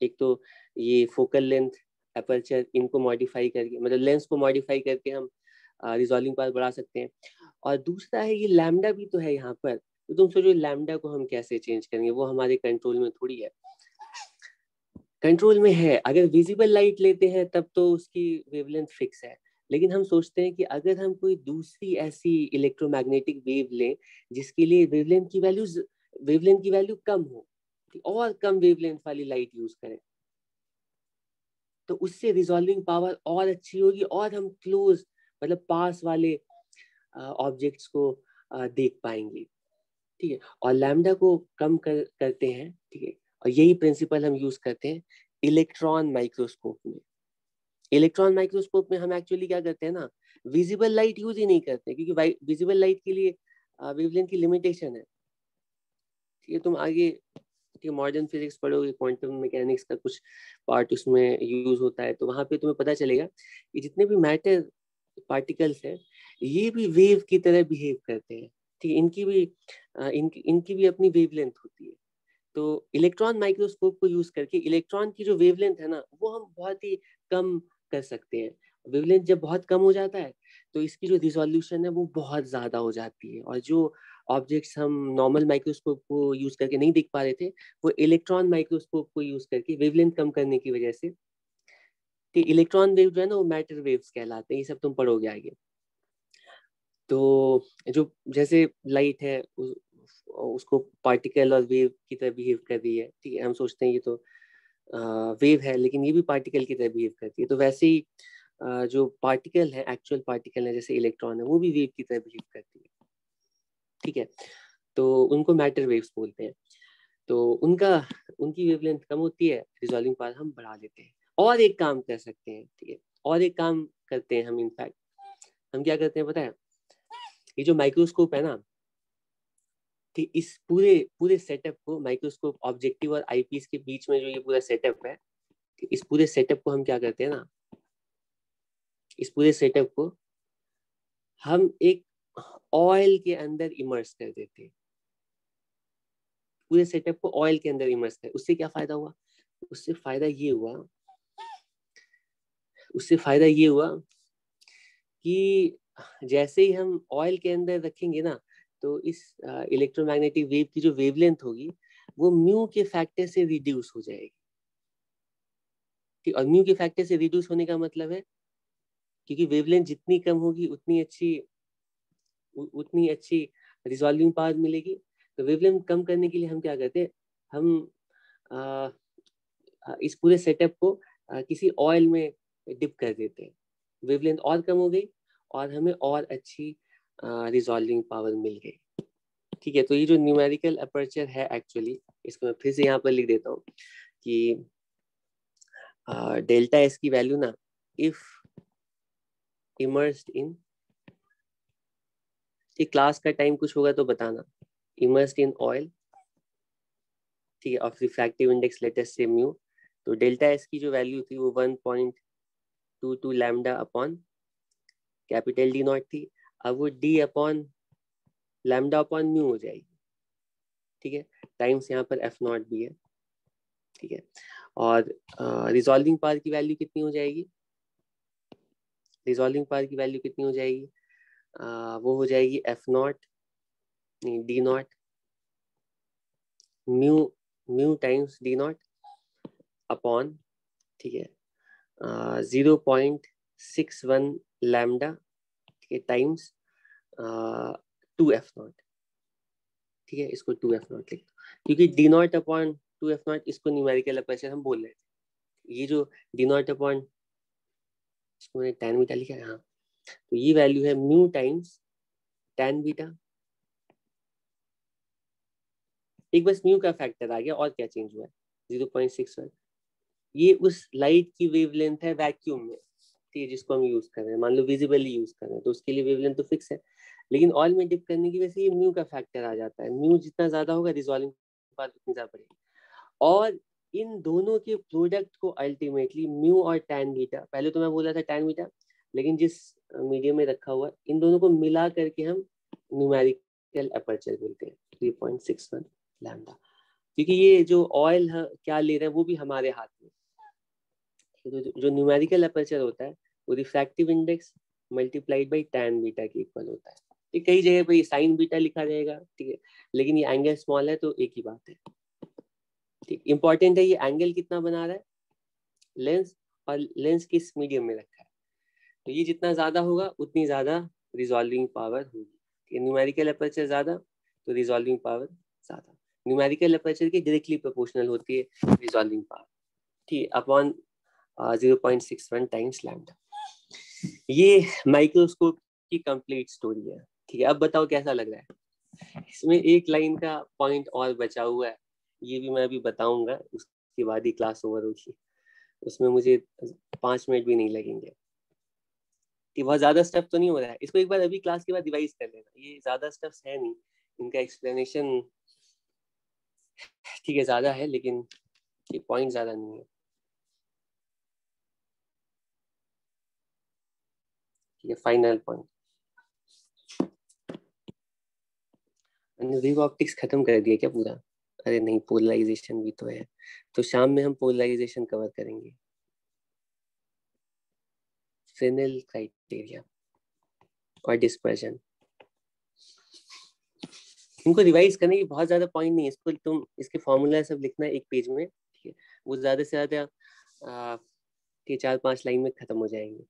[SPEAKER 1] एक तो ये फोकल लेंथ अपर्चर इनको मॉडिफाई करके, मतलब लेंस को मॉडिफाई करके हम रिजॉल्विंग पावर बढ़ा सकते हैं. और दूसरा है ये लैम्डा भी तो है यहाँ पर. तो तुम सोचो लैम्डा को हम कैसे चेंज करेंगे, वो हमारे कंट्रोल में थोड़ी है. कंट्रोल में है, अगर विजिबल लाइट लेते हैं तब तो उसकी वेवलेंथ फिक्स है, लेकिन हम सोचते हैं कि अगर हम कोई दूसरी ऐसी इलेक्ट्रोमैग्नेटिक वेव लें जिसके लिए वेवलेंथ की वैल्यू कम हो, और कम वेवलेंथ वाली लाइट यूज करें, तो उससे रिजॉल्विंग पावर और अच्छी होगी और हम क्लोज मतलब पास वाले ऑब्जेक्ट्स को देख पाएंगे. ठीक है, और लैम्डा को कम करते हैं. ठीक है, और यही प्रिंसिपल हम यूज करते हैं इलेक्ट्रॉन माइक्रोस्कोप में. इलेक्ट्रॉन माइक्रोस्कोप में हम एक्चुअली क्या करते हैं ना, विजिबल लाइट यूज ही नहीं करते, क्योंकि विजिबल लाइट के लिए वेवलेंथ की लिमिटेशन है. ठीक है, तुम आगे ठीक है, मॉडर्न फिजिक्स पढ़ोगे, क्वांटम मैकेनिक्स का कुछ पार्ट उसमें यूज होता है, तो वहां पे तुम्हें पता चलेगा कि जितने भी मैटर पार्टिकल्स हैं ये भी वेव की तरह बिहेव करते हैं। ठीक है, इनकी भी अपनी वेवलेंथ होती है। तो इलेक्ट्रॉन माइक्रोस्कोप को यूज करके इलेक्ट्रॉन की जो वेवलेंथ है ना वो हम बहुत ही कम कर सकते हैं। वेवलेंथ जब बहुत कम हो जाता है तो इसकी जो रिजोल्यूशन है वो बहुत ज्यादा हो जाती है, और जो ऑब्जेक्ट्स हम नॉर्मल माइक्रोस्कोप को यूज करके नहीं दिख पा रहे थे वो इलेक्ट्रॉन माइक्रोस्कोप को यूज करके वेवलेंथ कम करने की वजह से, कि इलेक्ट्रॉन वेव जो है ना वो मैटर वेव्स कहलाते हैं। ये सब तुम पढ़ोगे आगे। तो जो जैसे लाइट है उसको पार्टिकल और वेव की तरह बिहेव कर रही है, ठीक है, हम सोचते हैं ये तो वेव है, लेकिन ये भी पार्टिकल की तरह बिहेव करती है। तो वैसे ही जो पार्टिकल है, एक्चुअल पार्टिकल है जैसे इलेक्ट्रॉन है, वो भी वेव की तरह बिहेव करती है। ठीक है, तो उनको मैटर वेव्स बोलते हैं। तो उनकी वेवलेंथ कम होती है, रिजॉल्विंग पावर हम बढ़ा लेते हैं। और एक काम कर सकते हैं, ठीक है, और एक काम करते हैं हम, इनफैक्ट हम क्या करते हैं पता है, ये जो माइक्रोस्कोप है ना, ठीक, इस पूरे पूरे सेटअप को, माइक्रोस्कोप, ऑब्जेक्टिव और आईपीस के बीच में जो ये पूरा सेटअप है, इस पूरे सेटअप को हम क्या करते हैं ना, इस पूरे सेटअप को हम एक ऑयल के अंदर इमर्स कर देते हैं। पूरे सेटअप को ऑयल के अंदर इमर्स कर, उससे क्या फायदा हुआ? उससे फायदा ये हुआ, उससे फायदा ये हुआ कि जैसे ही हम ऑयल के अंदर रखेंगे ना, तो इस इलेक्ट्रोमैग्नेटिक वेव की जो वेवलेंथ होगी वो म्यू के फैक्टर से रिड्यूस हो जाएगी। और म्यू के फैक्टर से रिड्यूस होने का मतलब है, क्योंकि वेवलेंथ जितनी कम होगी उतनी अच्छी रिजॉल्विंग पावर मिलेगी। तो वेवलेंथ कम करने के लिए हम क्या करते हैं, हम आ, इस पूरे सेटअप को किसी ऑयल में डिप कर देते हैं। वेवलेंथ और कम हो गई और हमें और अच्छी रिजॉल्विंग पावर मिल गई। ठीक है, तो ये जो न्यूमेरिकल अपर्चर है एक्चुअली, इसको मैं फिर से यहाँ पर लिख देता हूँ कि डेल्टा एस की वैल्यू ना, इफ इमर्स्ड इन, क्लास का टाइम कुछ होगा तो बताना, इमर्स्ड इन ऑयल, ठीक है, ऑफ रिफ्रैक्टिव इंडेक्स लेटेस्ट से म्यू, तो डेल्टा एस की जो वैल्यू थी वो 1.22 lambda upon capital D not थी। अब वो D upon lambda upon mu हो जाएगी। ठीक है, टाइम्स यहाँ पर एफ नॉट भी है। ठीक है, और रिजॉल्विंग पावर की वैल्यू कितनी हो जाएगी? रिजॉल्विंग पावर की वैल्यू कितनी हो जाएगी? वो हो जाएगी एफ नॉट, नहीं, D not, mu times D not upon, ठीक है, 0.61 लैम्डा, ठीक है, टाइम्स 2f नॉट। ठीक है, इसको 2f नॉट लिख दो, क्योंकि D not upon 2f not इसको न्यूमेरिकल अपर्चर हम बोल रहे थे। ये जो डी नॉट अपॉन, इसको मैंने tan बीटा लिखा है, हाँ, तो ये वैल्यू है म्यू टाइम्स tan बीटा। एक बस म्यू का फैक्टर आ गया, और क्या चेंज हुआ है? 0.61। ये उस लाइट की वेवलेंथ है वैक्यूम में, ठीक है, जिसको हम यूज कर रहे हैं। मान लो विजिबली यूज कर रहे हैं तो उसके लिए वेवलेंथ तो फिक्स है, लेकिन ऑयल में डिप करने की वजह से ये म्यू का फैक्टर आ जाता है। म्यू जितना ज्यादा होगा रिजॉल्विंग पावर उतनी ज्यादा बढ़ेगी। और इन दोनों के प्रोडक्ट को अल्टीमेटली म्यू और tan बीटा, पहले तो मैं बोला था tan बीटा, लेकिन जिस मीडियम में रखा हुआ इन दोनों को मिला करके हम न्यूमेरिकल अपर्चर बोलते हैं, 3.61 लैम्डा। क्योंकि ये जो ऑयल क्या ले रहे हैं वो भी हमारे हाथ में। तो जो न्यूमेरिकल अपर्चर होता है वो refractive index multiplied by tan beta के इक्वल होता है। ठीक, कई जगह पे साइन बीटा लिखा जाएगा, ठीक है, लेकिन ये एंगल स्मॉल है तो एक ही बात है। ठीक, इंपॉर्टेंट है ये एंगल कितना बना रहा है लेंस, और लेंस किस मीडियम में रखा है। तो ये जितना ज्यादा होगा उतनी ज्यादा रिजॉल्विंग पावर होगी। न्यूमेरिकल अपर्चर ज्यादा तो रिजॉल्विंग पावर ज्यादा। न्यूमेरिकल अपर्चर की डायरेक्टली प्रोपोर्शनल होती है रिजॉल्विंग पावर, ठीक, अपॉन 0.61 टाइम्स लैम्डा। ये माइक्रोस्कोप की कंप्लीट स्टोरी है। ठीक है, अब बताओ कैसा लग रहा है? इसमें एक लाइन का पॉइंट और बचा हुआ है, ये भी मैं अभी बताऊंगा, उसके बाद ही क्लास ओवर होगी। उसमें मुझे 5 मिनट भी नहीं लगेंगे। कि बहुत ज्यादा स्टेप तो नहीं हो रहा है, इसको एक बार अभी क्लास के बाद रिवाइज कर लेना, ये ज्यादा स्टेप्स है नहीं, इनका एक्सप्लेनेशन ठीक है, ज्यादा है लेकिन ये पॉइंट ज्यादा नहीं है। ठीक है, फाइनल पॉइंट। मैंने वेव ऑप्टिक्स खत्म कर दिया क्या पूरा? अरे नहीं, पोलराइजेशन भी तो है, तो शाम में हम पोलराइजेशन कवर करेंगे। फ्रेनेल क्राइटेरिया और डिस्पर्जन, इनको रिवाइज करने की बहुत ज्यादा पॉइंट नहीं है, इसको तुम इसके फॉर्मूला सब लिखना है एक पेज में, ठीक है, वो ज्यादा से ज्यादा 4-5 लाइन में खत्म हो जाएंगे।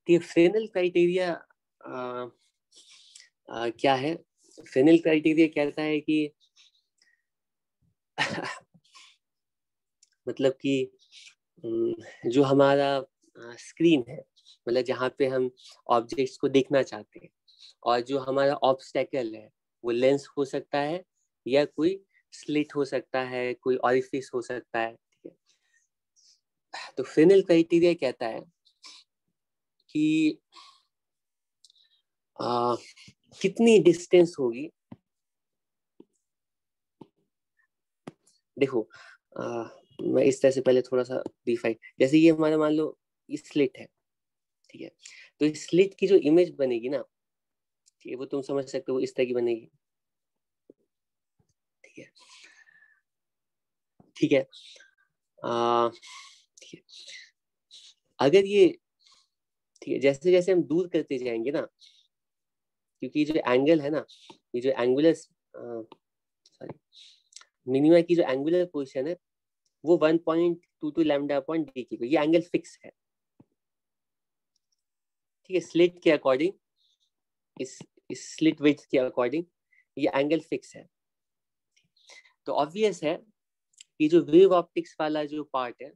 [SPEAKER 1] ठीक है, फ्रेनेल क्राइटेरिया क्या है? फ्रेनेल क्राइटेरिया कहता है कि मतलब कि जो हमारा स्क्रीन है, मतलब जहाँ पे हम ऑब्जेक्ट्स को देखना चाहते हैं, और जो हमारा ऑब्स्टेकल है वो लेंस हो सकता है या कोई स्लिट हो सकता है, कोई ऑरिफिस हो सकता है। ठीक है, तो फ्रेनेल क्राइटेरिया कहता है कि कितनी डिस्टेंस होगी। देखो मैं इस तरह से पहले थोड़ा सा डिफाइन, जैसे ये हमारा मान लो ये स्लिट है, ठीक है, तो इस स्लिट की जो इमेज बनेगी ना, ठीक है, वो तुम समझ सकते हो इस तरह की बनेगी। ठीक है, ठीक है, ठीक है, अगर ये, ठीक है, जैसे जैसे हम दूर करते जाएंगे ना, क्योंकि जो एंगल है ना, ये जो एंगुलर सॉरी मिनिमा की जो एंगुलर पोजीशन है वो 1.22 लैम्डा अपॉन डी की, ये एंगल फिक्स है। ठीक है, स्लिट के अकॉर्डिंग, इस स्लिट विड्थ के अकॉर्डिंग ये एंगल फिक्स है। तो ऑब्वियस है कि जो वेव ऑप्टिक्स वाला जो पार्ट है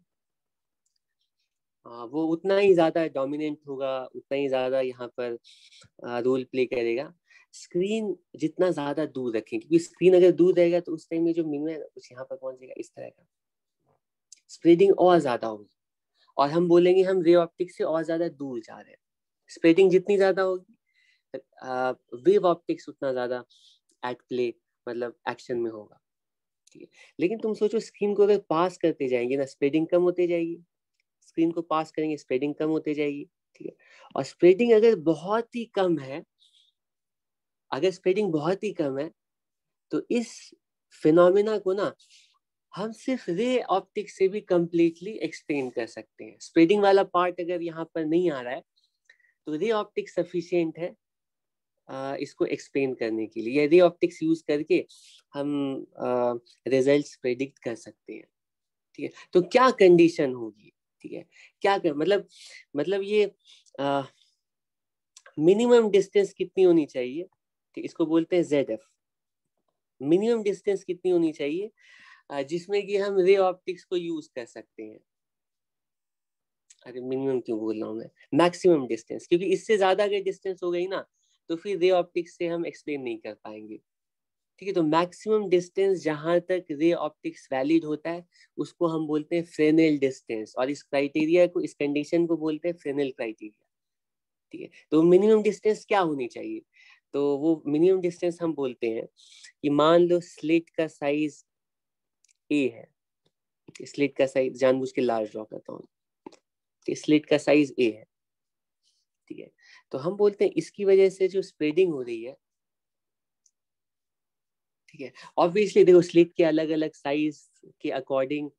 [SPEAKER 1] वो उतना ही ज्यादा डोमिनेंट होगा, उतना ही ज्यादा यहाँ पर रोल प्ले करेगा। स्क्रीन जितना ज्यादा दूर रखें, क्योंकि स्क्रीन अगर दूर रहेगा तो उस टाइम में जो मिनिमा है कुछ यहाँ पर पहुंचेगा, इस तरह का स्प्रेडिंग और ज्यादा होगी, और हम बोलेंगे हम रे ऑप्टिक्स से और ज्यादा दूर जा रहे हैं। स्प्रेडिंग जितनी ज्यादा होगी, वेव ऑप्टिक्स उतना ज्यादा एट प्ले, मतलब एक्शन में होगा। ठीक है, लेकिन तुम सोचो स्क्रीन को अगर पास करते जाएंगे ना, स्प्रेडिंग कम होती जाएगी, स्क्रीन को पास करेंगे स्प्रेडिंग कम होती जाएगी। ठीक है, और स्प्रेडिंग अगर बहुत ही कम है, अगर स्प्रेडिंग बहुत ही कम है, तो इस फिनोमेना को ना हम सिर्फ रे ऑप्टिक्स से भी कंप्लीटली एक्सप्लेन कर सकते हैं। स्प्रेडिंग वाला पार्ट अगर यहाँ पर नहीं आ रहा है तो रे ऑप्टिक्स सफिशिएंट है इसको एक्सप्लेन करने के लिए। रे ऑप्टिक्स यूज करके हम रिजल्ट्स प्रेडिक्ट कर सकते हैं। ठीक है, तो क्या कंडीशन होगी? ठीक है, क्या कर, मतलब ये मिनिमम डिस्टेंस कितनी होनी चाहिए? ठीक, इसको बोलते हैं ZF। मिनिमम डिस्टेंस कितनी होनी चाहिए जिसमें कि हम रे ऑप्टिक्स को यूज कर सकते हैं? अरे मिनिमम क्यों बोल रहा हूँ मैं, मैक्सिमम डिस्टेंस, क्योंकि इससे ज्यादा अगर डिस्टेंस हो गई ना तो फिर रे ऑप्टिक्स से हम एक्सप्लेन नहीं कर पाएंगे। ठीक है, तो मैक्सिमम डिस्टेंस जहां तक रे ऑप्टिक्स वैलिड होता है उसको हम बोलते हैं फ्रेनेल डिस्टेंस, और इस क्राइटेरिया को, इस कंडीशन को बोलते हैं फ्रेनेल क्राइटेरिया। ठीक है, तो मिनिमम डिस्टेंस क्या होनी चाहिए? तो वो मिनिमम डिस्टेंस हम बोलते हैं कि मान लो स्लिट का साइज A है, स्लिट का साइज जानबूझ के लार्ज ड्रॉ करता हूँ, स्लिट का साइज A है। ठीक है, तो हम बोलते हैं इसकी वजह से जो स्प्रेडिंग हो रही है, ठीक है, ऑब्वियसली देखो स्लिट के अलग अलग साइज के अकॉर्डिंग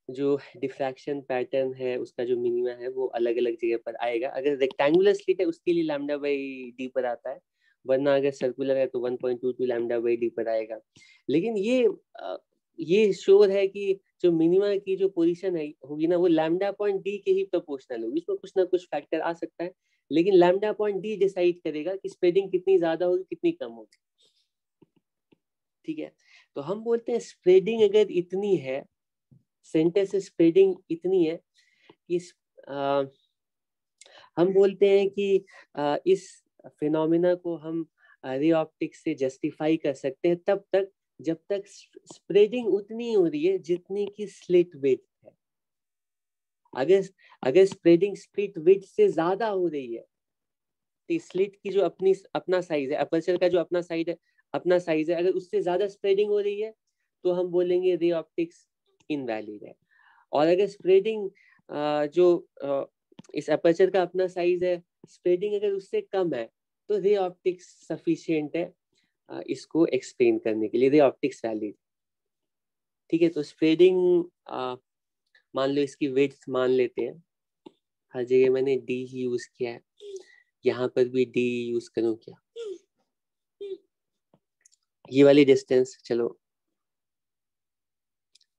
[SPEAKER 1] जो डिफ्रैक्शन पैटर्न है उसका जो मिनिमा है वो अलग अलग जगह पर आएगा। अगर रेक्टेंगुलर स्लिट है उसके लिए लैम्डा बाई डी पर आता है, वरना अगर सर्कुलर है तो 1.22 लैम्डा बाई डी पर आएगा। लेकिन ये श्योर है कि जो मिनिमा की जो पोजीशन है होगी ना वो लैम्डा पॉइंट डी के ही प्रोपोर्शनल होगी, इसमें कुछ ना कुछ फैक्टर आ सकता है, लेकिन लैम्डा पॉइंट डी डिसाइड करेगा कि स्प्रेडिंग कितनी ज्यादा होगी कितनी कम होगी। ठीक है, तो हम बोलते हैं स्प्रेडिंग अगर इतनी है, सेंटर से स्प्रेडिंग इतनी है कि हम बोलते हैं कि इस फिनोमिना को हम रे ऑप्टिक्स से जस्टिफाई कर सकते हैं तब तक जब तक स्प्रेडिंग उतनी हो रही है जितनी की स्लिट विड्थ है। अगर स्प्रेडिंग स्लिट विड्थ से ज्यादा हो रही है, तो स्लिट की जो अपना साइज है, अपर्चर का जो अपना साइज है, अगर उससे ज्यादा स्प्रेडिंग हो रही है तो हम बोलेंगे रे ऑप्टिक्स इनवैलिड है। और अगर स्प्रेडिंग जो इस अपर्चर का अपना साइज है, स्प्रेडिंग अगर उससे कम है तो रे ऑप्टिक्स सफिशिएंट है इसको एक्सप्लेन करने के लिए, रे ऑप्टिक्स वैलिड। ठीक है, तो स्प्रेडिंग मान लो इसकी विड्थ मान लेते हैं, हर जगह मैंने डी ही यूज किया है, यहाँ पर भी डी यूज करूँ क्या? ये वाली डिस्टेंस चलो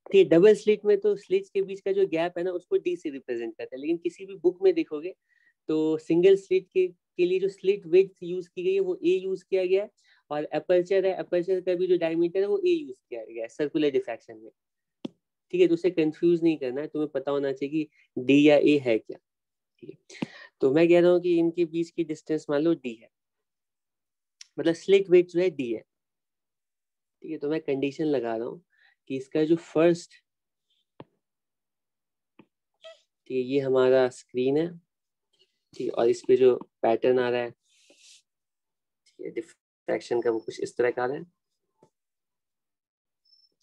[SPEAKER 1] ठीक, डबल स्लिट में तो स्लिट्स के बीच का जो गैप है ना उसको डी से रिप्रेजेंट करता है, लेकिन किसी भी बुक में देखोगे तो सिंगल स्लिट के लिए जो स्लिट विड्थ यूज की गई है वो ए यूज किया गया है, और अपर्चर है, अपर्चर का भी जो डायमीटर है वो ए यूज किया गया है सर्कुलर डिफ्रैक्शन में। ठीक है, तो उसे कंफ्यूज नहीं करना है, तुम्हें पता होना चाहिए कि डी या ए है क्या। ठीक है, तो मैं कह रहा हूँ कि इनके बीच की डिस्टेंस मान लो डी है, मतलब स्लिट विड्थ जो है डी है। ठीक है, तो मैं कंडीशन लगा रहा हूँ कि इसका जो फर्स्ट, ठीक है, ये हमारा स्क्रीन है, ठीक है, और इस पे जो पैटर्न आ रहा है, ठीक है, डिफ्रैक्शन का वो कुछ इस तरह का आ रहा है।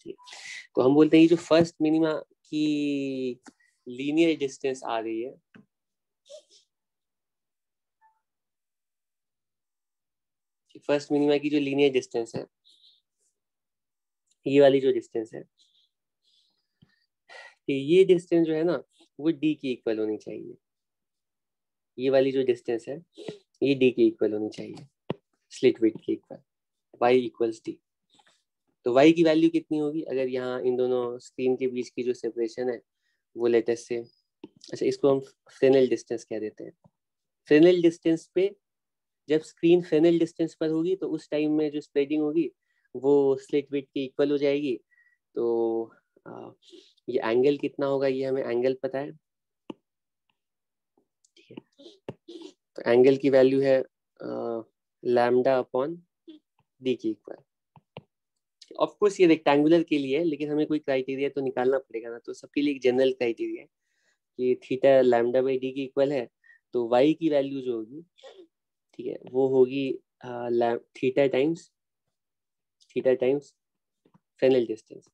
[SPEAKER 1] ठीक है, तो हम बोलते हैं ये जो फर्स्ट मिनिमा की लीनियर डिस्टेंस आ रही है, फर्स्ट मिनिमा की जो लीनियर डिस्टेंस है, ये वाली जो डिस्टेंस है, ये डिस्टेंस जो है ना वो डी की इक्वल होनी चाहिए। ये वाली जो डिस्टेंस है ये डी की इक्वल होनी चाहिए, स्लिट विड्थ की इक्वल, y इक्वल्स डी। तो y की वैल्यू कितनी होगी अगर यहाँ इन दोनों स्क्रीन के बीच की जो सेपरेशन है वो लेटेस्ट से, अच्छा इसको हम फ्रेनेल डिस्टेंस कह देते हैं। फ्रेनेल डिस्टेंस पे जब स्क्रीन फ्रेनेल डिस्टेंस पर होगी तो उस टाइम में जो स्प्रेडिंग होगी वो स्लिट विड्थ की इक्वल हो जाएगी। तो ये एंगल कितना होगा, ये हमें एंगल पता है। ठीक है, तो एंगल की वैल्यू है लैम्डा अपॉन डी की इक्वल। ऑफ कोर्स ये रेक्टेंगुलर के लिए है, लेकिन हमें कोई क्राइटेरिया तो निकालना पड़ेगा ना, तो सबके लिए एक जनरल क्राइटेरिया है कि थीटा लैम्डा बाई डी की इक्वल है, तो वाई की वैल्यू जो होगी, ठीक है, वो होगी थीटा टाइम्स फ्रेनेल डिस्टेंस।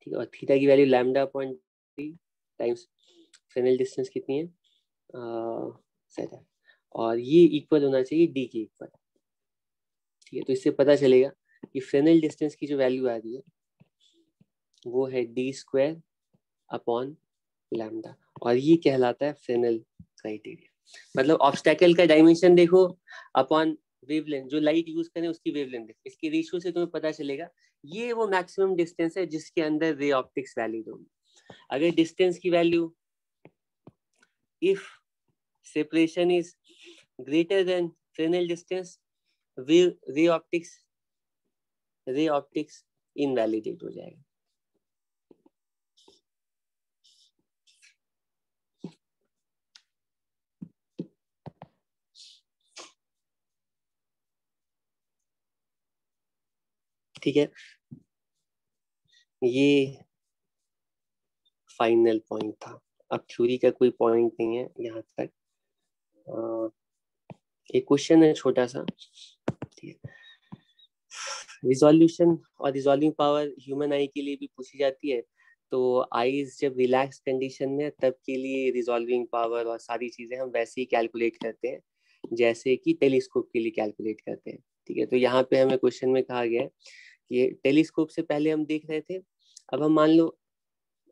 [SPEAKER 1] ठीक है, और थीटा की value lambda upon D times Fresnel distance कितनी है, सेट है, और ये इक्वल होना चाहिए डी की इक्वल। ठीक है, तो इससे पता चलेगा कि फ्रेनेल डिस्टेंस की जो वैल्यू आ रही है वो है डी स्क्वायर अपॉन लैम्डा, और ये कहलाता है फ्रेनेल क्राइटेरिया। मतलब ऑब्स्टेकल का डायमेंशन देखो अपॉन वेवलेंथ, जो लाइट यूज करें उसकी वेवलेंथ देखो, इसके रेशियो से तुम्हें पता चलेगा ये वो मैक्सिमम डिस्टेंस है जिसके अंदर रे ऑप्टिक्स वैलिड होगी। अगर डिस्टेंस की value, if separation is greater than Fresnel distance, ray optics invalidate हो जाएगा। ठीक है, ये फाइनल पॉइंट था, अब थ्योरी का कोई पॉइंट नहीं है यहाँ तक। एक क्वेश्चन है छोटा सा, ठीक है, रिजोल्यूशन और रिजॉल्विंग पावर ह्यूमन आई के लिए भी पूछी जाती है। तो आईज जब रिलैक्स कंडीशन में तब के लिए रिजॉल्विंग पावर और सारी चीजें हम वैसे ही कैलकुलेट करते हैं जैसे कि टेलीस्कोप के लिए कैलकुलेट करते हैं। ठीक है, तो यहाँ पे हमें क्वेश्चन में कहा गया है कि टेलीस्कोप से पहले हम देख रहे थे, अब हम मान लो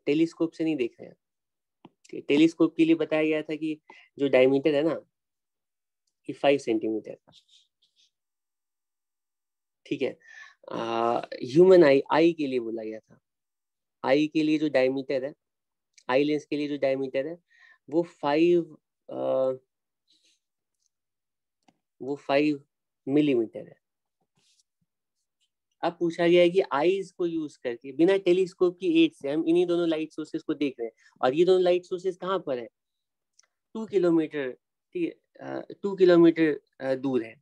[SPEAKER 1] टेलीस्कोप से नहीं देख रहे हैं। टेलीस्कोप के लिए बताया गया था कि जो डायमीटर है ना कि 5 सेंटीमीटर। ठीक है, ह्यूमन आई के लिए बोला गया था, आई के लिए जो डायमीटर है, आई लेंस के लिए जो डायमीटर है वो 5 मिलीमीटर है। अब पूछा गया है कि आईज को यूज करके बिना टेलीस्कोप की एड से हम इन्हीं दोनों लाइट सोर्सेस को देख रहे हैं, और ये दोनों लाइट सोर्सेस कहाँ पर है, 2 किलोमीटर, ठीक है, 2 किलोमीटर दूर है,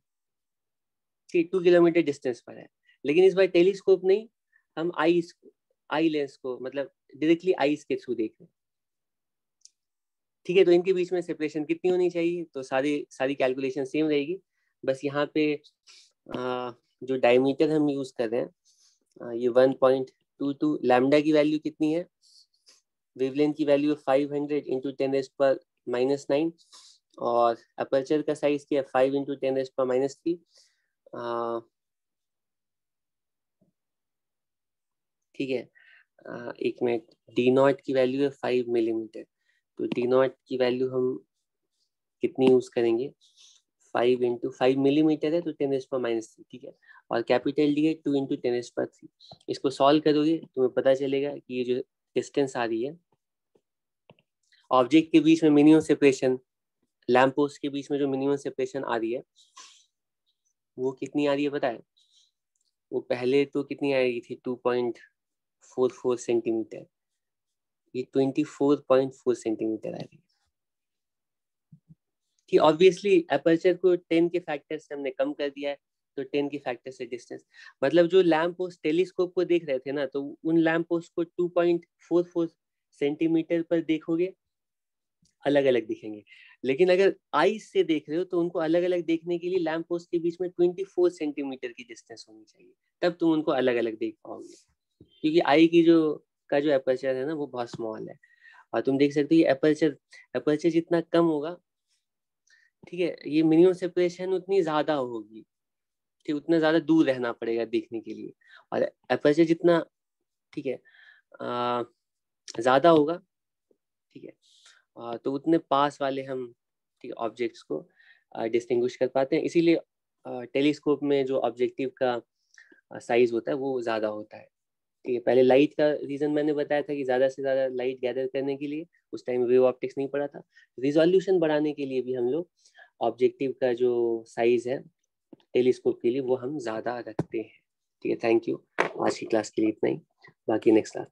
[SPEAKER 1] ठीक, 2 किलोमीटर डिस्टेंस पर है। लेकिन इस बार टेलीस्कोप नहीं, हम आई लेंस को मतलब डायरेक्टली आईज के थ्रू देख रहे हैं। ठीक है, तो इनके बीच में सेपरेशन कितनी होनी चाहिए? तो सारी कैलकुलेशन सेम रहेगी, बस यहाँ पे जो डायमीटर हम यूज कर रहे हैं ये 1.22, लैम्डा की वैल्यू कितनी है? वेवलेंथ की वैल्यू 500 इंटू 10⁻⁻9 और अपर्चर का साइज क्या है? 5 इंटू 10⁻3। ठीक है, एक मिनट, डी नॉट की वैल्यू है 5 मिलीमीटर, तो डी नॉट की वैल्यू हम कितनी यूज करेंगे? 5 इंटू 5 मिलीमीटर है तो 10⁻3, ठीक है, और कैपिटल डी है 2 इंटू 10⁻3। इसको सॉल्व करोगे तुम्हें पता चलेगा कि ये जो डिस्टेंस आ रही है ऑब्जेक्ट के बीच में मिनिमम सेपरेशन, लैंप पोस्ट के बीच में जो मिनिमम सेपरेशन आ रही है वो कितनी आ रही है पता है? वो पहले तो कितनी आ रही थी? 2.44 सेंटीमीटर, ये 24.4 सेंटीमीटर आ रही है। कि ऑब्वियसली अपर्चर को 10 के फैक्टर से हमने कम कर दिया है, तो 10 के फैक्टर से डिस्टेंस, मतलब जो लैंप पोस्ट टेलीस्कोप को देख रहे थे ना, तो उन लैंप पोस्ट को 2.44 सेंटीमीटर पर देखोगे अलग अलग दिखेंगे, लेकिन अगर आई से देख रहे हो तो उनको अलग अलग देखने के लिए लैंप पोस्ट के बीच में 24 सेंटीमीटर की डिस्टेंस होनी चाहिए, तब तुम उनको अलग अलग देख पाओगे, क्योंकि आई की जो अपर्चर है ना वो बहुत स्मॉल है। और तुम देख सकते हो ये अपर्चर जितना कम होगा, ठीक है, ये मिनिमम सेपरेशन उतनी ज्यादा होगी, ठीक, उतना ज्यादा दूर रहना पड़ेगा देखने के लिए, और अपर्चर जितना, ठीक है, ज्यादा होगा, ठीक है, तो उतने पास वाले हम, ठीक है, ऑब्जेक्ट्स को डिस्टिंग्विश कर पाते हैं। इसीलिए टेलीस्कोप में जो ऑब्जेक्टिव का साइज होता है वो ज्यादा होता है, ठीक है। पहले लाइट का रीजन मैंने बताया था कि ज्यादा से ज्यादा लाइट गैदर करने के लिए, उस टाइम वेव ऑप्टिक्स नहीं पड़ा था, रिजोल्यूशन बढ़ाने के लिए भी हम लोग ऑब्जेक्टिव का जो साइज है टेलीस्कोप के लिए वो हम ज्यादा रखते हैं, ठीक है। थैंक यू, आज की क्लास के लिए इतना ही, बाकी नेक्स्ट क्लास